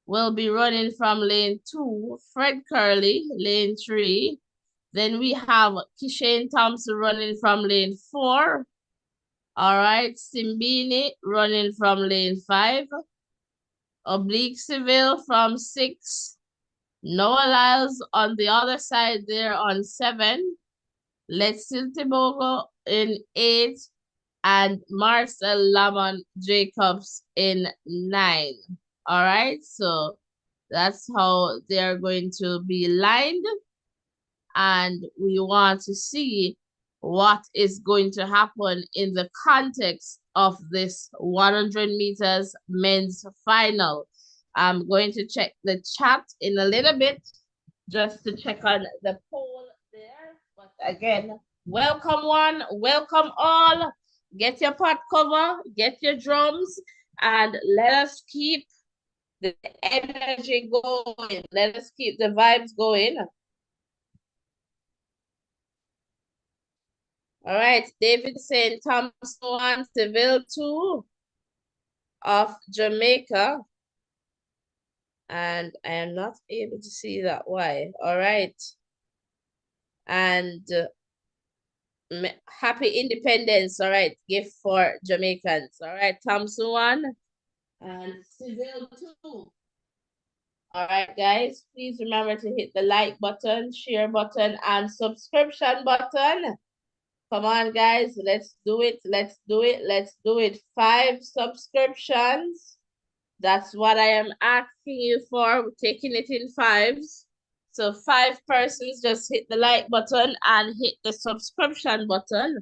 will be running from lane 2, Fred Curley, lane 3. Then we have Kishane Thompson running from lane 4. All right, Simbini running from lane 5. Oblique Seville from 6. Noah Lyles on the other side there on 7. Let's Tibogo in 8. And Marcel Lamont Jacobs in 9. All right, so that's how they're going to be lined. And we want to see what is going to happen in the context of this 100 meters men's final. I'm going to check the chat in a little bit just to check on the poll there. But again, welcome one, welcome all. Get your pot cover, get your drums, and let us keep the energy going. Let us keep the vibes going. All right, David saying Thompson 1, Seville 2 of Jamaica. And I am not able to see that. Why? All right. And happy independence. All right, gift for Jamaicans. All right, Thompson 1 and Seville 2. All right, guys, please remember to hit the like button, share button, and subscription button. Come on, guys, let's do it. Let's do it. Let's do it. 5 subscriptions. That's what I am asking you for. We're taking it in 5s. So 5 persons just hit the like button and hit the subscription button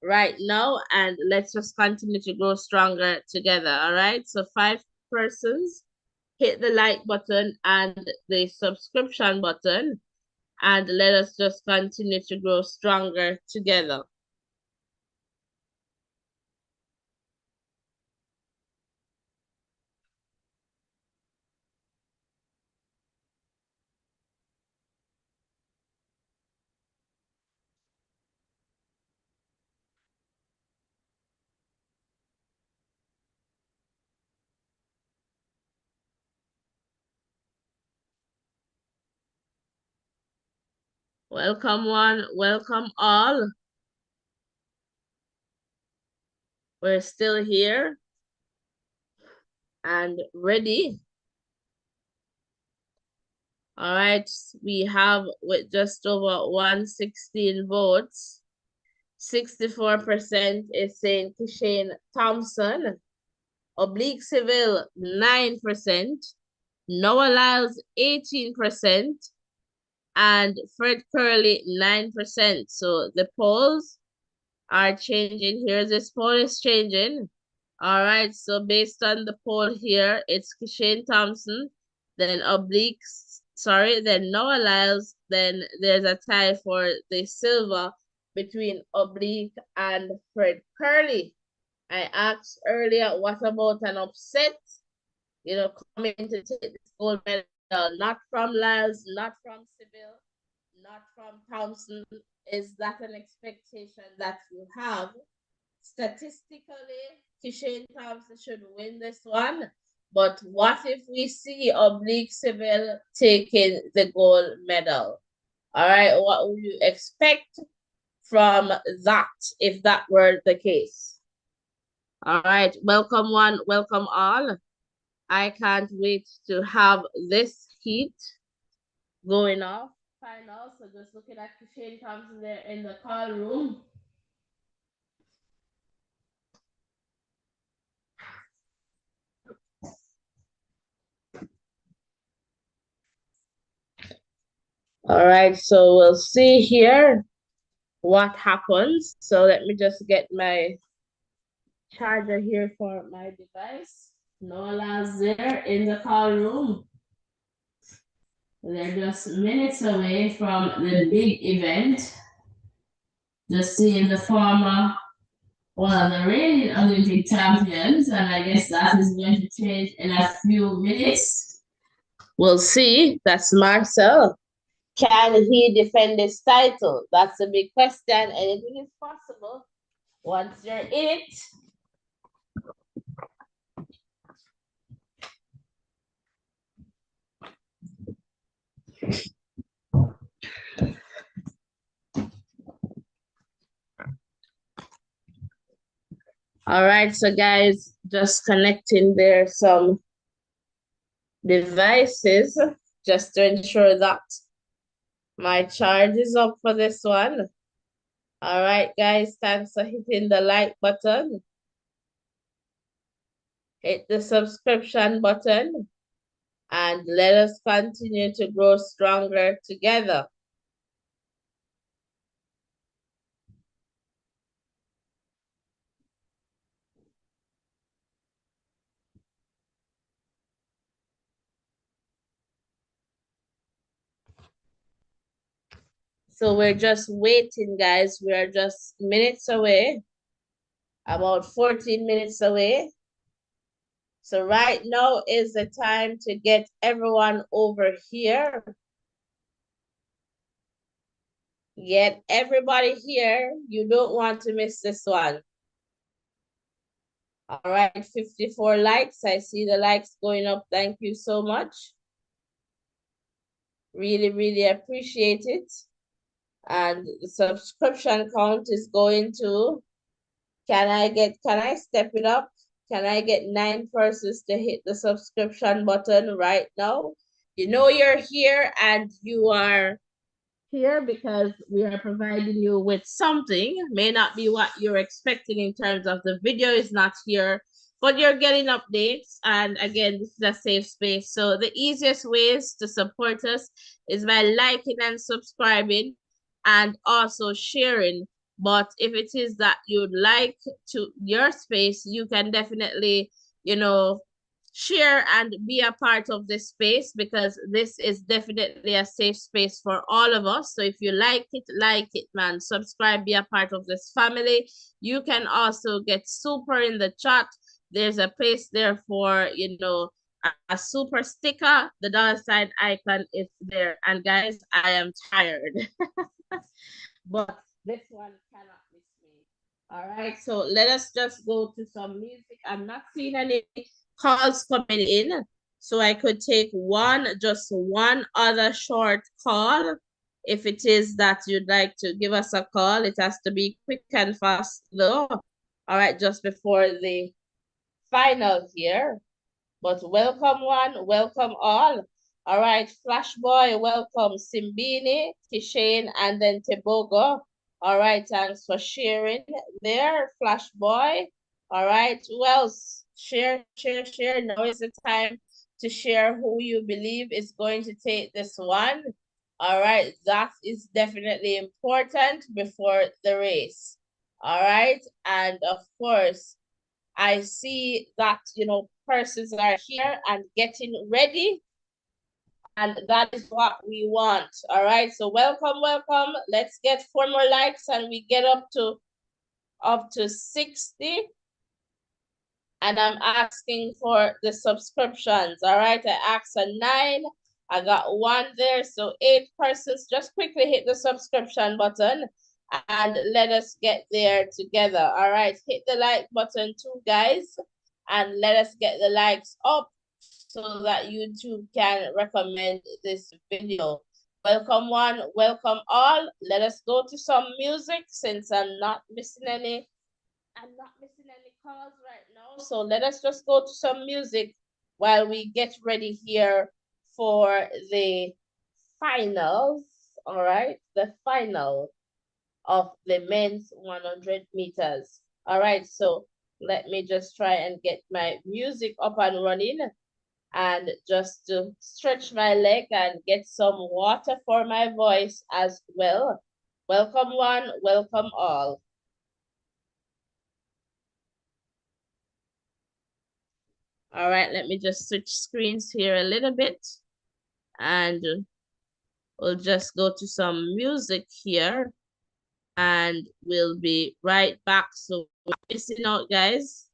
right now, and let's just continue to grow stronger together. All right, so 5 persons hit the like button and the subscription button, and let us just continue to grow stronger together. Welcome one, welcome all. We're still here and ready. All right, we have with just over 116 votes, 64% is saying Kishane Thompson, Oblique Civil 9%, Noah Lyles 18%, and Fred Curley 9%. So the polls are changing here. This poll is changing. All right, so based on the poll here, it's Kishane Thompson, then then Noah Lyles, then there's a tie for the silver between Oblique and Fred Curley. I asked earlier, what about an upset? You know, coming to take this gold medal, not from Lyles, not from Sybil, not from Thompson. Is that an expectation that you have? Statistically, Kishane Thompson should win this one. But what if we see Oblique Civil taking the gold medal? All right, what would you expect from that if that were the case? All right, welcome one, welcome all. I can't wait to have this heat going off. Final. So just looking at Kishane Thompson there in the call room. All right, so we'll see here what happens. So let me just get my charger here for my device. Nola's there in the call room. They're just minutes away from the big event. Just seeing the former, well, the reigning Olympic champions, and I guess that is going to change in a few minutes. We'll see. That's Marcel. Can he defend his title? That's a big question. Anything is possible once you're in it. All right, so guys, just connecting there some devices just to ensure that my charge is up for this one. All right, guys, thanks for hitting the like button. Hit the subscription button and let us continue to grow stronger together. So we're just waiting, guys. We are just minutes away, about 14 minutes away. So right now is the time to get everyone over here. Get everybody here. You don't want to miss this one. All right, 54 likes. I see the likes going up. Thank you so much. Really, really appreciate it. And the subscription count is going to, can I step it up? Can I get 9 persons to hit the subscription button right now? You know you're here and you are here because we are providing you with something. May not be what you're expecting in terms of the video is not here but you're getting updates. And again, this is a safe space. So the easiest ways to support us is by liking and subscribing and also sharing. But if it is that you'd like to your space, you can definitely, share and be a part of this space, because this is definitely a safe space for all of us. So if you like it, man. Subscribe, be a part of this family. You can also get super in the chat. There's a place there for, a super sticker. The $ icon is there. And guys, I am tired. But this one cannot miss me. All right, so let us just go to some music. I'm not seeing any calls coming in, so I could take just one other short call. If it is that you'd like to give us a call, it has to be quick and fast though. All right, just before the final here. But welcome one, welcome all. All right, Flash Boy, welcome Simbini, Kishane, and then Tebogo. All right, thanks for sharing there, Flash Boy. All right, who else? Share, share, share. Now is the time to share who you believe is going to take this one. All right, that is definitely important before the race. All right, and of course, I see that, persons are here and getting ready. And that is what we want. All right. So welcome, welcome. Let's get 4 more likes and we get up to 60. And I'm asking for the subscriptions. All right. I asked a 9. I got 1 there. So 8 persons. Just quickly hit the subscription button and let us get there together. All right. Hit the like button too, guys. And let us get the likes up so that YouTube can recommend this video. Welcome one, welcome all. Let us go to some music since I'm not missing any calls right now. So let us just go to some music while we get ready here for the finals. All right, the final of the men's 100 meters. All right, so let me just try and get my music up and running, and just to stretch my leg and get some water for my voice as well. Welcome one, welcome all. All right, let me just switch screens here a little bit, and we'll just go to some music here, and we'll be right back. So we're missing out, guys.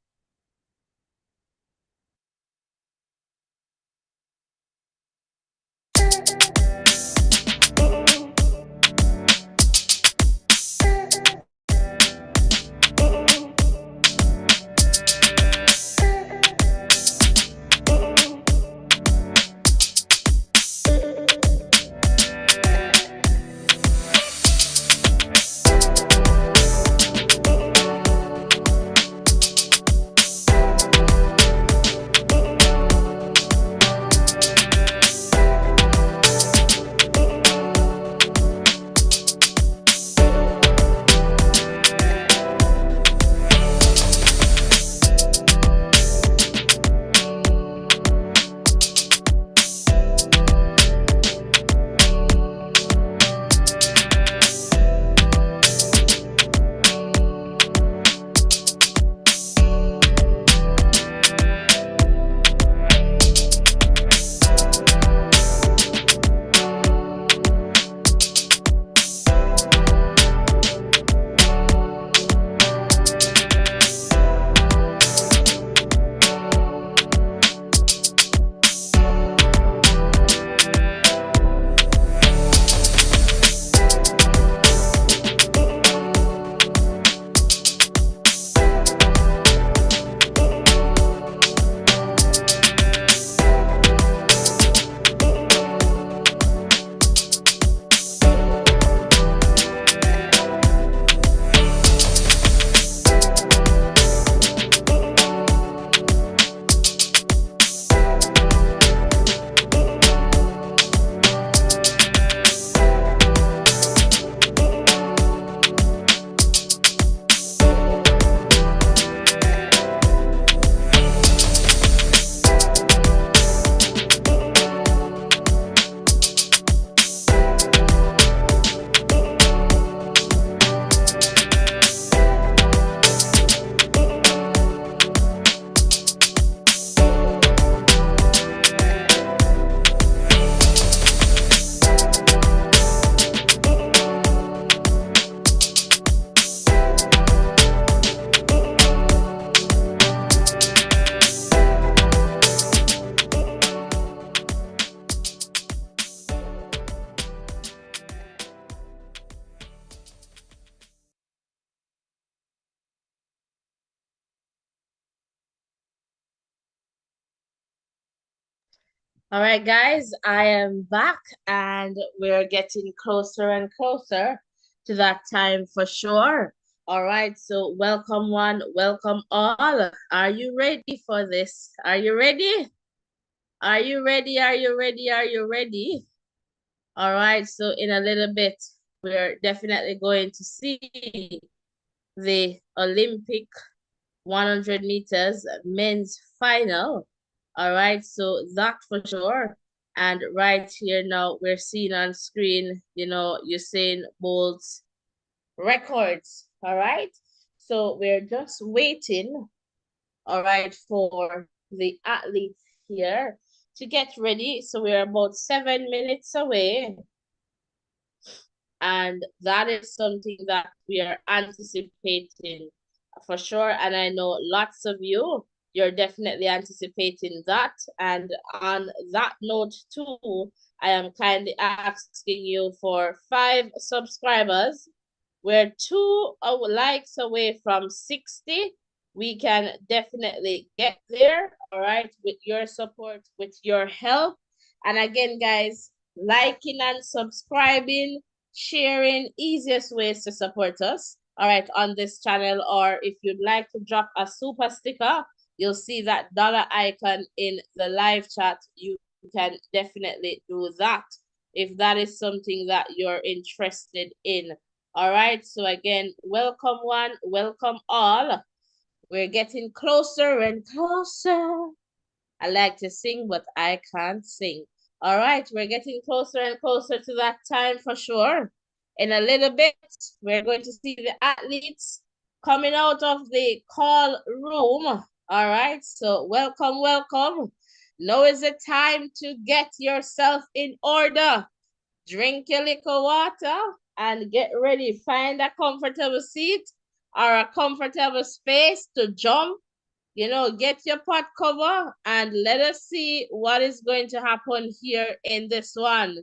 All right, guys, I am back and we're getting closer and closer to that time for sure. All right, so welcome one, welcome all. Are you ready for this? Are you ready? Are you ready? Are you ready? Are you ready? All right, so in a little bit, we're definitely going to see the Olympic 100 meters men's final. All right, so that for sure. And right here now, we're seeing on screen, Usain Bolt's records. All right, so we're just waiting, all right, for the athletes here to get ready. So we're about 7 minutes away. And that is something that we are anticipating for sure. And I know lots of you're definitely anticipating that. And on that note, too, I am kindly asking you for 5 subscribers. We're 2 likes away from 60. We can definitely get there, all right, with your support, with your help. And again, guys, liking and subscribing, sharing, easiest ways to support us, all right, on this channel. Or if you'd like to drop a super sticker, you'll see that dollar icon in the live chat. You can definitely do that if that is something that you're interested in. All right, so again, welcome one, welcome all. We're getting closer and closer. I like to sing, but I can't sing. All right, we're getting closer and closer to that time for sure. In a little bit, we're going to see the athletes coming out of the call room. All right, so welcome, welcome. Now is the time to get yourself in order. Drink your liquor water and get ready. Find a comfortable seat or a comfortable space to jump. Get your pot cover and let us see what is going to happen here in this one.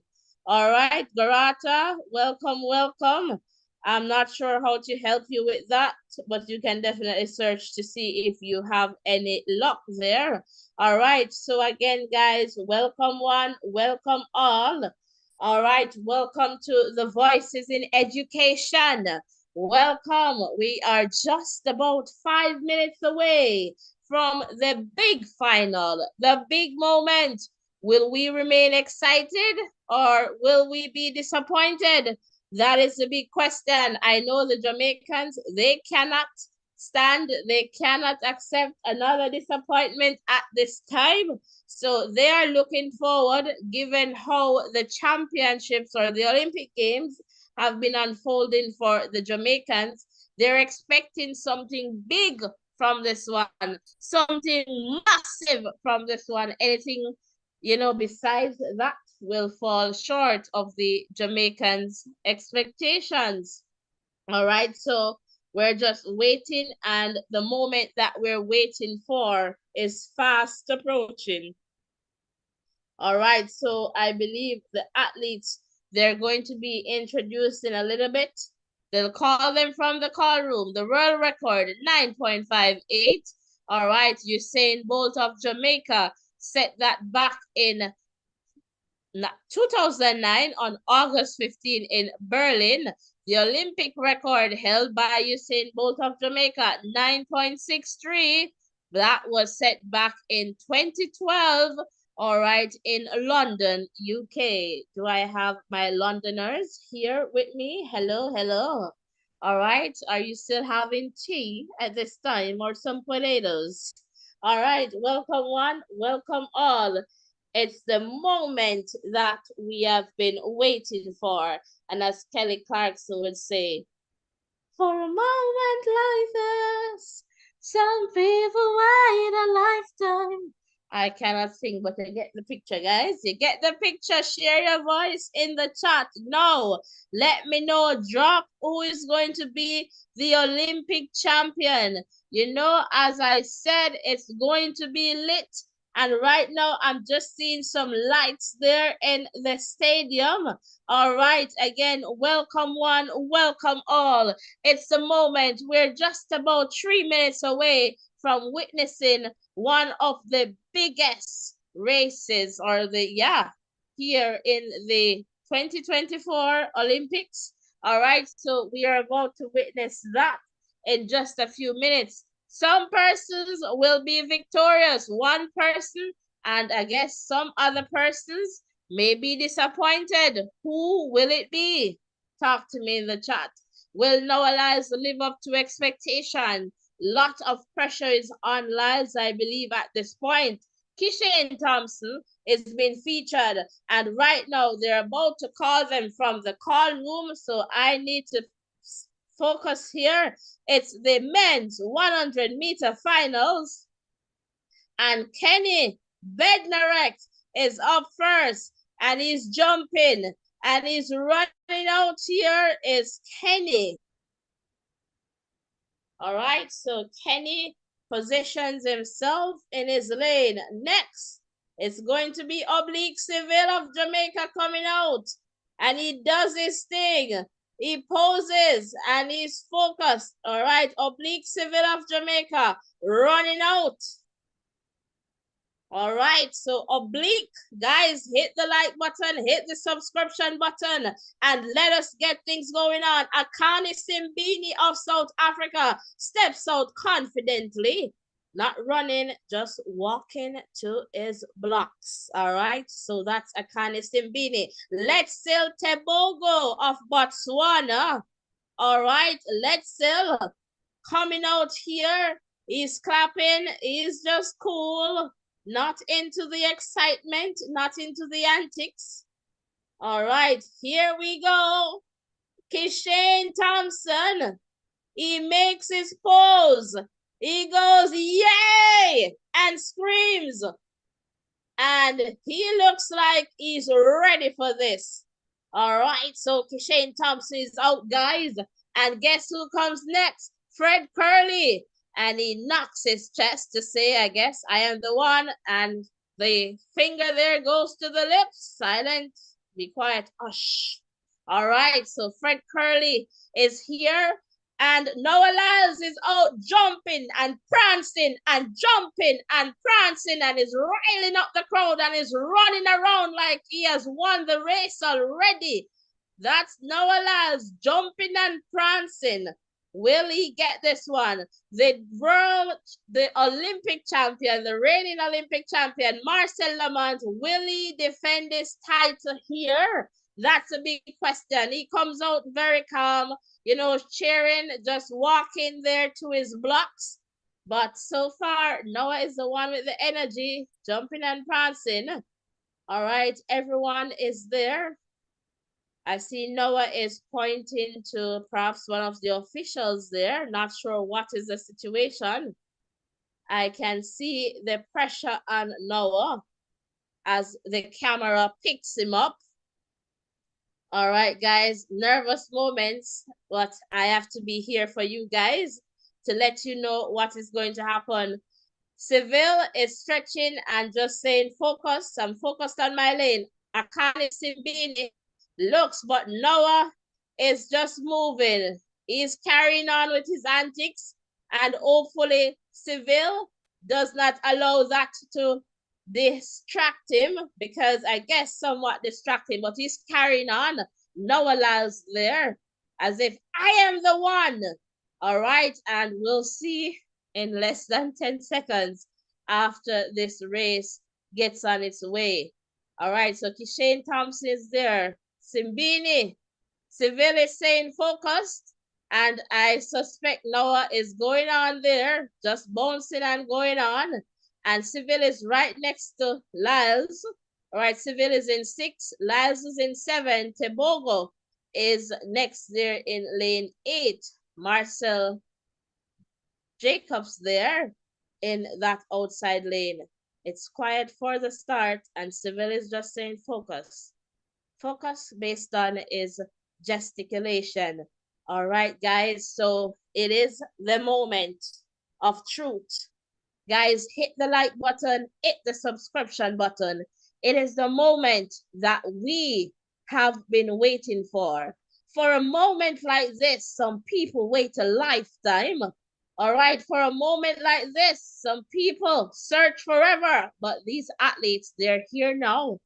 All right, Garata, welcome, welcome. I'm not sure how to help you with that, but you can definitely search to see if you have any luck there. All right, so again, guys, welcome one, welcome all. All right, welcome to the Voices in Education. Welcome. We are just about 5 minutes away from the big final, the big moment. Will we remain excited or will we be disappointed? That is the big question. I know the Jamaicans, they cannot stand, they cannot accept another disappointment at this time. So they are looking forward, given how the championships or the Olympic Games have been unfolding for the Jamaicans. They're expecting something big from this one, something massive from this one. Anything, besides that will fall short of the Jamaicans' expectations. All right, so we're just waiting, and the moment that we're waiting for is fast approaching. All right, so I believe the athletes, they're going to be introduced in a little bit. They'll call them from the call room. The world record, 9.58. All right, Usain Bolt of Jamaica set that back in 2009 on August 15 in Berlin. The Olympic record held by Usain Bolt of Jamaica, 9.63. That was set back in 2012, all right, in London, UK. Do I have my Londoners here with me? Hello, hello. All right, are you still having tea at this time or some potatoes? All right, welcome one, welcome all. It's the moment that we have been waiting for. And as Kelly Clarkson would say, for a moment like this, some people wait a lifetime. I cannot sing, but you get the picture, guys. You get the picture. Share your voice in the chat. No, let me know. Drop who is going to be the Olympic champion. As I said, it's going to be lit. And right now, I'm just seeing some lights there in the stadium. All right, again, welcome one, welcome all. It's the moment. We're just about 3 minutes away from witnessing one of the biggest races or here in the 2024 Olympics. All right, so we are about to witness that in just a few minutes. Some persons will be victorious, one person, and I guess some other persons may be disappointed. Who will it be? Talk to me in the chat. Will Noah Lyles live up to expectation? Lot of pressure is on Lyles, I believe, at this point. Kishane Thompson is being featured, and right now they're about to call them from the call room, so I need to focus here. It's the men's 100-meter finals, and Kenny Bednarek is up first, and he's jumping, and he's running out. Here is Kenny. All right, so Kenny positions himself in his lane. Next, it's going to be Oblique Civil of Jamaica coming out. And he does his thing. He poses and he's focused. All right, Oblique Civil of Jamaica running out. All right, so Oblique, guys, hit the like button, hit the subscription button, and let us get things going on. Akani Simbini of South Africa steps out confidently, not running, just walking to his blocks. All right, so that's Akani Simbini. Let's Sil Tebogo of Botswana. All right, Let's Sil coming out here. He's clapping, he's just cool. Not into the excitement, not into the antics. All right, here we go. Kishane Thompson, he makes his pose. He goes, yay, and screams. And he looks like he's ready for this. All right, so Kishane Thompson is out, guys. And guess who comes next? Fred Curley. And he knocks his chest to say, I guess, I am the one. And the finger there goes to the lips. Silent. Be quiet. Hush. All right. So Fred Curley is here. And Noah Lyles is out jumping and prancing and jumping and prancing and is riling up the crowd and is running around like he has won the race already. That's Noah Lyles jumping and prancing. Will he get this one? The Olympic champion, the reigning Olympic champion, Marcel Lamont, will he defend his title here? That's a big question. He comes out very calm, you know, cheering, just walking there to his blocks. But so far, Noah is the one with the energy, jumping and prancing. All right, everyone is there. I see Noah is pointing to perhaps one of the officials there. Not sure what is the situation. I can see the pressure on Noah as the camera picks him up. All right, guys, nervous moments, but I have to be here for you guys to let you know what is going to happen. Seville is stretching and just saying, focus, I'm focused on my lane. Akani Simbini looks, but Noah is just moving. He's carrying on with his antics, and hopefully Seville does not allow that to distract him, because I guess somewhat distracting, but he's carrying on. Noah Lyles there as if I am the one. All right, and we'll see in less than 10 seconds after this race gets on its way. All right, so Kishane Thompson is there. Simbini, Seville is saying focused, and I suspect Noah is going on there, just bouncing and going on. And Seville is right next to Lyles. All right, Seville is in 6, Lyles is in 7, Tebogo is next there in lane 8. Marcel Jacobs there in that outside lane. It's quiet for the start, and Seville is just saying focus. Focus based on his gesticulation. All right, guys, so it is the moment of truth. Guys, hit the like button, hit the subscription button. It is the moment that we have been waiting for. For a moment like this, some people wait a lifetime. All right, for a moment like this, some people search forever, but these athletes, they're here now.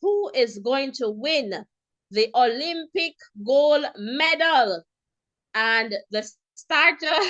Who is going to win the Olympic gold medal? And the starter,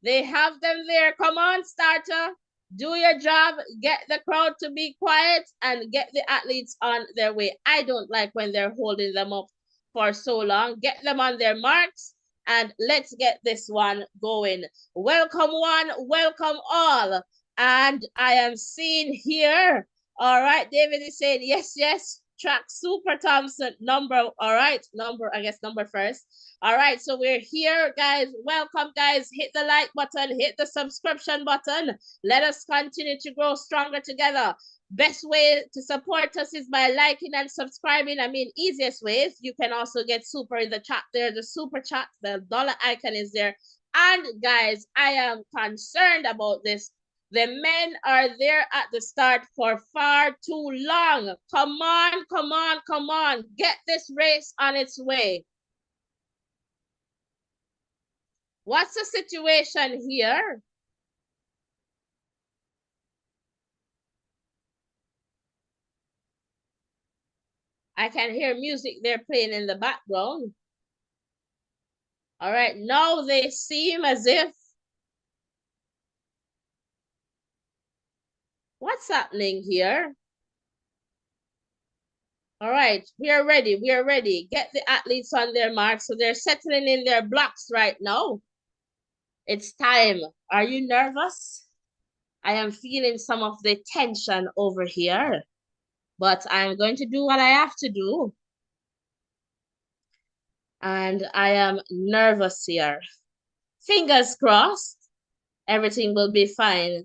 they have them there. Come on, starter. Do your job. Get the crowd to be quiet and get the athletes on their way. I don't like when they're holding them up for so long. Get them on their marks and let's get this one going. Welcome one, welcome all. And I am seeing here, all right, David is saying, yes, yes, track Super Thompson, number, all right, number, I guess number first. All right, so we're here, guys. Welcome, guys. Hit the like button, hit the subscription button. Let us continue to grow stronger together. Best way to support us is by liking and subscribing. I mean, easiest ways. You can also get super in the chat there. The super chat, the dollar icon is there. And guys, I am concerned about this. The men are there at the start for far too long. Come on, come on, come on. Get this race on its way. What's the situation here? I can hear music they're playing in the background. All right, now they seem as if, what's happening here? All right, we are ready, we are ready. Get the athletes on their marks. So they're settling in their blocks right now. It's time. Are you nervous? I am feeling some of the tension over here, but I'm going to do what I have to do. And I am nervous here. Fingers crossed, everything will be fine.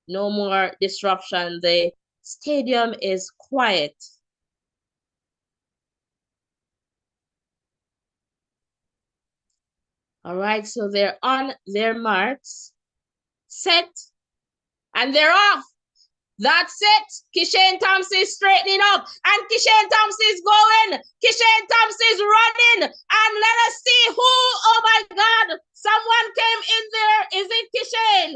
No more disruption. The stadium is quiet. All right, so they're on their marks, set, and they're off. That's it. Kishane Thompson is straightening up, and Kishane Thompson is going. Kishane Thompson is running, and let us see who. Oh my God! Someone came in there. Is it Kishane?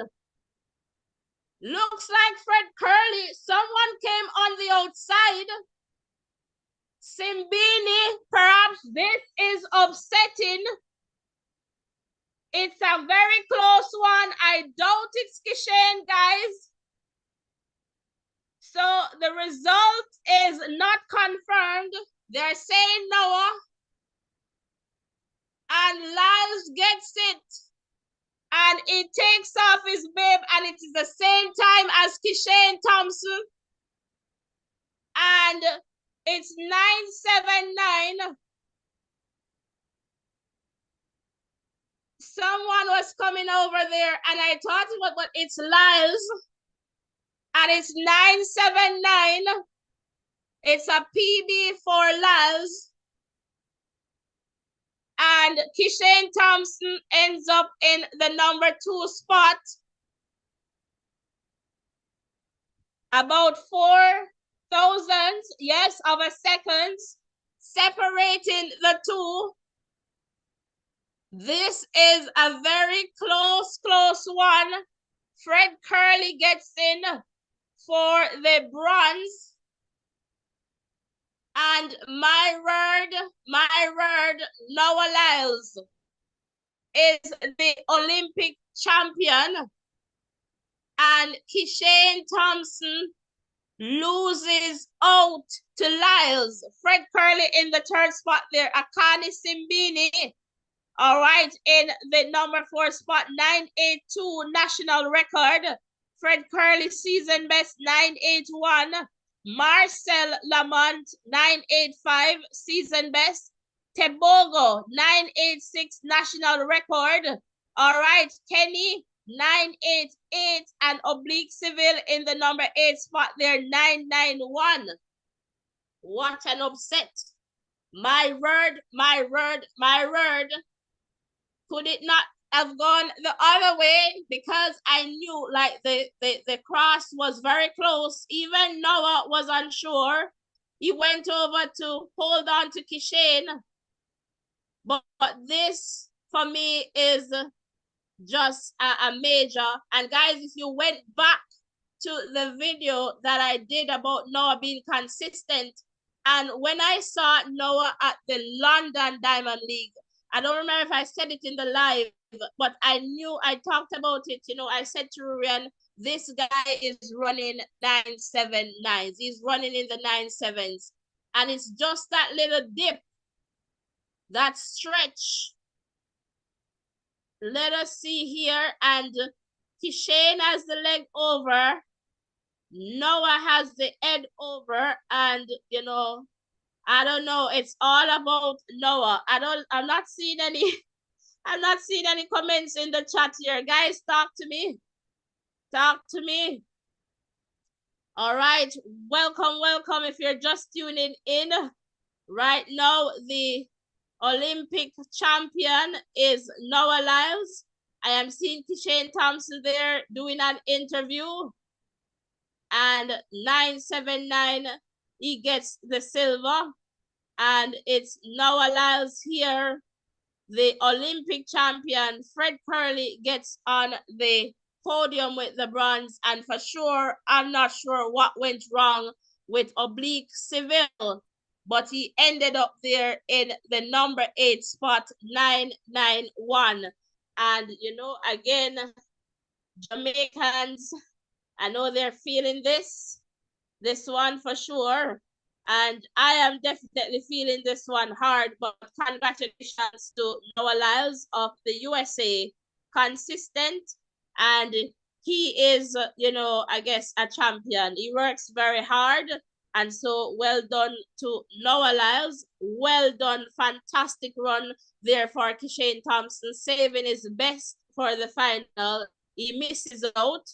Looks like Fred Curley. Someone came on the outside. Simbini, perhaps this is upsetting. It's a very close one. I doubt it's Kishane, guys. So the result is not confirmed. They're saying Noah. And Lyles gets it. And it takes off his bib. And it is the same time as Kishane Thompson. And it's 979. Someone was coming over there. And I thought it was, but it's Lyles. And it's 979. It's a PB for Lyles. And Kishane Thompson ends up in the number 2 spot. About 4,000, yes, of a second, separating the two. This is a very close one. Fred Curley gets in for the bronze. And my word, Noah Lyles is the Olympic champion. And Kishane Thompson loses out to Lyles. Fred Curley in the 3rd spot there. Akani Simbini, all right, in the number 4 spot, 982 national record. Fred Curley season best, 981. Marcel Lamont, 985 season best. Tebogo, 986 national record. All right, Kenny, 988 and Oblique Civil in the number 8 spot there, 991. What an upset. My word, my word, my word. Could it not have gone the other way? Because I knew like the cross was very close. Even Noah was unsure. He went over to hold on to Kishane. But this for me is just a major. And guys, if you went back to the video that I did about Noah being consistent, and when I saw Noah at the London Diamond League, I don't remember if I said it in the live, but I knew I talked about it. You know, I said to Rurian, this guy is running 9.79s. He's running in the 9.7s. And it's just that little dip, that stretch. Let us see here. And Kishane has the leg over. Noah has the head over. And, you know, I don't know. It's all about Noah. I'm not seeing any, I'm not seeing any comments in the chat here. Guys, talk to me. Talk to me. All right. Welcome, welcome. If you're just tuning in right now, the Olympic champion is Noah Lyles. I am seeing Kishane Thompson there doing an interview. And 9.79, he gets the silver. And it's Noah Lyles here, the Olympic champion. Fred Curley gets on the podium with the bronze. And for sure, I'm not sure what went wrong with Oblique Seville, but he ended up there in the number 8 spot, 991. And, you know, again, Jamaicans, I know they're feeling this one for sure. And I am definitely feeling this one hard, but congratulations to Noah Lyles of the USA. Consistent, and he is, you know, I guess a champion. He works very hard, and so well done to Noah Lyles. Well done, fantastic run there for Kishane Thompson, saving his best for the final. He misses out,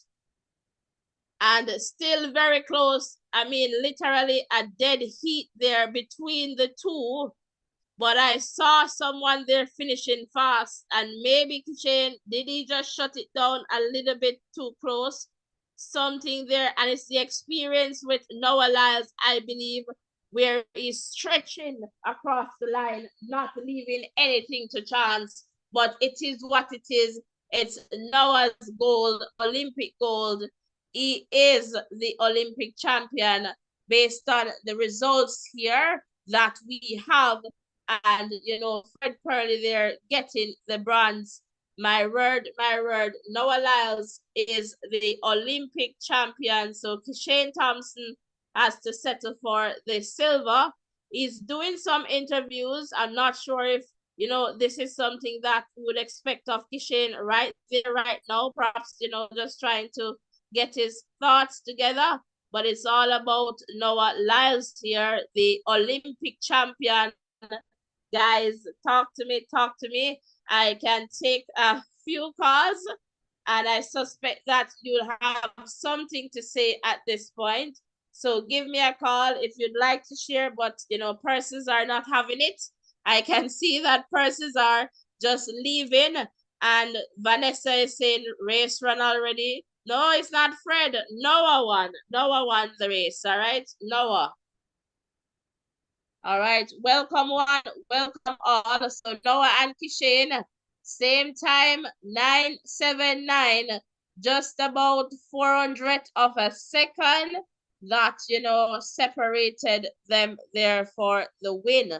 and still very close. I mean, literally a dead heat there between the two. But I saw someone there finishing fast, and maybe Kishane, did he just shut it down a little bit too close? Something there, and it's the experience with Noah Lyles, I believe, where he's stretching across the line, not leaving anything to chance. But it is what it is. It's Noah's gold, Olympic gold. He is the Olympic champion based on the results here that we have. And, you know, Fred Purley there getting the bronze. My word, Noah Lyles is the Olympic champion. So Kishane Thompson has to settle for the silver. He's doing some interviews. I'm not sure if, you know, this is something that we would expect of Kishane right there, right now. Perhaps, you know, just trying to get his thoughts together. But it's all about Noah Lyles here, the Olympic champion. Guys, talk to me, talk to me. I can take a few calls, and I suspect that you'll have something to say at this point. So give me a call if you'd like to share, but, you know, persons are not having it. I can see that persons are just leaving, and Vanessa is saying race run already. No, it's not Fred. Noah won. Noah won the race, all right? Noah. All right, welcome one, welcome all. So Noah and Kishane, same time, 979, just about 400 of a second that, you know, separated them there for the win,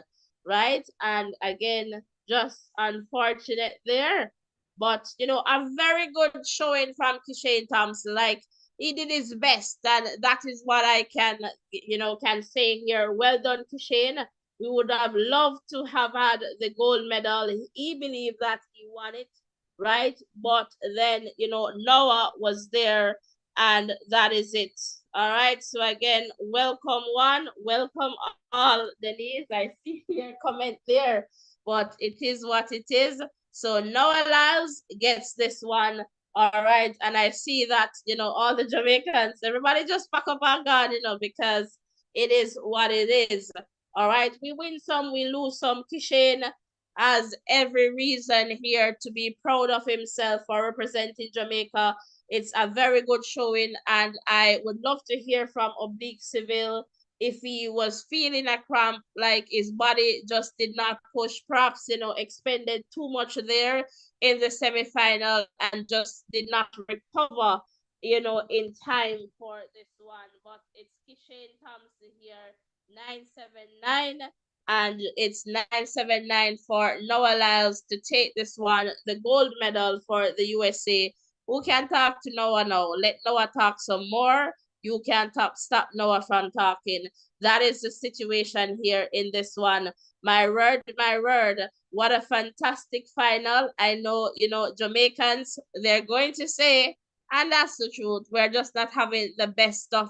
right? And again, just unfortunate there. But, you know, a very good showing from Kishane Thompson. Like, he did his best, and that is what I can, you know, can say here. Well done, Kishane. We would have loved to have had the gold medal. He believed that he won it, right? But then, you know, Noah was there, and that is it. All right. So again, welcome one, welcome all. Denise, I see your comment there, but it is what it is. So Noah Lyles gets this one. All right. And I see that, you know, all the Jamaicans, everybody just pack up on God, you know, because it is what it is. All right. We win some, we lose some. Kishane has every reason here to be proud of himself for representing Jamaica. It's a very good showing, and I would love to hear from Oblique Seville if he was feeling a cramp, like his body just did not push, perhaps, expended too much there in the semifinal and just did not recover, in time for this one. But it's Kishane Thompson here, 979, and it's 979 for Noah Lyles to take this one, the gold medal for the USA. Who can talk to Noah now? Let Noah talk some more. You can't stop Noah from talking. That is the situation here in this one. My word, what a fantastic final. I know, Jamaicans, they're going to say, and that's the truth, we're just not having the best of,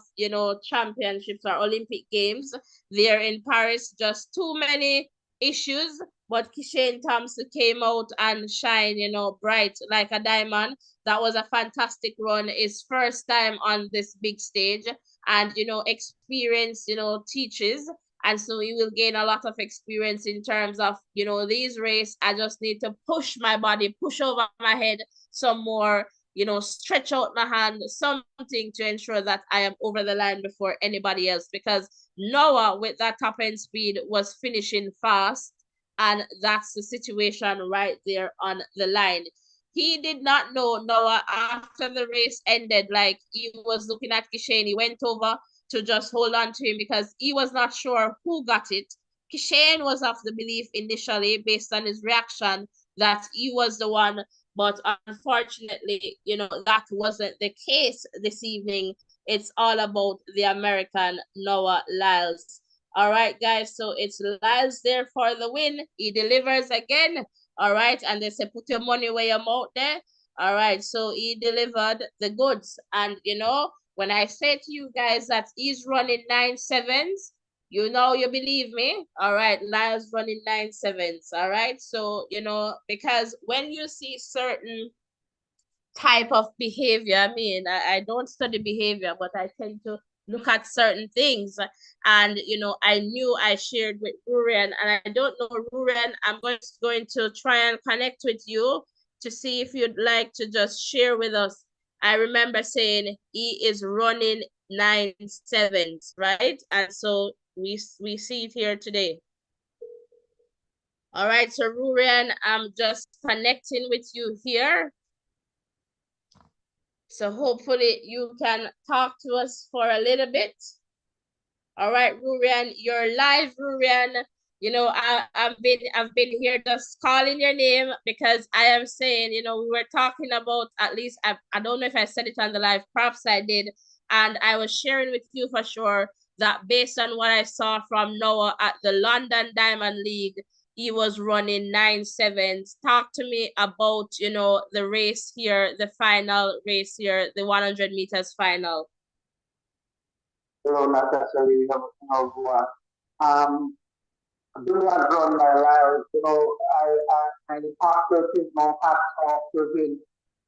championships or Olympic Games. They're in Paris, just too many issues. But Kishane Thompson came out and shine, bright like a diamond. That was a fantastic run. His first time on this big stage, and experience teaches, and so you will gain a lot of experience in terms of these race. I just need to push my body, push over my head some more, stretch out my hand, something to ensure that I am over the line before anybody else, because Noah with that top end speed was finishing fast, and that's the situation right there on the line. He did not know Noah after the race ended. Like, he was looking at Kishane. He went over to just hold on to him because he was not sure who got it. Kishane was of the belief initially, based on his reaction, that he was the one. But unfortunately, that wasn't the case this evening. It's all about the American Noah Lyles. All right, guys. So it's Lyles there for the win. He delivers again. All right. And they say, put your money where your mouth there. All right. So he delivered the goods. And, when I say to you guys that he's running 9.7s, you believe me. All right. Lyles running 9.7s. All right. So, because when you see certain type of behavior. I mean, I don't study behavior, but I tend to look at certain things. And, I knew I shared with Rurian, and I don't know, Rurian, I'm going to try and connect with you to see if you'd like to just share with us. I remember saying he is running 9.7s, right? And so we see it here today. All right, so Rurian, I'm just connecting with you here. So hopefully you can talk to us for a little bit. All right, Rurian, you're live, Rurian. I've been here just calling your name because I am saying, we were talking about, at least I don't know if I said it on the live, perhaps I did, and I was sharing with you for sure that based on what I saw from Noah at the London Diamond League, he was running 9.7s. Talk to me about, the race here, the final race here, the 100 meters final. Hello, Natasha, everyone. Um, During that run my life, I after his my hat off to him.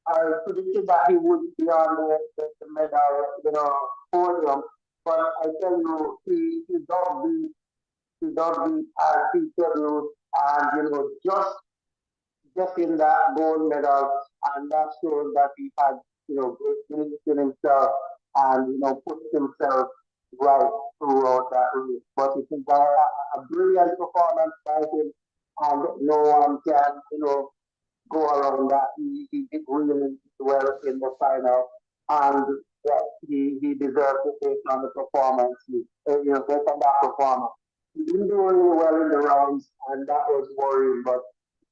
I predicted that he would be on the medal, podium. But I tell you, he don't beat as he scheduled, and just in that gold medal, and that shows that he had, great belief in himself, and put himself right throughout that race. But it is a brilliant performance by him, and no one can, go around that. He did really well in the final, and yeah, he deserved to take on the performance. Based on that performance. He didn't do really well in the rounds, and that was worrying, but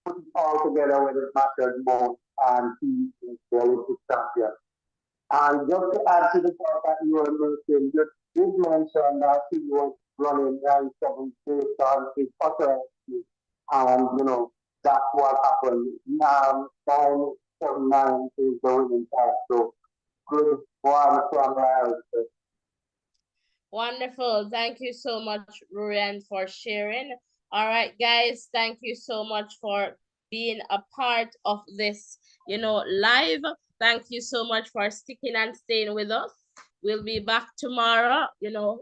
put it all together when it mattered most, and he is the Olympic champion. And just to add to the point that you were mentioning, you did mention that he was running 9.7 based on his utterances, and that's what happened. 9.79 is the winning time, so good one from Lyles. Wonderful. Thank you so much, Rurian, for sharing. All right, guys, thank you so much for being a part of this, live. Thank you so much for sticking and staying with us. We'll be back tomorrow,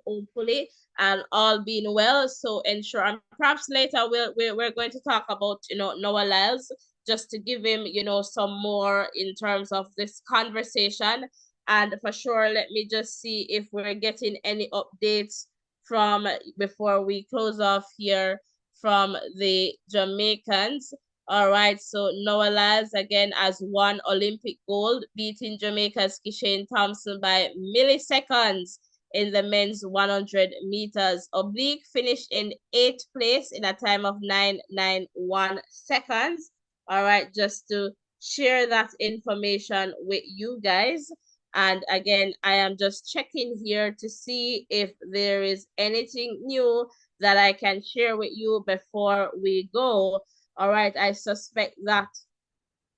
hopefully, and all being well. So ensure, and perhaps later we're going to talk about, Noah Lyles, just to give him, some more in terms of this conversation. And for sure, let me just see if we're getting any updates from, before we close off here, from the Jamaicans. All right, so Noah Lyles again has won Olympic gold, beating Jamaica's Kishane Thompson by milliseconds in the men's 100 meters. Oblique finished in 8th place in a time of 991 seconds. All right, just to share that information with you guys. And again, I am just checking here to see if there is anything new that I can share with you before we go. All right, I suspect that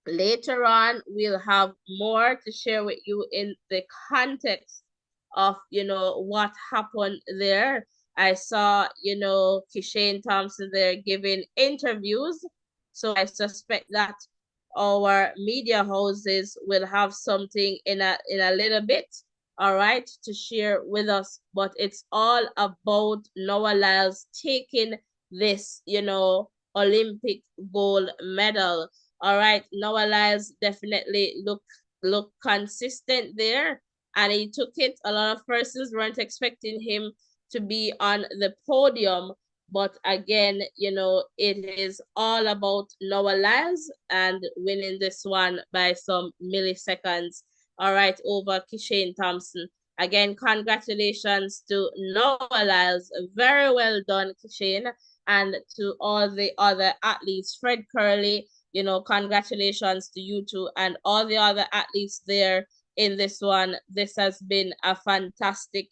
later on we'll have more to share with you in the context of, what happened there. I saw, Kishane Thompson there giving interviews. So I suspect that our media houses will have something in a little bit, all right, to share with us. But it's all about Noah Lyles taking this, Olympic gold medal. All right, Noah Lyles definitely look consistent there, and he took it. A lot of persons weren't expecting him to be on the podium, but again, it is all about Noah Lyles and winning this one by some milliseconds. All right, over Kishane Thompson. Again, congratulations to Noah Lyles. Very well done, Kishane, and to all the other athletes. Fred Curley, congratulations to you two and all the other athletes there in this one. This has been a fantastic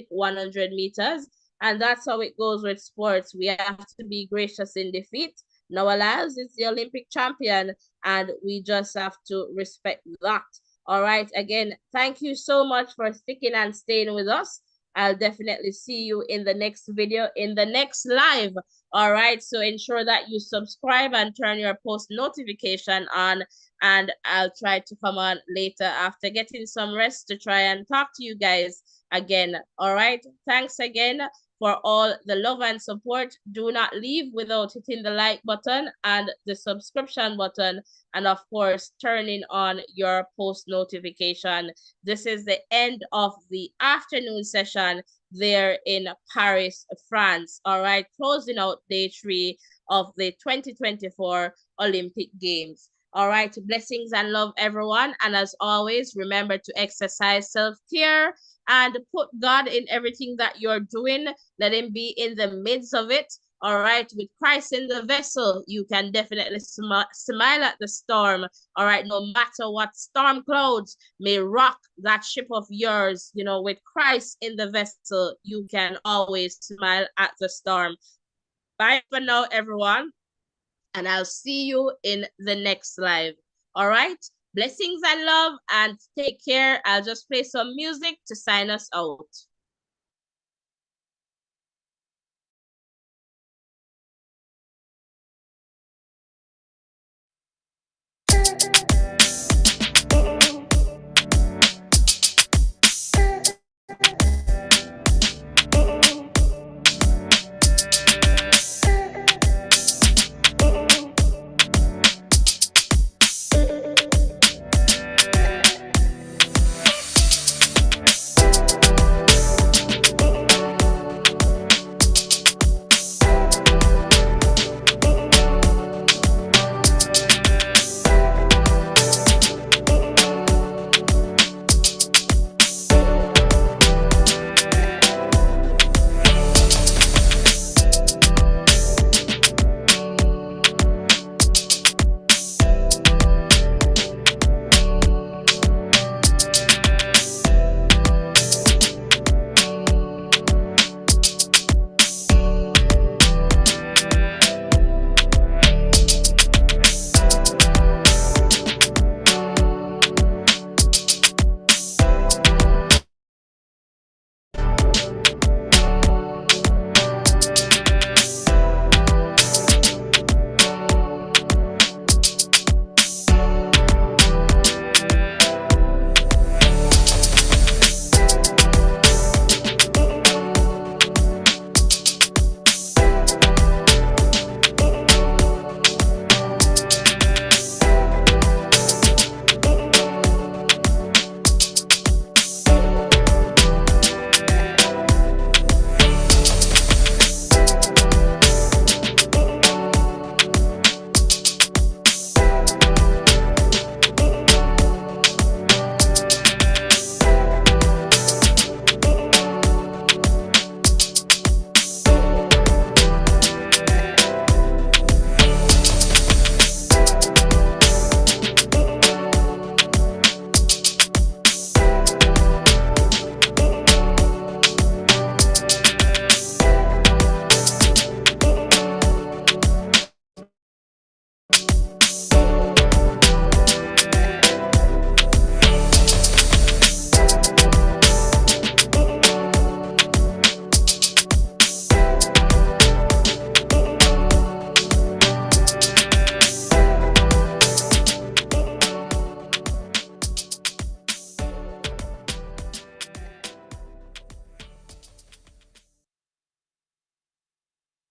100 meters. And that's how it goes with sports. We have to be gracious in defeat. Noah Lyles is the Olympic champion, and we just have to respect that. All right. Again, thank you so much for sticking and staying with us. I'll definitely see you in the next video, in the next live. All right. So ensure that you subscribe and turn your post notification on. And I'll try to come on later after getting some rest to try and talk to you guys again. All right. Thanks again for all the love and support. Do not leave without hitting the like button and the subscription button, and of course, turning on your post notification. This is the end of the afternoon session there in Paris, France. All right, closing out day 3 of the 2024 Olympic Games. All right, blessings and love, everyone. And as always, remember to exercise self-care and put God in everything that you're doing. Let him be in the midst of it. All right, with Christ in the vessel, you can definitely smile at the storm. All right, no matter what storm clouds may rock that ship of yours, with Christ in the vessel, you can always smile at the storm. Bye for now, everyone, and I'll see you in the next live. All right, blessings and love, and take care. I'll just play some music to sign us out.